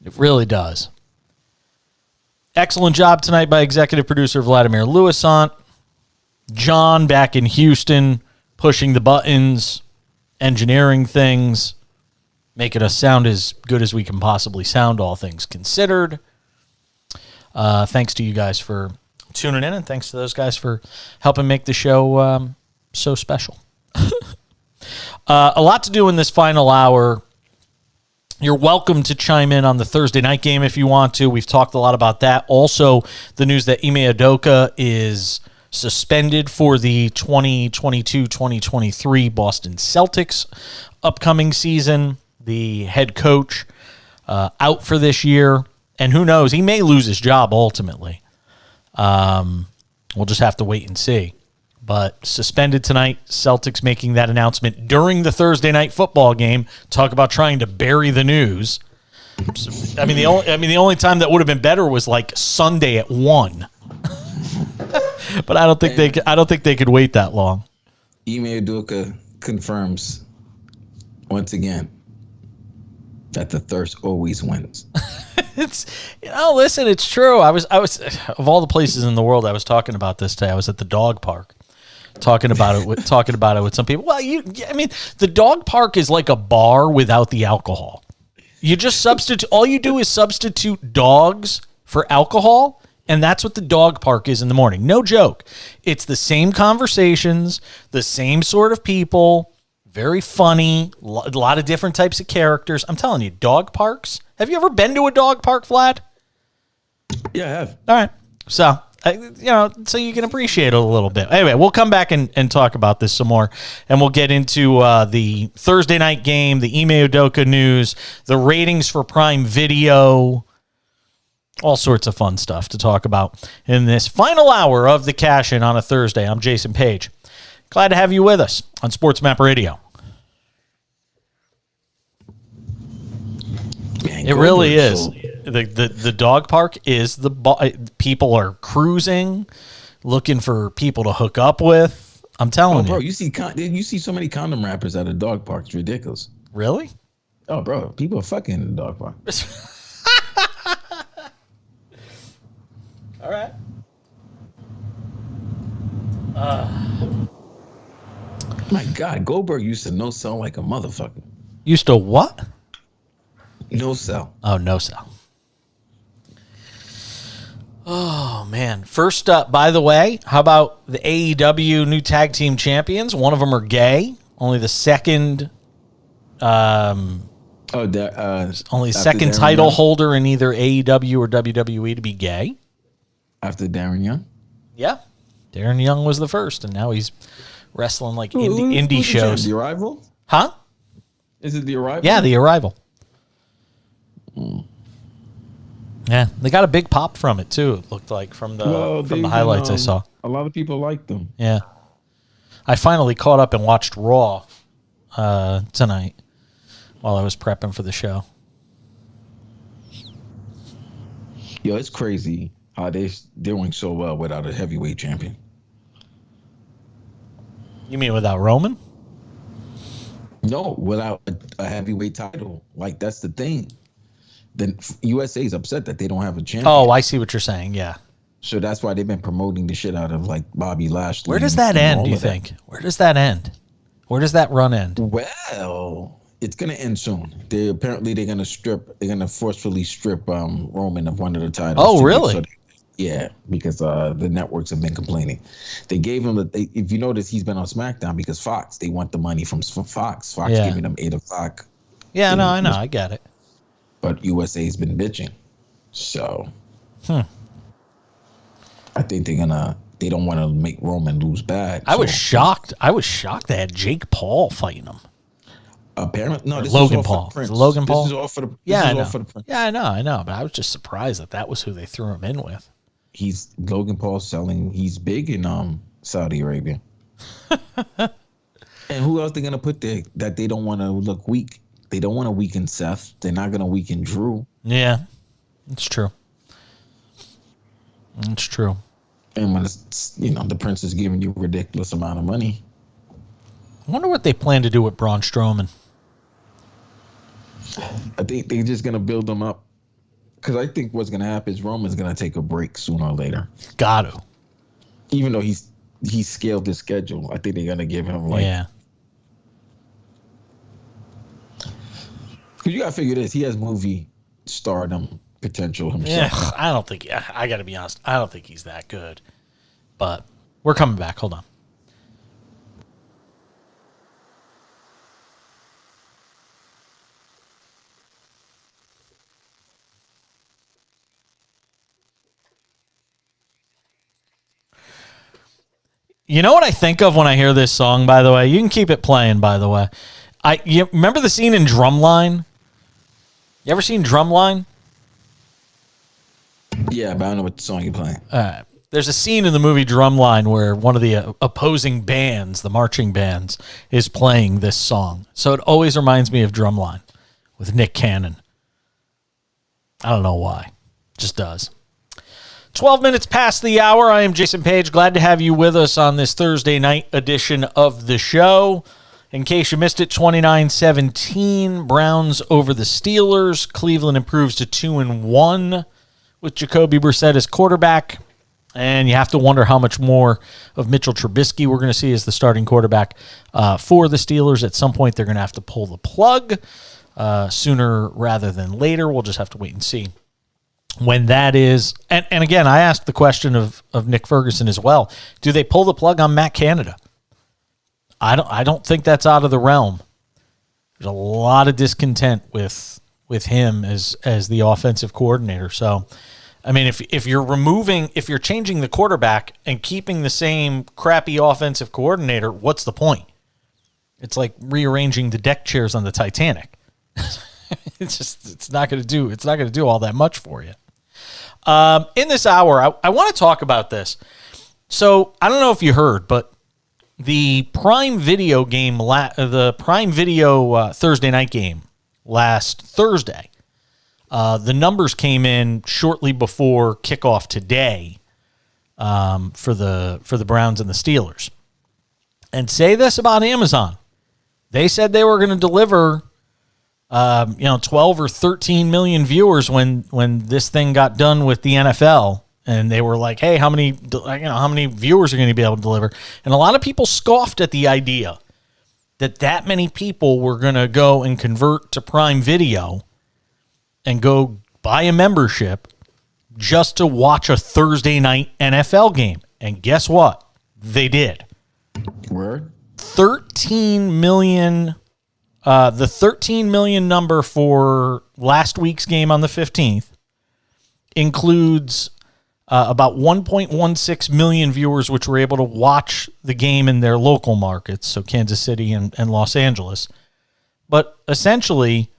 It really does. Excellent job tonight by executive producer Vladimir Louisant. John back in Houston, pushing the buttons, engineering things, making us sound as good as we can possibly sound, all things considered. Thanks to you guys for tuning in, and thanks to those guys for helping make the show so special. A lot to do in this final hour. You're welcome to chime in on the Thursday night game if you want to. We've talked a lot about that. Also, the news that Ime Udoka is suspended for the 2022-2023 Boston Celtics upcoming season. The head coach out for this year. And who knows, he may lose his job ultimately. We'll just have to wait and see. But suspended tonight, Celtics making that announcement during the Thursday night football game. Talk about trying to bury the news. I mean, the only time that would have been better was like Sunday at 1. But I don't think they could wait that long. Ime Udoka confirms once again that the thirst always wins. It's listen, it's true. I was of all the places in the world I was talking about this today. I was at the dog park. Talking about it with some people. Well, the dog park is like a bar without the alcohol. You just substitute. All you do is substitute dogs for alcohol, and that's what the dog park is in the morning. No joke. It's the same conversations, the same sort of people. Very funny. A lot of different types of characters. I'm telling you, dog parks. Have you ever been to a dog park, Vlad? Yeah, I have. All right. So. So you can appreciate it a little bit. Anyway, we'll come back and talk about this some more, and we'll get into the Thursday night game, the Ime Udoka news, the ratings for Prime Video, all sorts of fun stuff to talk about in this final hour of the Cash In on a Thursday. I'm Jason Page. Glad to have you with us on Sports Map Radio. Man, it really is. The dog park is people are cruising, looking for people to hook up with. I'm telling you. Bro, you see so many condom wrappers at a dog park. It's ridiculous. Really? Oh, bro, people are fucking in the dog park. All right. My God, Goldberg used to no sell like a motherfucker. Used to what? No sell. Oh, no sell. Oh, man. First up, by the way, how about the AEW new tag team champions? One of them are gay. Only the second only second title holder in either AEW or WWE to be gay. After Darren Young? Yeah. Darren Young was the first, and now he's wrestling like indie shows. The Arrival? Huh? Is it The Arrival? Yeah, The Arrival. Yeah, they got a big pop from it too. It looked like from the highlights I saw. A lot of people liked them. Yeah, I finally caught up and watched Raw tonight while I was prepping for the show. Yo, it's crazy how they're doing so well without a heavyweight champion. You mean without Roman? No, without a heavyweight title. Like, that's the thing. The USA is upset that they don't have a champion. Oh, I see what you're saying. Yeah. So that's why they've been promoting the shit out of like Bobby Lashley. Where does that end, do you think? Where does that end? Where does that run end? Well, it's gonna end soon. They're gonna forcefully strip Roman of one of the titles. Oh, really? Yeah, because the networks have been complaining. They gave him if you notice, he's been on SmackDown because Fox. They want the money from Fox. Fox giving them 8 o'clock. Yeah, no, I know, I get it. But USA's been bitching, so I think they don't want to make Roman lose bad. I was shocked. I was shocked they had Jake Paul fighting him. Apparently, no. This Logan is Paul. Logan Paul. This is all for the. Yeah, I know. Yeah, I know. But I was just surprised that was who they threw him in with. Logan Paul selling. He's big in Saudi Arabia. And who else they gonna put there that they don't want to look weak? They don't want to weaken Seth. They're not gonna weaken Drew. Yeah, it's true. It's true. And when it's, the Prince is giving you a ridiculous amount of money. I wonder what they plan to do with Braun Strowman. I think they're just gonna build them up. Because I think what's gonna happen is Roman's gonna take a break sooner or later. Got to. Even though he's scaled his schedule, I think they're gonna give him Yeah. Because you gotta figure this, he has movie stardom potential himself. Yeah, I don't think. I got to be honest. I don't think he's that good. But we're coming back. Hold on. You know what I think of when I hear this song, by the way? You can keep it playing, by the way. You remember the scene in Drumline? You ever seen Drumline? Yeah, but I don't know what song you're playing. There's a scene in the movie Drumline where one of the opposing bands, the marching bands, is playing this song. So it always reminds me of Drumline with Nick Cannon. I don't know why. Just does. 12 minutes past the hour. I am Jason Page. Glad to have you with us on this Thursday night edition of the show. In case you missed it, 29-17, Browns over the Steelers. Cleveland improves to 2-1 with Jacoby Brissett as quarterback. And you have to wonder how much more of Mitchell Trubisky we're going to see as the starting quarterback for the Steelers. At some point, they're going to have to pull the plug sooner rather than later. We'll just have to wait and see when that is. And again, I asked the question of Nick Ferguson as well. Do they pull the plug on Matt Canada? I don't think that's out of the realm. There's a lot of discontent with him as the offensive coordinator. So, I mean, if you're changing the quarterback and keeping the same crappy offensive coordinator, what's the point? It's like rearranging the deck chairs on the Titanic. It's not going to do all that much for you. In this hour, I want to talk about this. So I don't know if you heard, but the Prime Video game, Thursday night game last Thursday, the numbers came in shortly before kickoff today for the Browns and the Steelers. And say this about Amazon. They said they were going to deliver 12 or 13 million viewers when this thing got done with the NFL, and they were like, "Hey, how many viewers are going to be able to deliver?" And a lot of people scoffed at the idea that many people were going to go and convert to Prime Video and go buy a membership just to watch a Thursday night NFL game. And guess what? They did. Word? 13 million. The 13 million number for last week's game on the 15th includes about 1.16 million viewers, which were able to watch the game in their local markets, so Kansas City and Los Angeles. But essentially,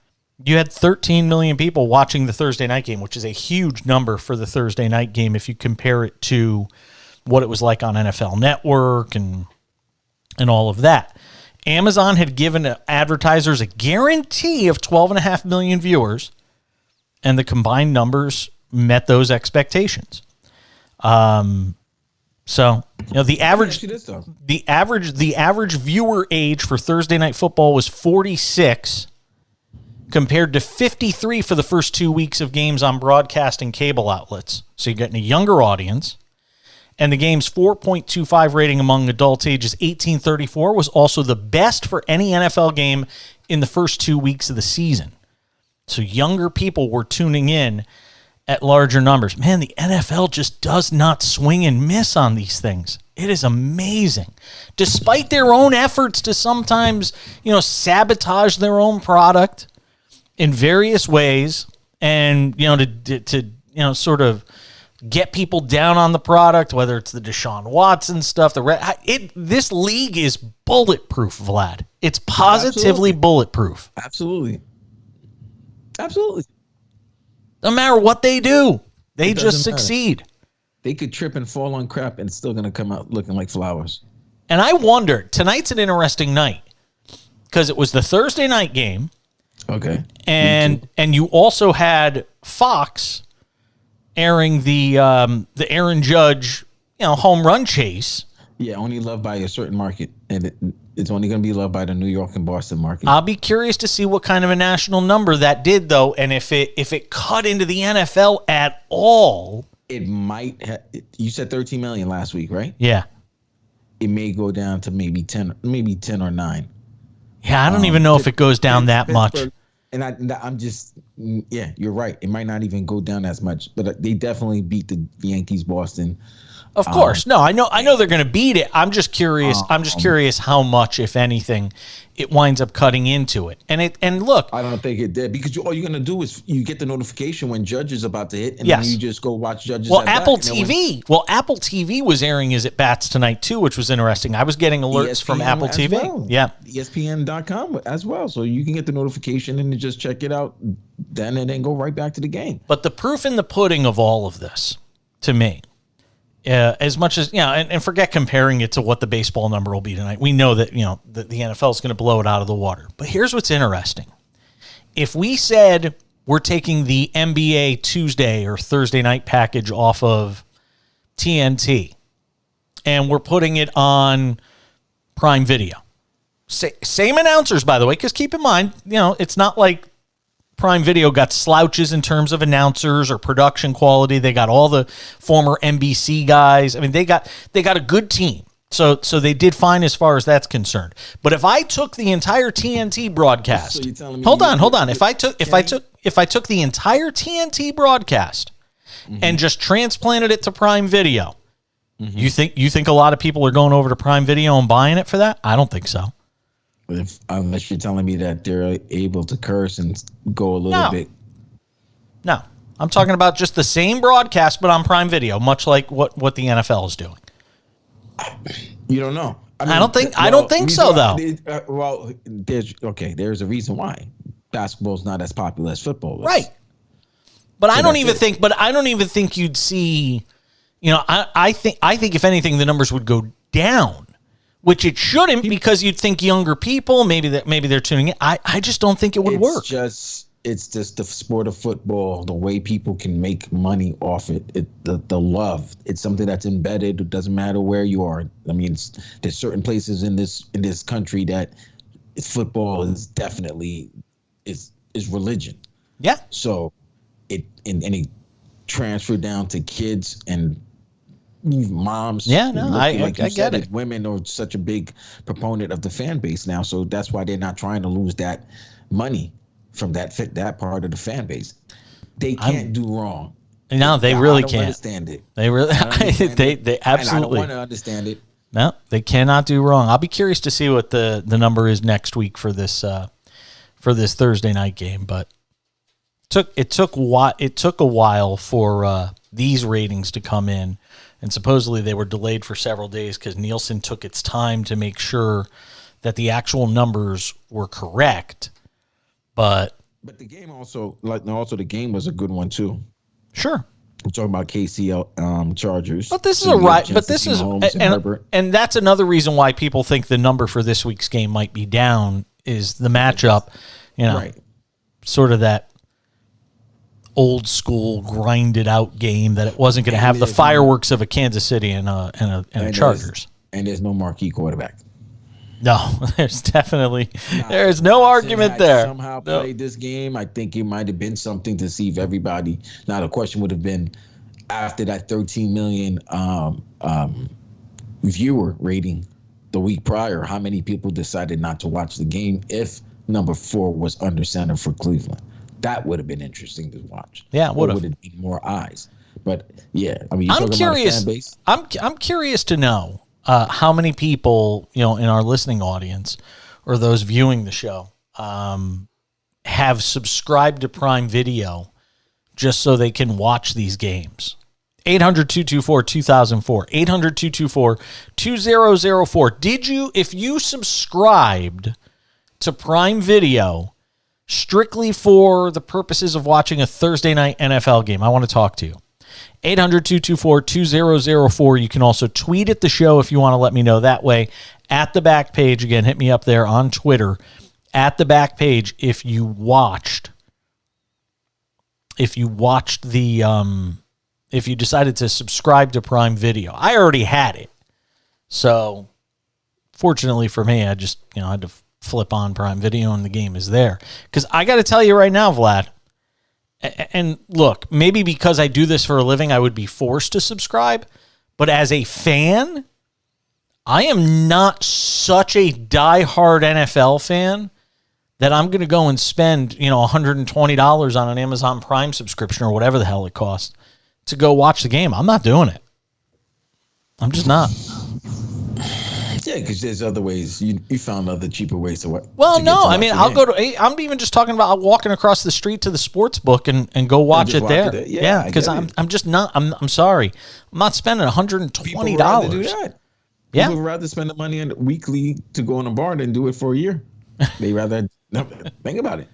you had 13 million people watching the Thursday night game, which is a huge number for the Thursday night game if you compare it to what it was like on NFL Network and all of that. Amazon had given advertisers a guarantee of 12.5 million viewers, and the combined numbers met those expectations. So the average viewer age for Thursday night football was 46, compared to 53 for the first 2 weeks of games on broadcast and cable outlets. So you're getting a younger audience. And the game's 4.25 rating among adults ages 18-34 was also the best for any NFL game in the first 2 weeks of the season. So younger people were tuning in at larger numbers. Man, the NFL just does not swing and miss on these things. It is amazing. Despite their own efforts to sometimes, sabotage their own product in various ways and, to sort of get people down on the product, whether it's the Deshaun Watson stuff. This league is bulletproof, Vlad. It's positively bulletproof. Absolutely. No matter what they do, they just succeed. They could trip and fall on crap and it's still going to come out looking like flowers. And I wonder, tonight's an interesting night because it was the Thursday night game. Okay. And you also had Fox airing the Aaron Judge, home run chase. Yeah, only loved by a certain market, and it's only going to be loved by the New York and Boston market. I'll be curious to see what kind of a national number that did, though, and if it cut into the NFL at all. It might. You said 13 million last week, right? Yeah. It may go down to maybe 10 or 9. Yeah, I don't even know if it goes down that much. And I'm just, yeah, you're right. It might not even go down as much, but they definitely beat the Yankees, Boston. Of course. No, I know they're going to beat it. I'm just curious. I'm just curious how much, if anything, it winds up cutting into it. And look, I don't think it did, because all you're going to do is you get the notification when Judge is about to hit, and yes. then you just go watch Judge's Well, at bat, Apple TV. Apple TV was airing his at bats tonight too, which was interesting. I was getting alerts ESPN from Apple TV. Well. Yeah. ESPN.com as well. So you can get the notification and just check it out then, and then go right back to the game. But the proof in the pudding of all of this, to me, as much as, and forget comparing it to what the baseball number will be tonight. We know that, the NFL is going to blow it out of the water. But here's what's interesting. If we said we're taking the NBA Tuesday or Thursday night package off of TNT and we're putting it on Prime Video, same announcers, by the way, because keep in mind, it's not like Prime Video got slouches in terms of announcers or production quality. They got all the former NBC guys. I mean, they got a good team. So they did fine as far as that's concerned. But if I took the entire TNT broadcast, hold on. If I took the entire TNT broadcast and just transplanted it to Prime Video, you think a lot of people are going over to Prime Video and buying it for that? I don't think so. Unless you're telling me that they're able to curse and go a little bit. No, I'm talking about just the same broadcast, but on Prime Video, much like what the NFL is doing. You don't know. I don't think so, though. There's a reason why basketball's not as popular as football is. Right. But I don't even think you'd see. I think if anything, the numbers would go down. Which it shouldn't, because you'd think younger people, maybe they're tuning in. I just don't think it would work. It's just the sport of football, the way people can make money off it, the love. It's something that's embedded. It doesn't matter where you are. I mean, there's certain places in this country that football is definitely is religion. Yeah. So it transferred down to kids and moms. Yeah, no, I get it. Women are such a big proponent of the fan base now, so that's why they're not trying to lose that money from that part of the fan base. They can't do wrong. No, they really can't. Understand it. They really, they absolutely. And I don't want to understand it. No, they cannot do wrong. I'll be curious to see what the number is next week for this Thursday night game, but it took a while for these ratings to come in. And supposedly they were delayed for several days because Nielsen took its time to make sure that the actual numbers were correct. But the game also the game was a good one too. Sure. We're talking about KC Chargers. But this is and that's another reason why people think the number for this week's game might be down is the matchup, right. Sort of that old school grinded out game that it wasn't going to have the fireworks of a Kansas City and a Chargers. And there's no marquee quarterback. No, there's there's no argument there. Somehow played this game. I think it might have been something to see if everybody. Now the question would have been, after that 13 million viewer rating the week prior, how many people decided not to watch the game if number 4 was under center for Cleveland? That would have been interesting to watch. Yeah, would have been more eyes. But yeah, I mean, I'm curious. About a fan base? I'm curious to know how many people in our listening audience or those viewing the show have subscribed to Prime Video just so they can watch these games. 800-224-2004. 800-224-2004. If you subscribed to Prime Video strictly for the purposes of watching a Thursday night NFL game, I want to talk to you. 800-224-2004. You can also tweet at the show if you want to let me know that way. At the back page, again, hit me up there on Twitter. At the back page, if you watched if you decided to subscribe to Prime Video. I already had it. So fortunately for me, I just, had to flip on Prime Video and the game is there. Because I got to tell you right now, Vlad, and look, maybe because I do this for a living, I would be forced to subscribe. But as a fan, I am not such a diehard NFL fan that I'm going to go and spend, $120 on an Amazon Prime subscription or whatever the hell it costs to go watch the game. I'm not doing it. I'm just not. Yeah, because there's other ways. You found other cheaper ways to watch. Well, no, I mean, I'll go to. I'm even just talking about walking across the street to the sports book and go watch it there. Yeah, because I'm just not. I'm sorry. I'm not spending $120. People would rather do that. Yeah, people would rather spend the money on weekly to go in a bar than do it for a year. They rather think about it.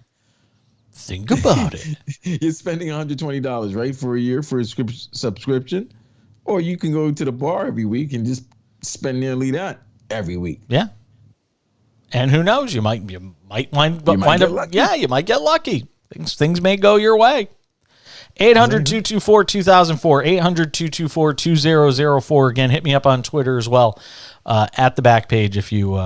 Think about it. You're spending $120, right, for a year for a subscription, or you can go to the bar every week and just spend nearly that every week. Yeah. And who knows? You might wind up. Lucky. Yeah, you might get lucky. Things may go your way. 800-224-2004. 800-224-2004. Again, hit me up on Twitter as well. At the back page if you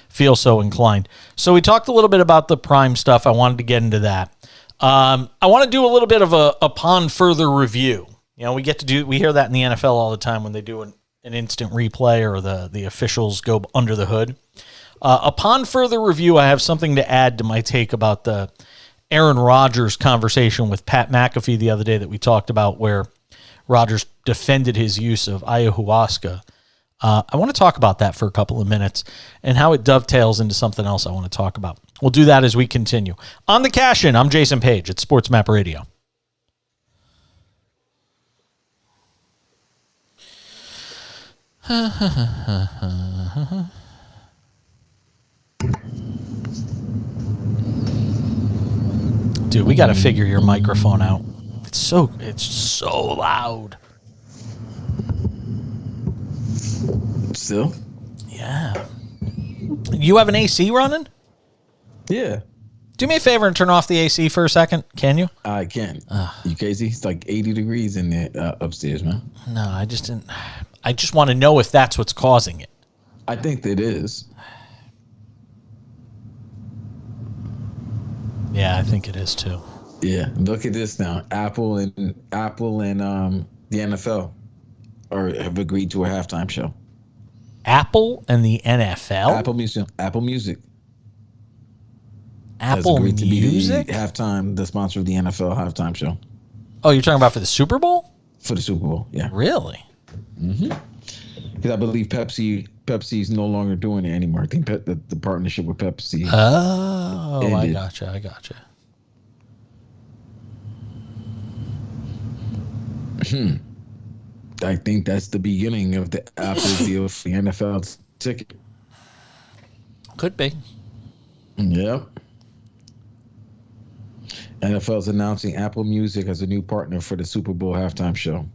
feel so inclined. So we talked a little bit about the Prime stuff. I wanted to get into that. I want to do a little bit of a upon further review. We hear that in the NFL all the time when they do an instant replay or the officials go under the hood. Upon further review, I have something to add to my take about the Aaron Rodgers conversation with Pat McAfee the other day that we talked about, where Rodgers defended his use of ayahuasca. I want to talk about that for a couple of minutes and how it dovetails into something else I want to talk about. We'll do that as we continue. On the Cash In, I'm Jason Page at Sports Map Radio. Dude, we got to figure your microphone out. It's so loud. Still? Yeah. You have an AC running? Yeah. Do me a favor and turn off the AC for a second. Can you? I can. You crazy? It's like 80 degrees in there upstairs, man. No, I just didn't. I just want to know if that's what's causing it. I think it is. Yeah, I think it is too. Yeah, look at this now. Apple and the NFL have agreed to a halftime show. Apple and the NFL? Apple Music. Apple Music? To be the sponsor of the NFL halftime show. Oh, you're talking about for the Super Bowl? For the Super Bowl, yeah. Really? Mm-hmm. Because I believe Pepsi's no longer doing it anymore. I think the partnership with Pepsi. Oh, ended. I gotcha. I think that's the beginning of the Apple deal for the NFL ticket. Could be. Yep. NFL's announcing Apple Music as a new partner for the Super Bowl halftime show.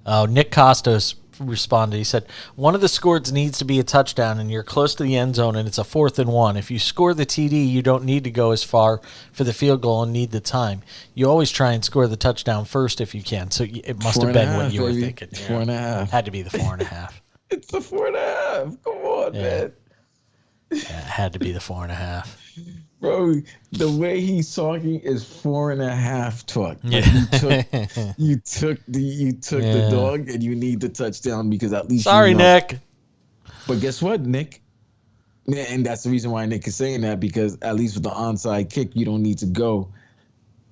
Oh, Nick Costos responded. He said, one of the scores needs to be a touchdown, and you're close to the end zone, and it's a 4th and 1. If you score the TD, you don't need to go as far for the field goal and need the time. You always try and score the touchdown first if you can. So it must have been what you were thinking. 4.5. Had to be the 4.5. It's a 4.5. Come on, man. Yeah, it had to be the 4.5. Bro, the way he's talking is 4.5 talk. Yeah. You took the dog and you need the touchdown because at least Sorry, Nick. But guess what, Nick? And that's the reason why Nick is saying that, because at least with the onside kick, you don't need to go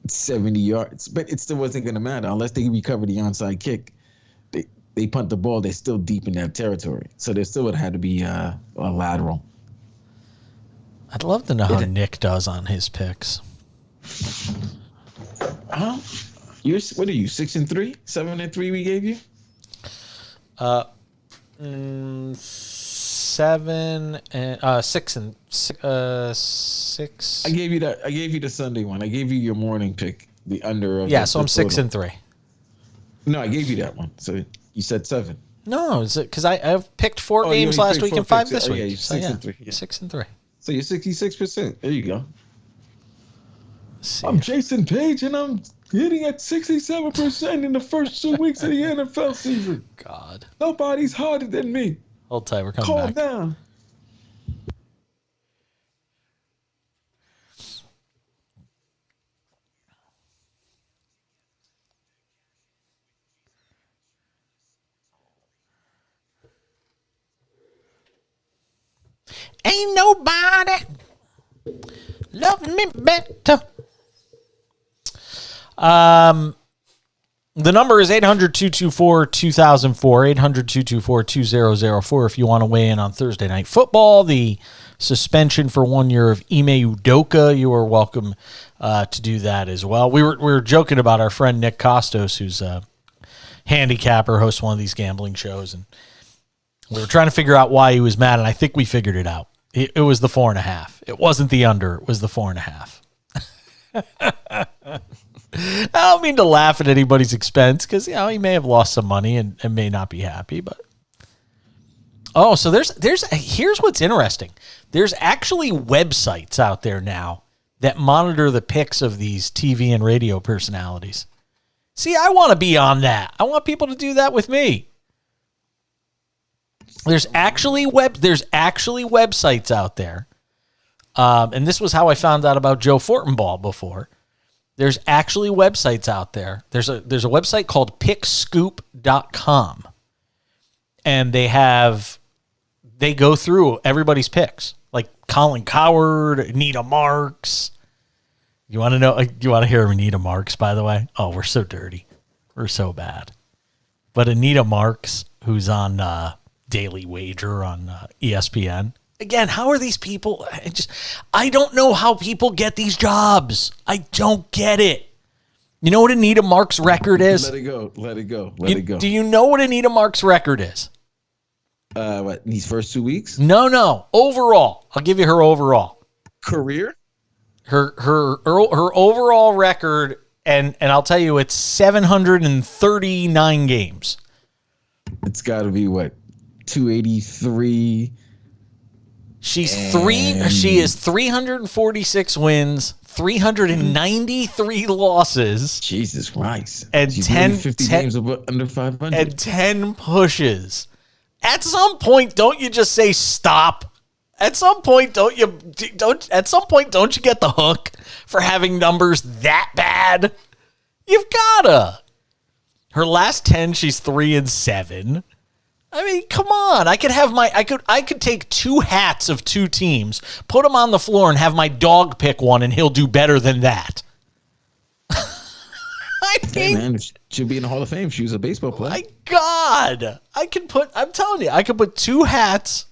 70 yards. But it still wasn't going to matter unless they recover the onside kick. They punt the ball, they're still deep in that territory. So there still would have had to be a lateral. I'd love to know how Nick does on his picks. What are you, 6-3? 7-3 we gave you? 7 and 6 and 6. I gave you the Sunday one. I gave you your morning pick, the under of so I'm 6-3. No, I gave you that one. So you said 7. No, is it because I've picked 4 games last week and 5 this week? Yeah, you're 6 and 3. Yeah. 6 and 3. So you're 66%. There you go. I'm Jason Page, and I'm hitting at 67% in the first 2 weeks of the NFL season. God. Nobody's harder than me. Hold tight. We're coming Calm back. down. Ain't nobody love me better. The number is 800-224-2004, 800-224-2004 if you want to weigh in on Thursday Night Football, the suspension for 1 year of Ime Udoka. You are welcome to do that as well. We were joking about our friend Nick Costos, who's a handicapper, hosts one of these gambling shows, and we were trying to figure out why he was mad, and I think we figured it out. It was the 4.5. It wasn't the under. It was the 4.5. I don't mean to laugh at anybody's expense because, he may have lost some money and may not be happy. But so here's what's interesting. There's actually websites out there now that monitor the picks of these TV and radio personalities. See, I want to be on that. I want people to do that with me. There's actually websites out there. And this was how I found out about Joe Fortenbaugh before. There's actually websites out there. There's a website called pickscoop.com. And they go through everybody's picks. Like Colin Cowherd, Anita Marks. You want to hear Anita Marks, by the way? Oh, we're so dirty. We're so bad. But Anita Marks, who's on Daily Wager on ESPN. Again, how are these people? I don't know how people get these jobs. I don't get it. You know what Anita Marks' record is? Let it go. Do you know what Anita Marks' record is? What, these first 2 weeks? No. Overall. I'll give you her overall. Career? Her overall record, and I'll tell you, it's 739 games. It's got to be, what, 283? She is 346 wins, 393 losses. Jesus Christ. And she's 50 games under 500. And 10 pushes. At some point, don't you just say stop? At some point, don't you get the hook for having numbers that bad? You've gotta. Her last 10, she's 3-7. I mean, come on. I could take 2 hats of 2 teams, put them on the floor, and have my dog pick one, and he'll do better than that. Hey, man, she'll be in the Hall of Fame. She was a baseball player. My God. I'm telling you, I could put 2 hats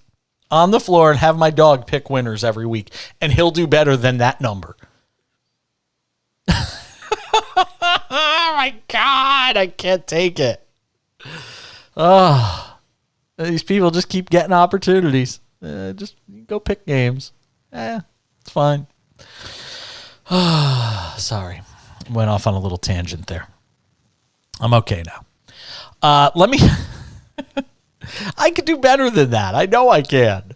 on the floor and have my dog pick winners every week, and he'll do better than that number. Oh, my God. I can't take it. Oh. These people just keep getting opportunities. Just go pick games. It's fine. Sorry. Went off on a little tangent there. I'm okay now. Let me... I could do better than that. I know I can.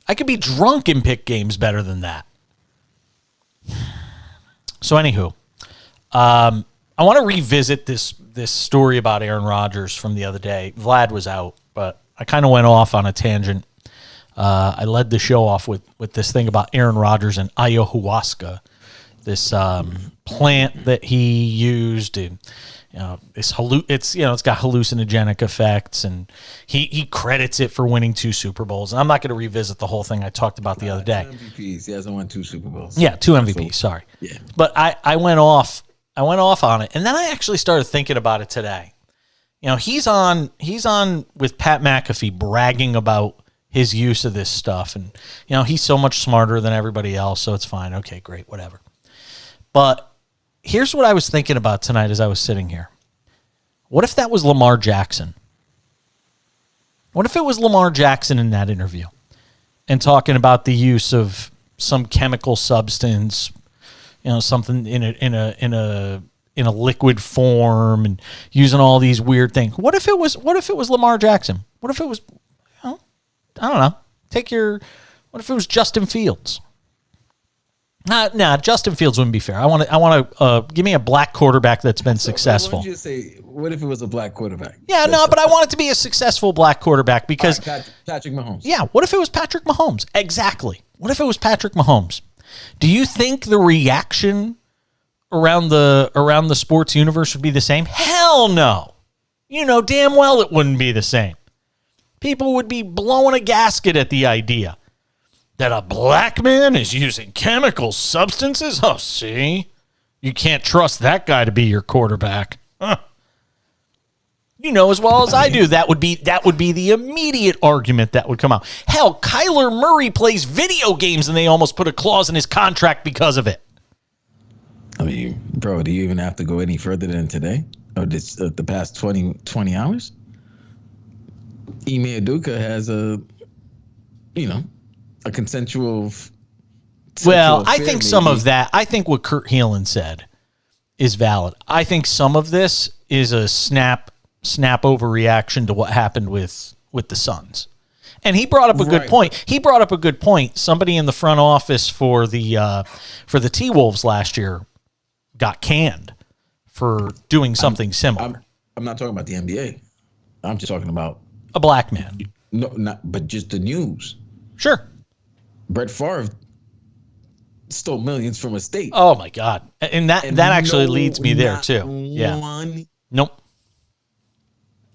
I could be drunk and pick games better than that. So anywho, I want to revisit this story about Aaron Rodgers from the other day. Vlad was out, but I kind of went off on a tangent. I led the show off with this thing about Aaron Rodgers and ayahuasca, this plant that he used, and it's got hallucinogenic effects, and he credits it for winning 2 Super Bowls. And I'm not going to revisit the whole thing I talked about the other day. MVPs. He hasn't won 2 Super Bowls. Yeah, 2 MVPs. Sorry. Yeah. But I went off on it, and then I actually started thinking about it today. He's on with Pat McAfee bragging about his use of this stuff, and he's so much smarter than everybody else, so it's fine. Okay, great, whatever. But here's what I was thinking about tonight as I was sitting here. What if that was Lamar Jackson? What if it was Lamar Jackson in that interview and talking about the use of some chemical substance, something in a in a liquid form and using all these weird things. What if it was Lamar Jackson? What if it was, I don't know. What if it was Justin Fields? Nah, Justin Fields wouldn't be fair. I want to give me a black quarterback that's been successful. Why don't you say, what if it was a black quarterback? Yeah, no, but I want it to be a successful black quarterback because Patrick Mahomes. Yeah, what if it was Patrick Mahomes? Exactly. What if it was Patrick Mahomes? Do you think the reaction around the sports universe would be the same? Hell no. You know damn well it wouldn't be the same. People would be blowing a gasket at the idea that a black man is using chemical substances. Oh, see? You can't trust that guy to be your quarterback. Huh. You know as well as I do, that would be the immediate argument that would come out. Hell, Kyler Murray plays video games and they almost put a clause in his contract because of it. I mean, bro, do you even have to go any further than today or the past 20 hours? Ime Udoka has a consensual. Well, I think some of that. I think what Kurt Heelan said is valid. I think some of this is a snap overreaction to what happened with the Suns. And he brought up a good point. Somebody in the front office for the T-Wolves last year got canned for doing something similar. I'm not talking about the NBA. I'm just talking about a black man. No, but just the news. Sure. Brett Favre stole millions from a state. Oh my God. And that actually leads me there too. Yeah. Nope.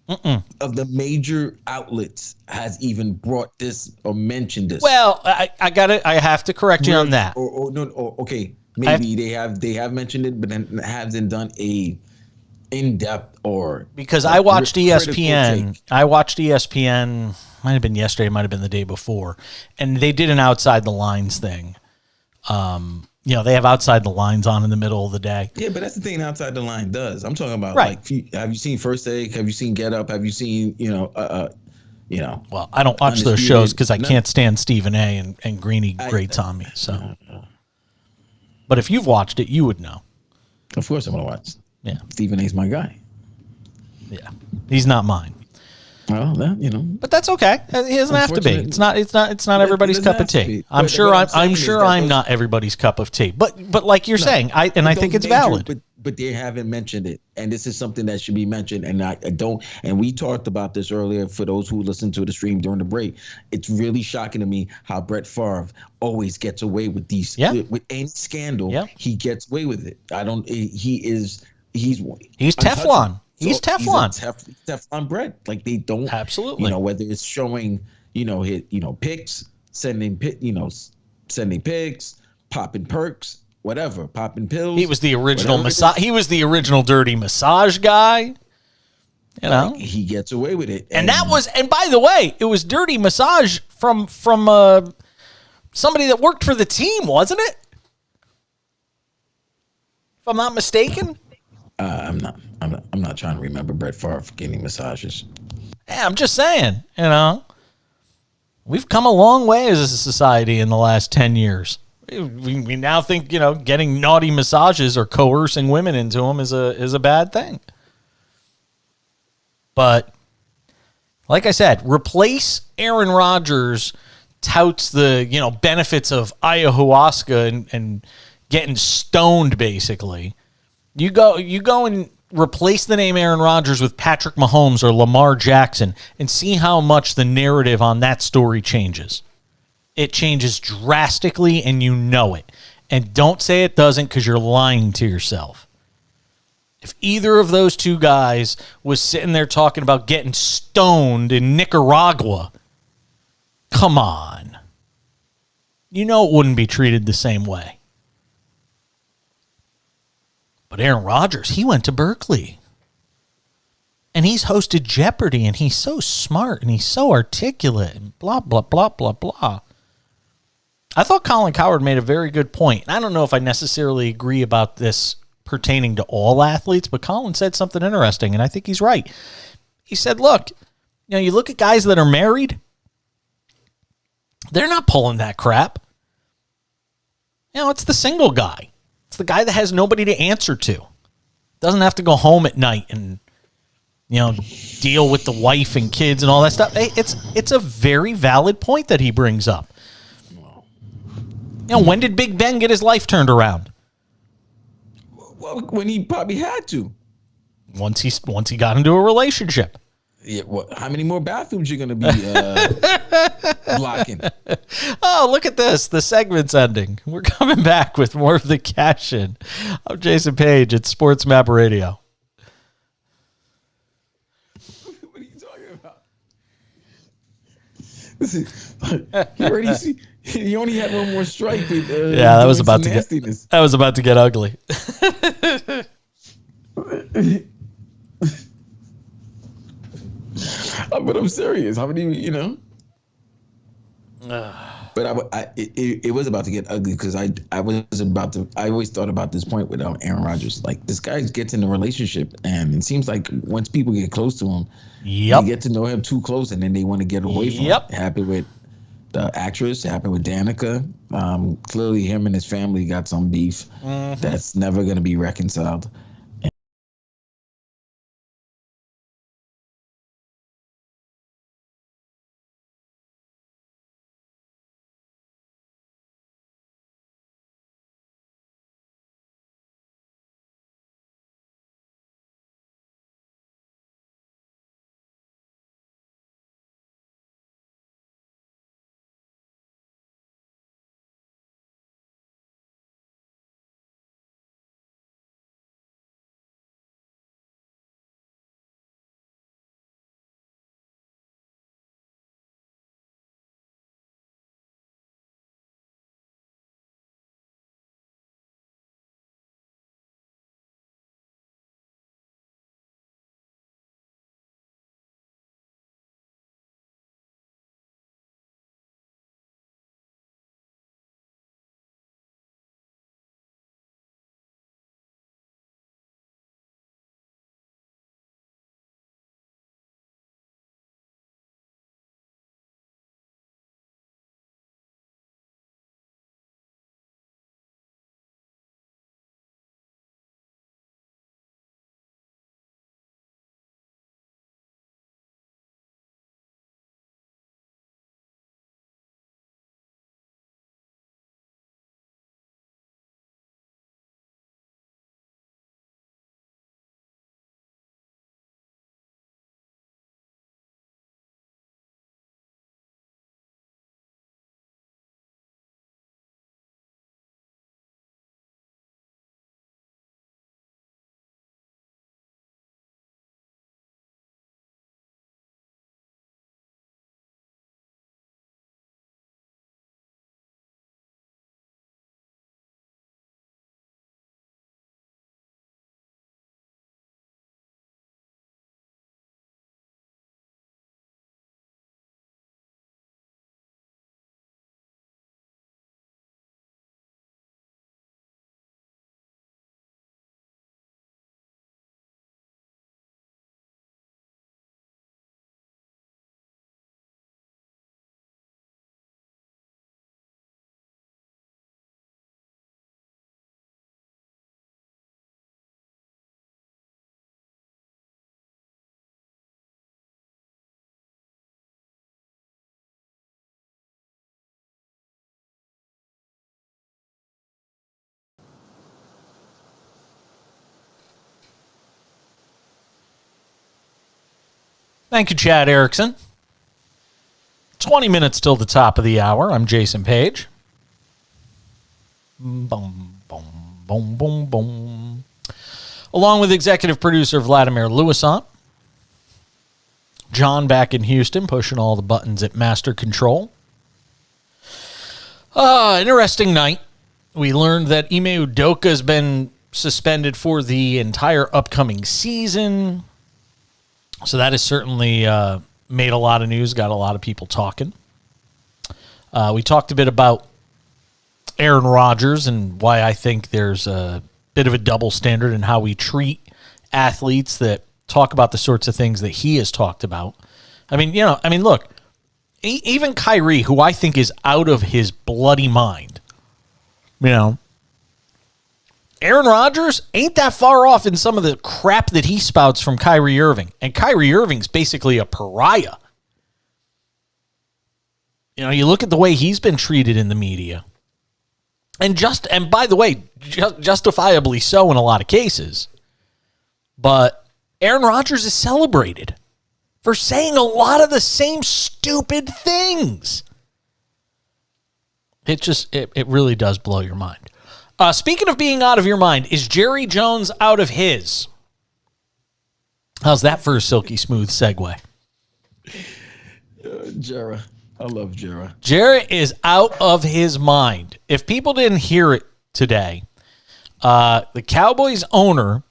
Of the major outlets has even brought this or mentioned this. Well, I have to correct you on that. Okay. Maybe they have mentioned it, but then hasn't done a in-depth or because I watched ESPN. I watched ESPN. Might have been yesterday. Might have been the day before, and they did an outside the lines thing. They have outside the lines on in the middle of the day. Yeah, but that's the thing outside the line does. I'm talking about right. Like, have you seen First Take? Have you seen Get Up? Have you seen Well, I don't watch those shows because I can't stand Stephen A. and Greeny grates on me. So, but if you've watched it, you would know. Of course, I'm gonna watch. Yeah, Stephen A's my guy. Yeah, he's not mine. Well, but that's okay. He doesn't have to be. It's not everybody's cup of tea. I'm sure I'm not everybody's cup of tea. But like you're saying, I think it's valid. But they haven't mentioned it, and this is something that should be mentioned. And I don't. And we talked about this earlier. For those who listened to the stream during the break, it's really shocking to me how Brett Favre always gets away with these. Yeah. With any scandal, he gets away with it. He's Teflon. He's Teflon. Teflon bread. Like they don't absolutely. Whether it's showing, pics, sending pics, popping perks, whatever, popping pills. He was the original massage. He was the original dirty massage guy. He gets away with it. And that was. And by the way, it was dirty massage from somebody that worked for the team, wasn't it? If I'm not mistaken. I'm not trying to remember Brett Favre getting massages. Yeah, I'm just saying, we've come a long way as a society in the last 10 years. We now think, getting naughty massages or coercing women into them is a bad thing. But like I said, replace Aaron Rodgers touts the, benefits of ayahuasca and getting stoned basically. You go and replace the name Aaron Rodgers with Patrick Mahomes or Lamar Jackson and see how much the narrative on that story changes. It changes drastically, and you know it. And don't say it doesn't because you're lying to yourself. If either of those two guys was sitting there talking about getting stoned in Nicaragua, come on. You know it wouldn't be treated the same way. But Aaron Rodgers, he went to Berkeley. And he's hosted Jeopardy, and he's so smart, and he's so articulate, and blah, blah, blah, blah, blah. I thought Colin Cowherd made a very good point. I don't know if I necessarily agree about this pertaining to all athletes, but Colin said something interesting, and I think he's right. He said, look, you look at guys that are married, they're not pulling that crap. It's the single guy. It's the guy that has nobody to answer to. Doesn't have to go home at night and, deal with the wife and kids and all that stuff. Hey, it's a very valid point that he brings up. When did Big Ben get his life turned around? Well, when he probably had to. Once he got into a relationship. Yeah. How many more bathrooms you gonna be blocking? Oh, look at this! The segment's ending. We're coming back with more of the cash in. I'm Jason Page at Sports Map Radio. What are you talking about? Listen, you already see. He only had one more strike. With, that was about to get ugly. But I'm serious. How many, But it was about to get ugly because I always thought about this point with Aaron Rodgers. Like, this guy gets in a relationship, and it seems like once people get close to him, they get to know him too close, and then they want to get away from him. It happened with the actress, happened with Danica. Clearly, him and his family got some beef that's never going to be reconciled. Thank you, Chad Erickson. 20 minutes till the top of the hour. I'm Jason Page. Boom, boom, boom, boom, boom. Along with executive producer Vladimir Lewisant. John back in Houston, pushing all the buttons at Master Control. Interesting night. We learned that Ime Udoka has been suspended for the entire upcoming season. So that has certainly made a lot of news, got a lot of people talking. We talked a bit about Aaron Rodgers and why I think there's a bit of a double standard in how we treat athletes that talk about the sorts of things that he has talked about. Look, even Kyrie, who I think is out of his bloody mind, Aaron Rodgers ain't that far off in some of the crap that he spouts from Kyrie Irving. And Kyrie Irving's basically a pariah. You know, you look at the way he's been treated in the media. And by the way, justifiably so in a lot of cases. But Aaron Rodgers is celebrated for saying a lot of the same stupid things. It really does blow your mind. Speaking of being out of your mind, is Jerry Jones out of his? How's that for a silky smooth segue? Jera. I love Jera. Jera is out of his mind. If people didn't hear it today, the Cowboys owner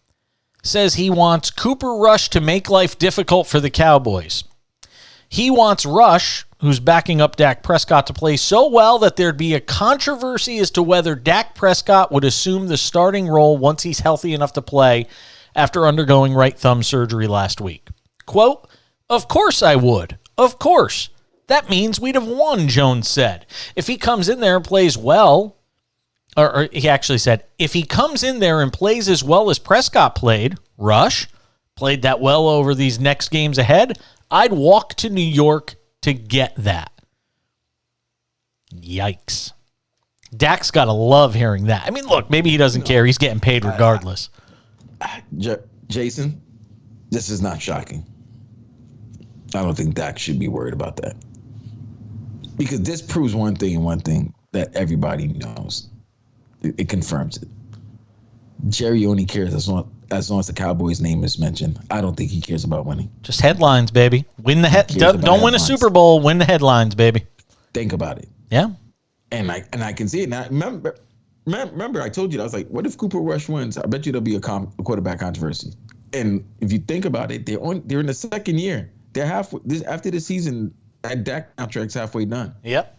says he wants Cooper Rush to make life difficult for the Cowboys. He wants Rush, who's backing up Dak Prescott, to play so well that there'd be a controversy as to whether Dak Prescott would assume the starting role once he's healthy enough to play after undergoing right thumb surgery last week. Quote, "Of course I would. Of course. That means we'd have won," Jones said. If he comes in there and plays well, or he actually said, if he comes in there and plays as well as Prescott played, Rush played that well over these next games ahead, I'd walk to New York to get that. Yikes. Dak's got to love hearing that. I mean, look, maybe he doesn't care. He's getting paid regardless. Jason, this is not shocking. I don't think Dak should be worried about that. Because this proves one thing and one thing that everybody knows. It confirms it. Jerry only cares as long as the Cowboys' name is mentioned. I don't think he cares about winning. Just headlines, baby. Win the don't win a Super Bowl. Win the headlines, baby. Think about it. Yeah. And I can see it now. Remember, I told you, I was like, what if Cooper Rush wins? I bet you there'll be a quarterback controversy. And if you think about it, they're in the second year. They're halfway. After the season, that Dak contract's halfway done. Yep.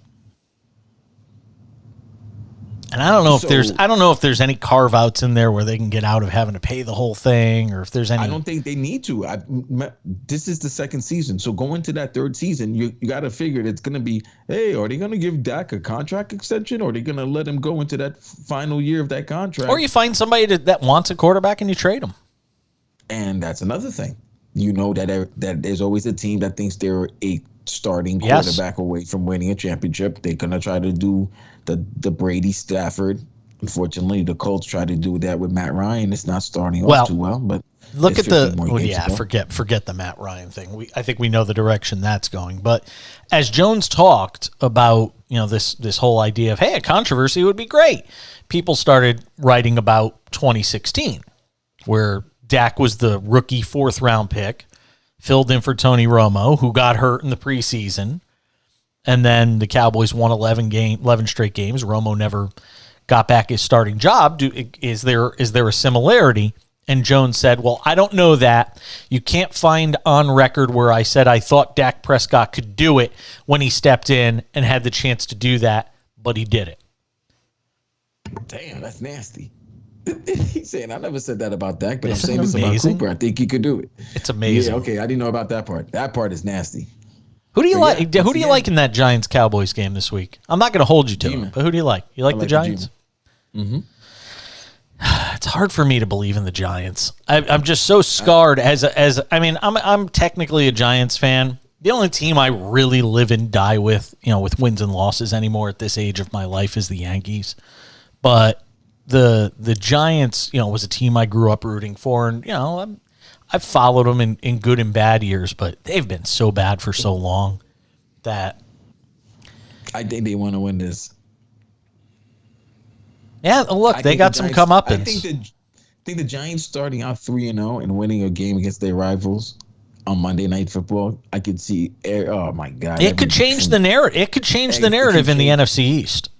And I don't know if there's any carve outs in there where they can get out of having to pay the whole thing, or if there's any. I don't think they need to. This is the second season, so going to that third season, you got to figure it's going to be, hey, are they going to give Dak a contract extension, or are they going to let him go into that final year of that contract? Or you find somebody that wants a quarterback and you trade him. And that's another thing. You know that there's always a team that thinks they're a starting quarterback away from winning a championship. They're going to try to do the Brady Stafford. Unfortunately, the Colts tried to do that with Matt Ryan. It's not starting off too well, but look at forget the Matt Ryan thing. I think we know the direction that's going. But as Jones talked about, this whole idea of, hey, a controversy would be great. People started writing about 2016, where Dak was the rookie 4th round pick, filled in for Tony Romo, who got hurt in the preseason. And then the Cowboys won 11 straight games. Romo never got back his starting job. Is there a similarity? And Jones said, well, I don't know that. You can't find on record where I said I thought Dak Prescott could do it when he stepped in and had the chance to do that, but he did it. Damn, that's nasty. He's saying, I never said that about Dak, but I'm saying this about Cooper. I think he could do it. It's amazing. Yeah, okay, I didn't know about that part. That part is nasty. Who do you like? Who do you like in that Giants-Cowboys game this week? I'm not going to hold you to it, but who do you like? You like the Giants? Mm-hmm. It's hard for me to believe in the Giants. I'm just so scarred I'm technically a Giants fan. The only team I really live and die with, with wins and losses anymore at this age of my life, is the Yankees. But the Giants, was a team I grew up rooting for, and I've followed them in good and bad years, but they've been so bad for so long that I think they want to win this. Yeah, look, they got some comeuppance. I think the Giants starting out 3-0 and winning a game against their rivals on Monday Night Football, I could see. Oh my God! It could change the narrative. It could change the narrative in the NFC East.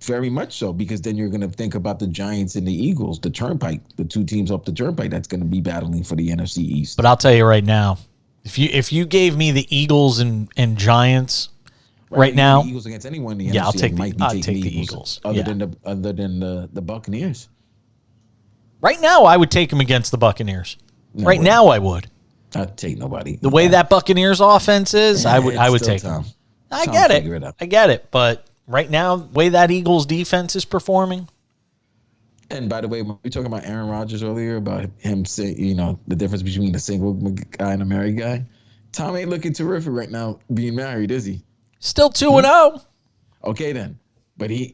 Very much so, because then you're going to think about the Giants and the Eagles, the Turnpike, the two teams up the Turnpike that's going to be battling for the NFC East. But I'll tell you right now, if you gave me the Eagles and Giants right now, the Eagles against anyone in the NFC, I'll take the Eagles. Other than the Buccaneers. Right now, I would take them against the Buccaneers. Now, I would. I'd take nobody. The way that Buccaneers offense is, I would take them. I get it, but right now, the way that Eagles defense is performing, And by the way, when we were talking about Aaron Rodgers earlier, about him saying, the difference between a single guy and a married guy, Tom ain't looking terrific right now being married, is he? Still 2-0. Okay, then. But he's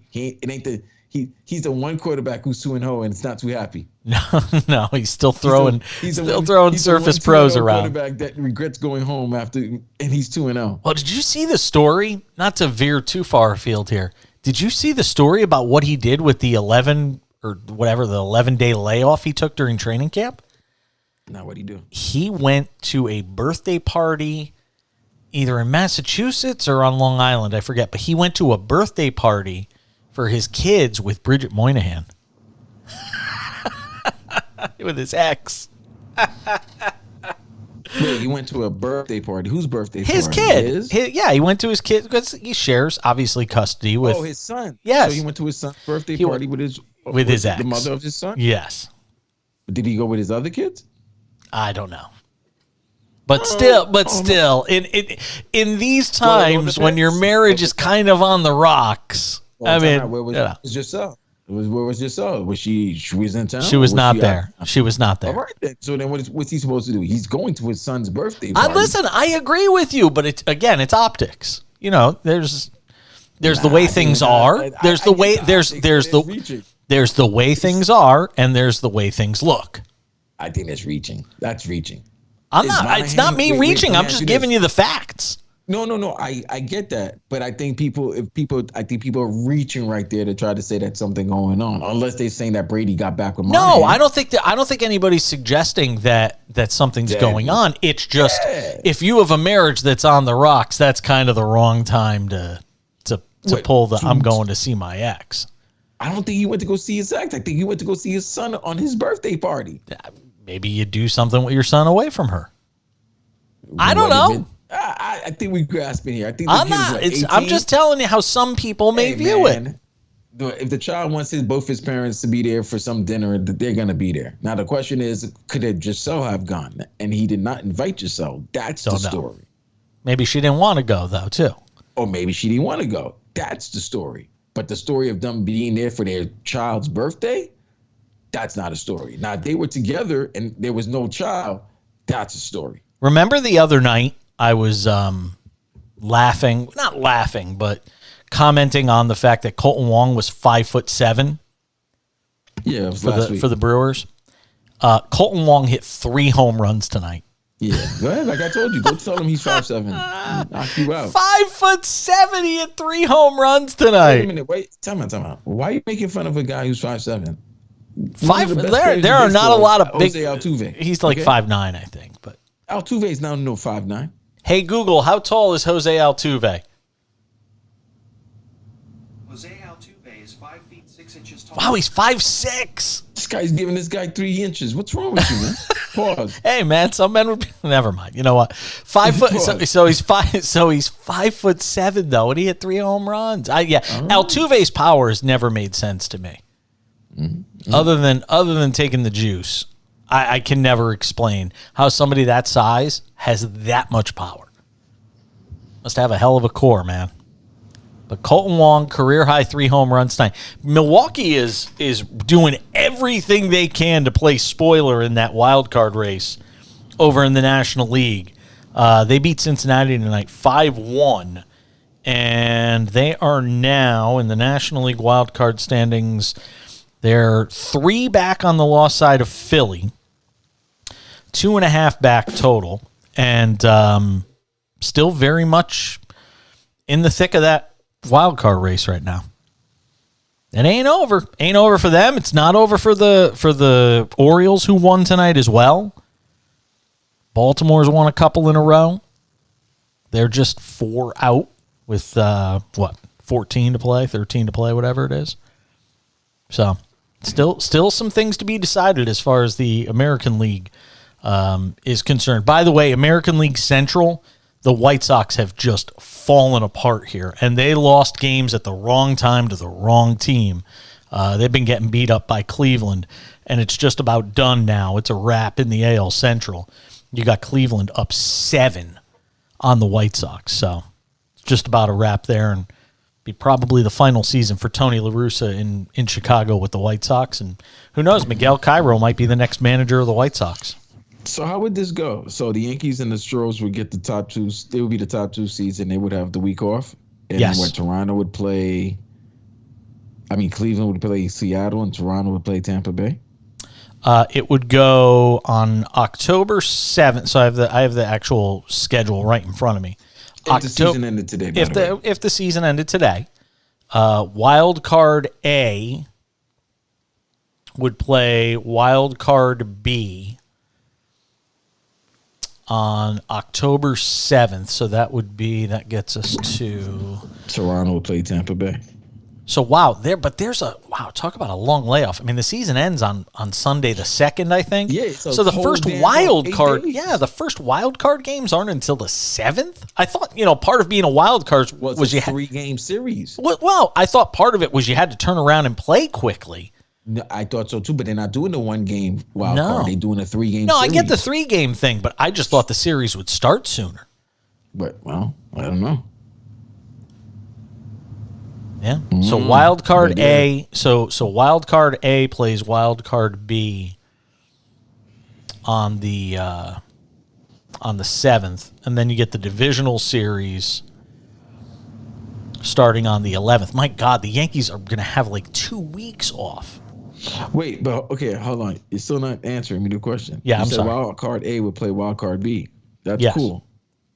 the one quarterback who's 2-0, and it's not too happy. No, he's still throwing Surface Pros around. Quarterback that regrets going home after, and he's 2-0. Well, did you see the story? Not to veer too far afield here. Did you see the story about what he did with the 11-day layoff he took during training camp? Now, what'd he do? He went to a birthday party either in Massachusetts or on Long Island. I forget. But he went to a birthday party for his kids with Bridget Moynihan. With his ex. Wait, he went to a birthday party. Whose birthday party? His kid. Yeah, he went to his kid because he shares, obviously, custody with... Oh, his son. Yes. So he went to his son's birthday party with his ex. The mother of his son? Yes. Did he go with his other kids? I don't know. But still, in these times when your marriage is kind of on the rocks, where was Giselle? Where was Giselle? Was she was in town? She was not there. She was not there. All right, then. So then what's he supposed to do? He's going to his son's birthday party. Listen, I agree with you, but it's optics. There's the way things are. There's the way things are, and there's the way things look. I think that's reaching. That's reaching. It's not me reaching. I'm just giving you the facts. No. I get that, but I think people are reaching right there to try to say that something going on, unless they're saying that Brady got back with Moynihan. No, I don't think anybody's suggesting that something's going on. It's just if you have a marriage that's on the rocks, that's kind of the wrong time to pull the I'm going to see my ex. I don't think he went to go see his ex. I think he went to go see his son on his birthday party. Maybe you do something with your son away from her. I don't know. I think we're grasping here. I think I'm not. I'm just telling you how some people may view it. If the child wants both his parents to be there for some dinner, they're going to be there. Now, the question is, could Giselle have gone? And he did not invite Giselle. That's the story. Maybe she didn't want to go, though, too. Or maybe she didn't want to go. That's the story. But the story of them being there for their child's birthday, that's not a story. Now, if they were together and there was no child, that's a story. Remember the other night I was not laughing, but commenting on the fact that Colton Wong was 5'7"? Yeah, for the Brewers. Colton Wong hit 3 home runs tonight. Yeah, go ahead. Like I told you, go tell him he's 5'7". Knock you out. 5'7", he hit 3 home runs tonight. Wait a minute. Wait, time out. Why are you making fun of a guy who's 5'7"? There are not a lot of big. Jose Altuve. He's like 5'9", I think. But Altuve is now 5'9". Hey Google, how tall is Jose Altuve? Jose Altuve is 5 feet 6 inches tall. Wow, he's 5'6". This guy's giving this guy 3 inches. What's wrong with you, man? Pause. Hey man, some men would be, never mind. You know what? 5 foot. So he's 5'7" though, and he hit 3 home runs. Altuve's power has never made sense to me. Mm-hmm. Other than taking the juice, I can never explain how somebody that size has that much power. Must have a hell of a core, man. But Colton Wong, career high 3 home runs tonight. Milwaukee is doing everything they can to play spoiler in that wild card race over in the National League. They beat Cincinnati tonight 5-1, and they are now in the National League wild card standings. They're 3 back on the loss side of Philly, 2.5 back total, and still very much in the thick of that wild card race right now. It ain't over. Ain't over for them. It's not over for the Orioles, who won tonight as well. Baltimore's won a couple in a row. They're just 4 out with 14 to play, 13 to play, whatever it is. So still some things to be decided as far as the American League is concerned. By the way, American League Central, the White Sox have just fallen apart here, and they lost games at the wrong time to the wrong team. They've been getting beat up by Cleveland, and it's just about done now. It's a wrap in the AL Central. You got Cleveland up 7 on the White Sox, so it's just about a wrap there, and Be probably the final season for Tony La Russa in Chicago with the White Sox. And who knows, Miguel Cairo might be the next manager of the White Sox. So how would this go? So the Yankees and the Astros would get the top two. They would be the top two seeds, and they would have the week off. And yes. What Toronto would play. Cleveland would play Seattle, and Toronto would play Tampa Bay. It would go on October 7th. So I have the actual schedule right in front of me. If the season ended today, if the season ended today, Wild Card A would play Wild Card B on October 7th. So that gets us to Toronto would play Tampa Bay. So talk about a long layoff. I mean, the season ends on Sunday the 2nd, I think. Yeah. So the first wild card, the first wild card games aren't until the 7th. I thought, part of being a wild card was you had 3-game series. Well, I thought part of it was you had to turn around and play quickly. No, I thought so too, but they're not doing the 1-game wild card. They're doing a 3-game. No, series. I get the 3-game thing, but I just thought the series would start sooner. But I don't know. Yeah. So wild card A. So wild card A plays wild card B on the 7th, and then you get the divisional series starting on the 11th. My God, the Yankees are going to have like 2 weeks off. Wait, but okay, hold on. You're still not answering me the question. Yeah, you I'm said sorry. Wild card A would play wild card B. That's cool.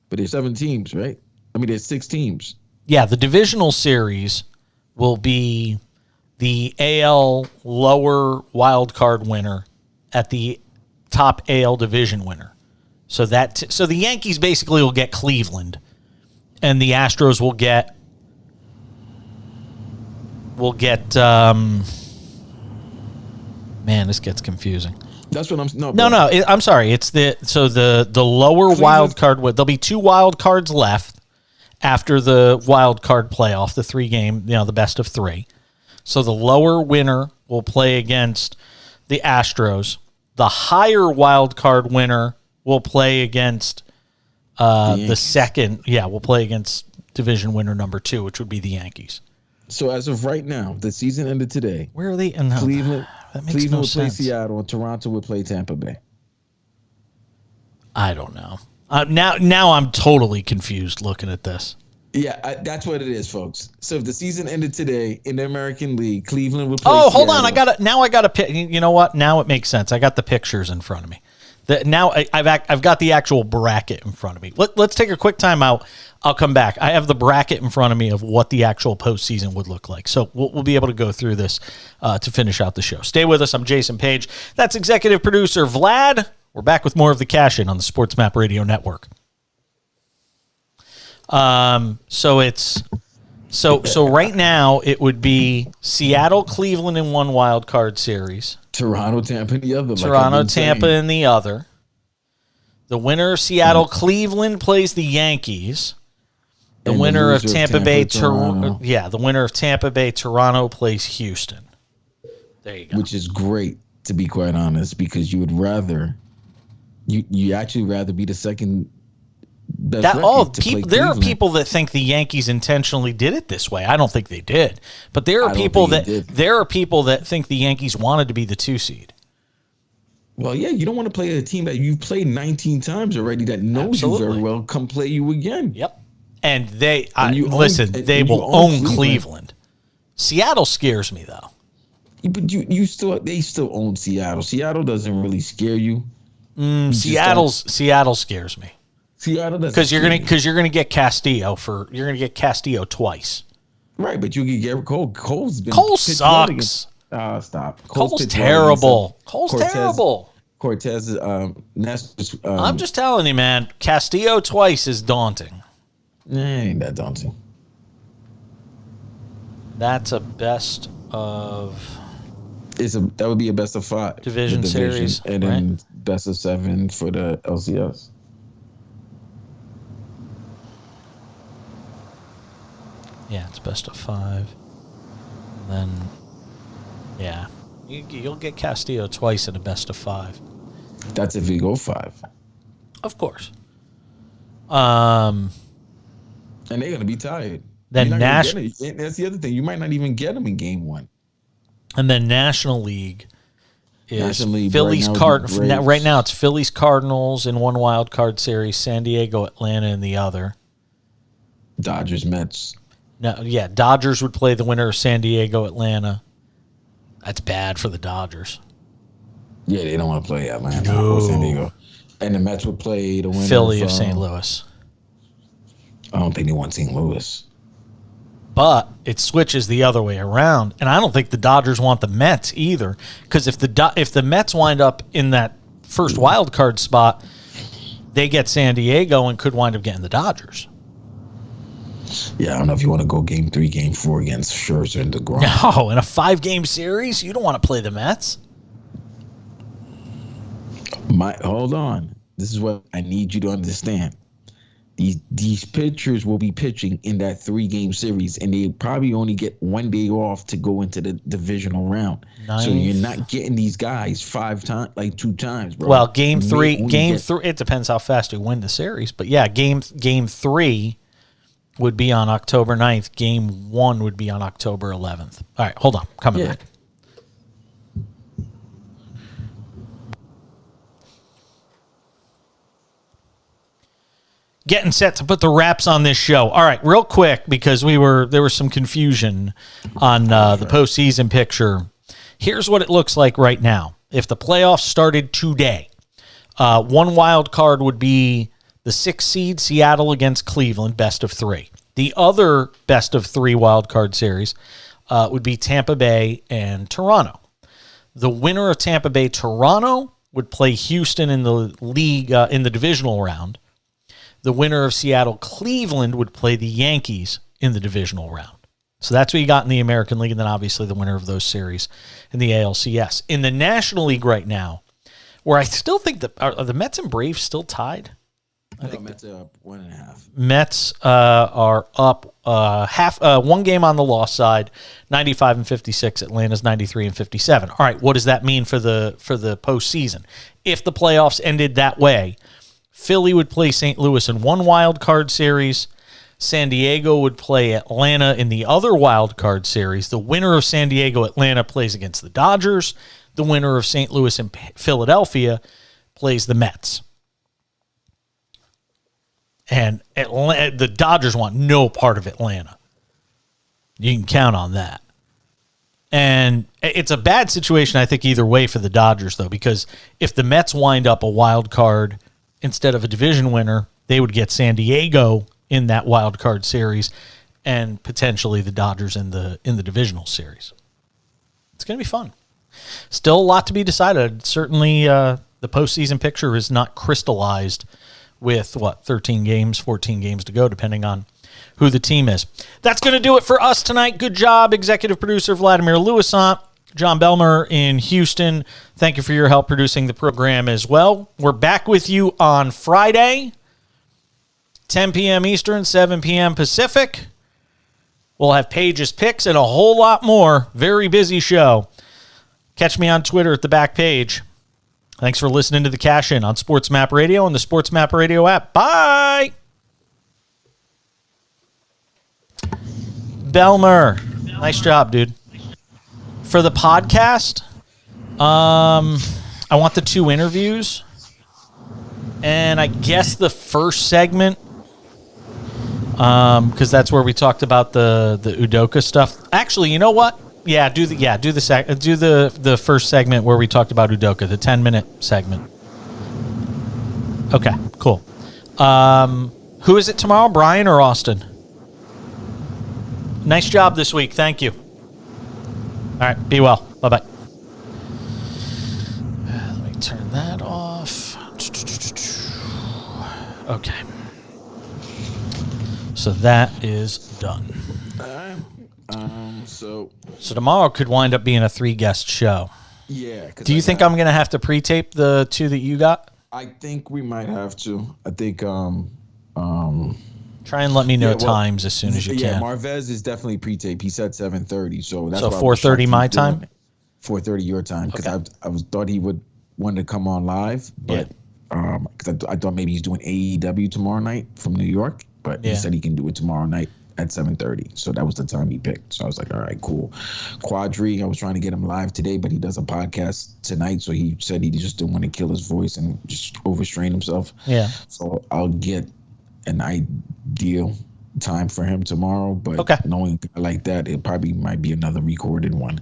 But there's 7 teams, right? There's 6 teams. Yeah, the divisional series will be the AL lower wild card winner at the top AL division winner. So so the Yankees basically will get Cleveland, and the Astros will get man, this gets confusing. That's what I'm I'm sorry. It's the lower Cleveland. wild card. There'll be 2 wild cards left after the wild card playoff, the 3-game, the best of 3. So the lower winner will play against the Astros. The higher wild card winner will play against the second. Yeah, will play against division winner number 2, which would be the Yankees. So as of right now, the season ended today. Where are they? Cleveland. That makes Cleveland no would play sense. Seattle, and Toronto would play Tampa Bay. I don't know. Now I'm totally confused looking at this. Yeah, that's what it is, folks. So if the season ended today in the American League, Cleveland would play. Oh, hold Seattle. on! I got to. You know what? Now it makes sense. I got the pictures in front of me. Now I've got the actual bracket in front of me. Let's take a quick time out. I'll come back. I have the bracket in front of me of what the actual postseason would look like. So we'll be able to go through this to finish out the show. Stay with us. I'm Jason Page. That's executive producer Vlad. We're back with more of the Cash In on the Sports Map Radio Network. So right now it would be Seattle, Cleveland in one wild card series. Toronto, Tampa in the other. Toronto, Tampa in the other. The winner of Seattle, Cleveland plays the Yankees. The winner of Tampa Bay, Toronto. The winner of Tampa Bay, Toronto plays Houston. There you go. Which is great, to be quite honest, because you would rather, you actually rather be the second best record to play there are Cleveland. people that think the Yankees intentionally did it this way. I don't think they did, but there are people that think the Yankees wanted to be the 2 seed. Well, yeah, you don't want to play a team that you've played 19 times already that knows you very well. Come play you again. Yep. And they will own Cleveland. Seattle scares me though. But they still own Seattle. Seattle doesn't really scare you. Seattle scares me. Seattle doesn't because you're gonna get Castillo twice. Right, but you can get Cole. Cole sucks. Stop. Cole's terrible. Cole's terrible. Cortez is I'm just telling you, man. Castillo twice is daunting. Ain't that daunting? That's a best of. That would be a best of 5 division series, and then best of 7 for the LCS. Yeah, it's best of 5. And then, you'll get Castillo twice in a best of 5. That's if you go 5. Of course. And they're gonna be tired. Then That's the other thing. You might not even get them in game 1. And then National League is National League Phillies right right now it's Phillies Cardinals in one wild card series, San Diego Atlanta in the other. Dodgers Mets. No, yeah, Dodgers would play the winner of San Diego Atlanta. That's bad for the Dodgers. Yeah, they don't want to play Atlanta or San Diego. And the Mets would play the winner Philly of St. Louis. I don't think they want St. Louis. But it switches the other way around, and I don't think the Dodgers want the Mets either. Because if the Mets wind up in that first wild card spot, they get San Diego and could wind up getting the Dodgers. Yeah, I don't know if you want to go game 3, game 4 against Scherzer and DeGrom. No, in a 5-game series, you don't want to play the Mets. Hold on. This is what I need you to understand. These pitchers will be pitching in that 3-game series, and they probably only get 1 day off to go into the divisional round. Nice. So you're not getting these guys 5 times, like 2 times, bro. Well, game 3, it depends how fast we win the series. But yeah, game 3 would be on October 9th. Game 1 would be on October 11th. All right, hold on. Coming back. Getting set to put the wraps on this show. All right, real quick, because there was some confusion on the postseason picture. Here's what it looks like right now. If the playoffs started today, one wild card would be the 6th seed Seattle against Cleveland, best of 3. The other best of 3 wild card series would be Tampa Bay and Toronto. The winner of Tampa Bay Toronto would play Houston in the league in the divisional round. The winner of Seattle-Cleveland would play the Yankees in the divisional round. So that's what you got in the American League, and then obviously the winner of those series in the ALCS. In the National League right now, where I still think are the Mets and Braves still tied? I think Mets are up 1.5. Mets are up 1 game on the loss side, 95 and 56. Atlanta's 93 and 57. All right, what does that mean for the postseason? If the playoffs ended that way, Philly would play St. Louis in one wild card series. San Diego would play Atlanta in the other wild card series. The winner of San Diego Atlanta plays against the Dodgers. The winner of St. Louis and Philadelphia plays the Mets. And the Dodgers want no part of Atlanta. You can count on that. And it's a bad situation, I think, either way for the Dodgers, though, because if the Mets wind up a wild card instead of a division winner, they would get San Diego in that wild card series and potentially the Dodgers in the divisional series. It's going to be fun. Still a lot to be decided. Certainly the postseason picture is not crystallized with, 13 games, 14 games to go, depending on who the team is. That's going to do it for us tonight. Good job, executive producer Vladimir Louisant. John Belmer in Houston, thank you for your help producing the program as well. We're back with you on Friday, 10 p.m. Eastern, 7 p.m. Pacific. We'll have Paige's picks and a whole lot more. Very busy show. Catch me on Twitter at the back page. Thanks for listening to the Cash In on Sports Map Radio and the Sports Map Radio app. Bye! Belmer, nice job, dude. For the podcast, I want the 2 interviews. And I guess the first segment, because that's where we talked about the Udoka stuff. Actually, you know what? Yeah, do the first segment where we talked about Udoka, the 10-minute segment. Okay, cool. Who is it tomorrow, Brian or Austin? Nice job this week. Thank you. All right, be well. Bye-bye. Let me turn that off. Okay. So that is done. So tomorrow could wind up being a 3-guest show. Yeah. Do you think I'm going to have to pre-tape the 2 that you got? I think we might have to. I think try and let me know times as soon as you can. Yeah, Marvez is definitely pre-tape. He said 7:30, so that's 4:30 my time. 4:30 your time, because I thought he would want to come on live, but because I thought maybe he's doing AEW tomorrow night from New York, but he said he can do it tomorrow night at 7:30. So that was the time he picked. So I was like, all right, cool. Quadri, I was trying to get him live today, but he does a podcast tonight. So he said he just didn't want to kill his voice and just overstrain himself. Yeah. So I'll get an ideal time for him tomorrow. But knowing a guy like that, it probably might be another recorded one.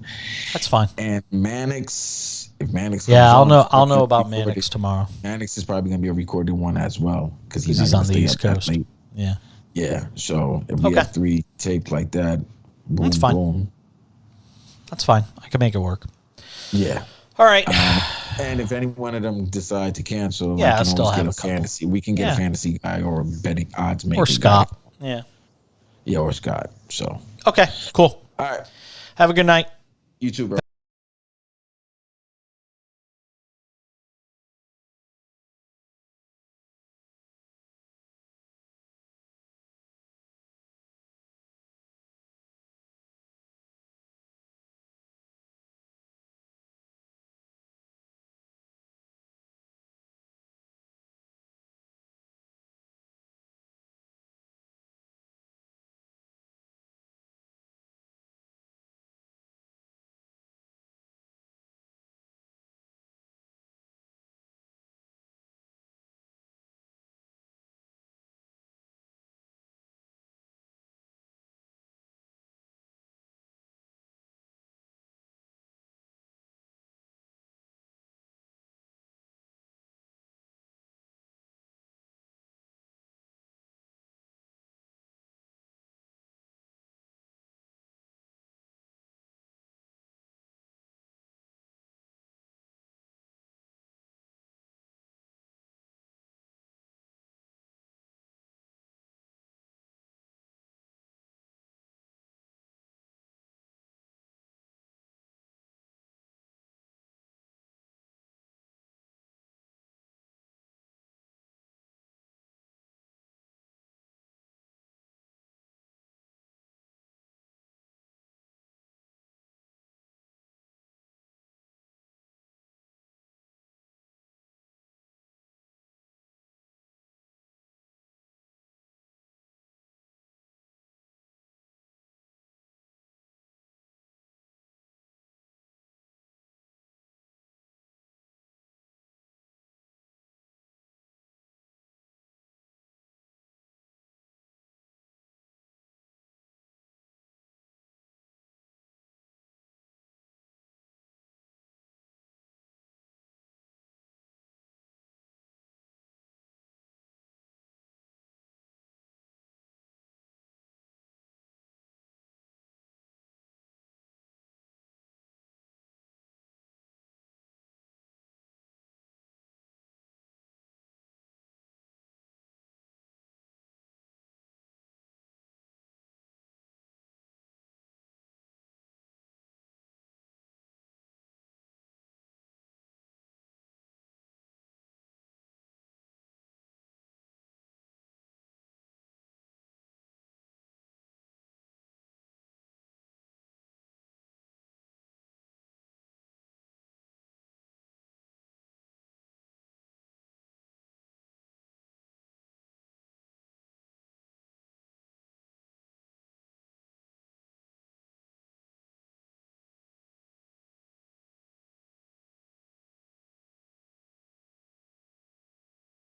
That's fine. And Mannix, if Mannix comes I'll on, know about Mannix tomorrow. Mannix is probably going to be a recorded one as well because he's on the East Coast. Yeah. Yeah. So if we have 3 taped like that, boom, that's fine. Boom. That's fine. I can make it work. Yeah. All right. And if any one of them decide to cancel, I still have a fantasy. We can get a fantasy guy or a betting odds maker. Or Scott. Guy. Yeah, or Scott. So. Okay, cool. All right. Have a good night. You too, bro.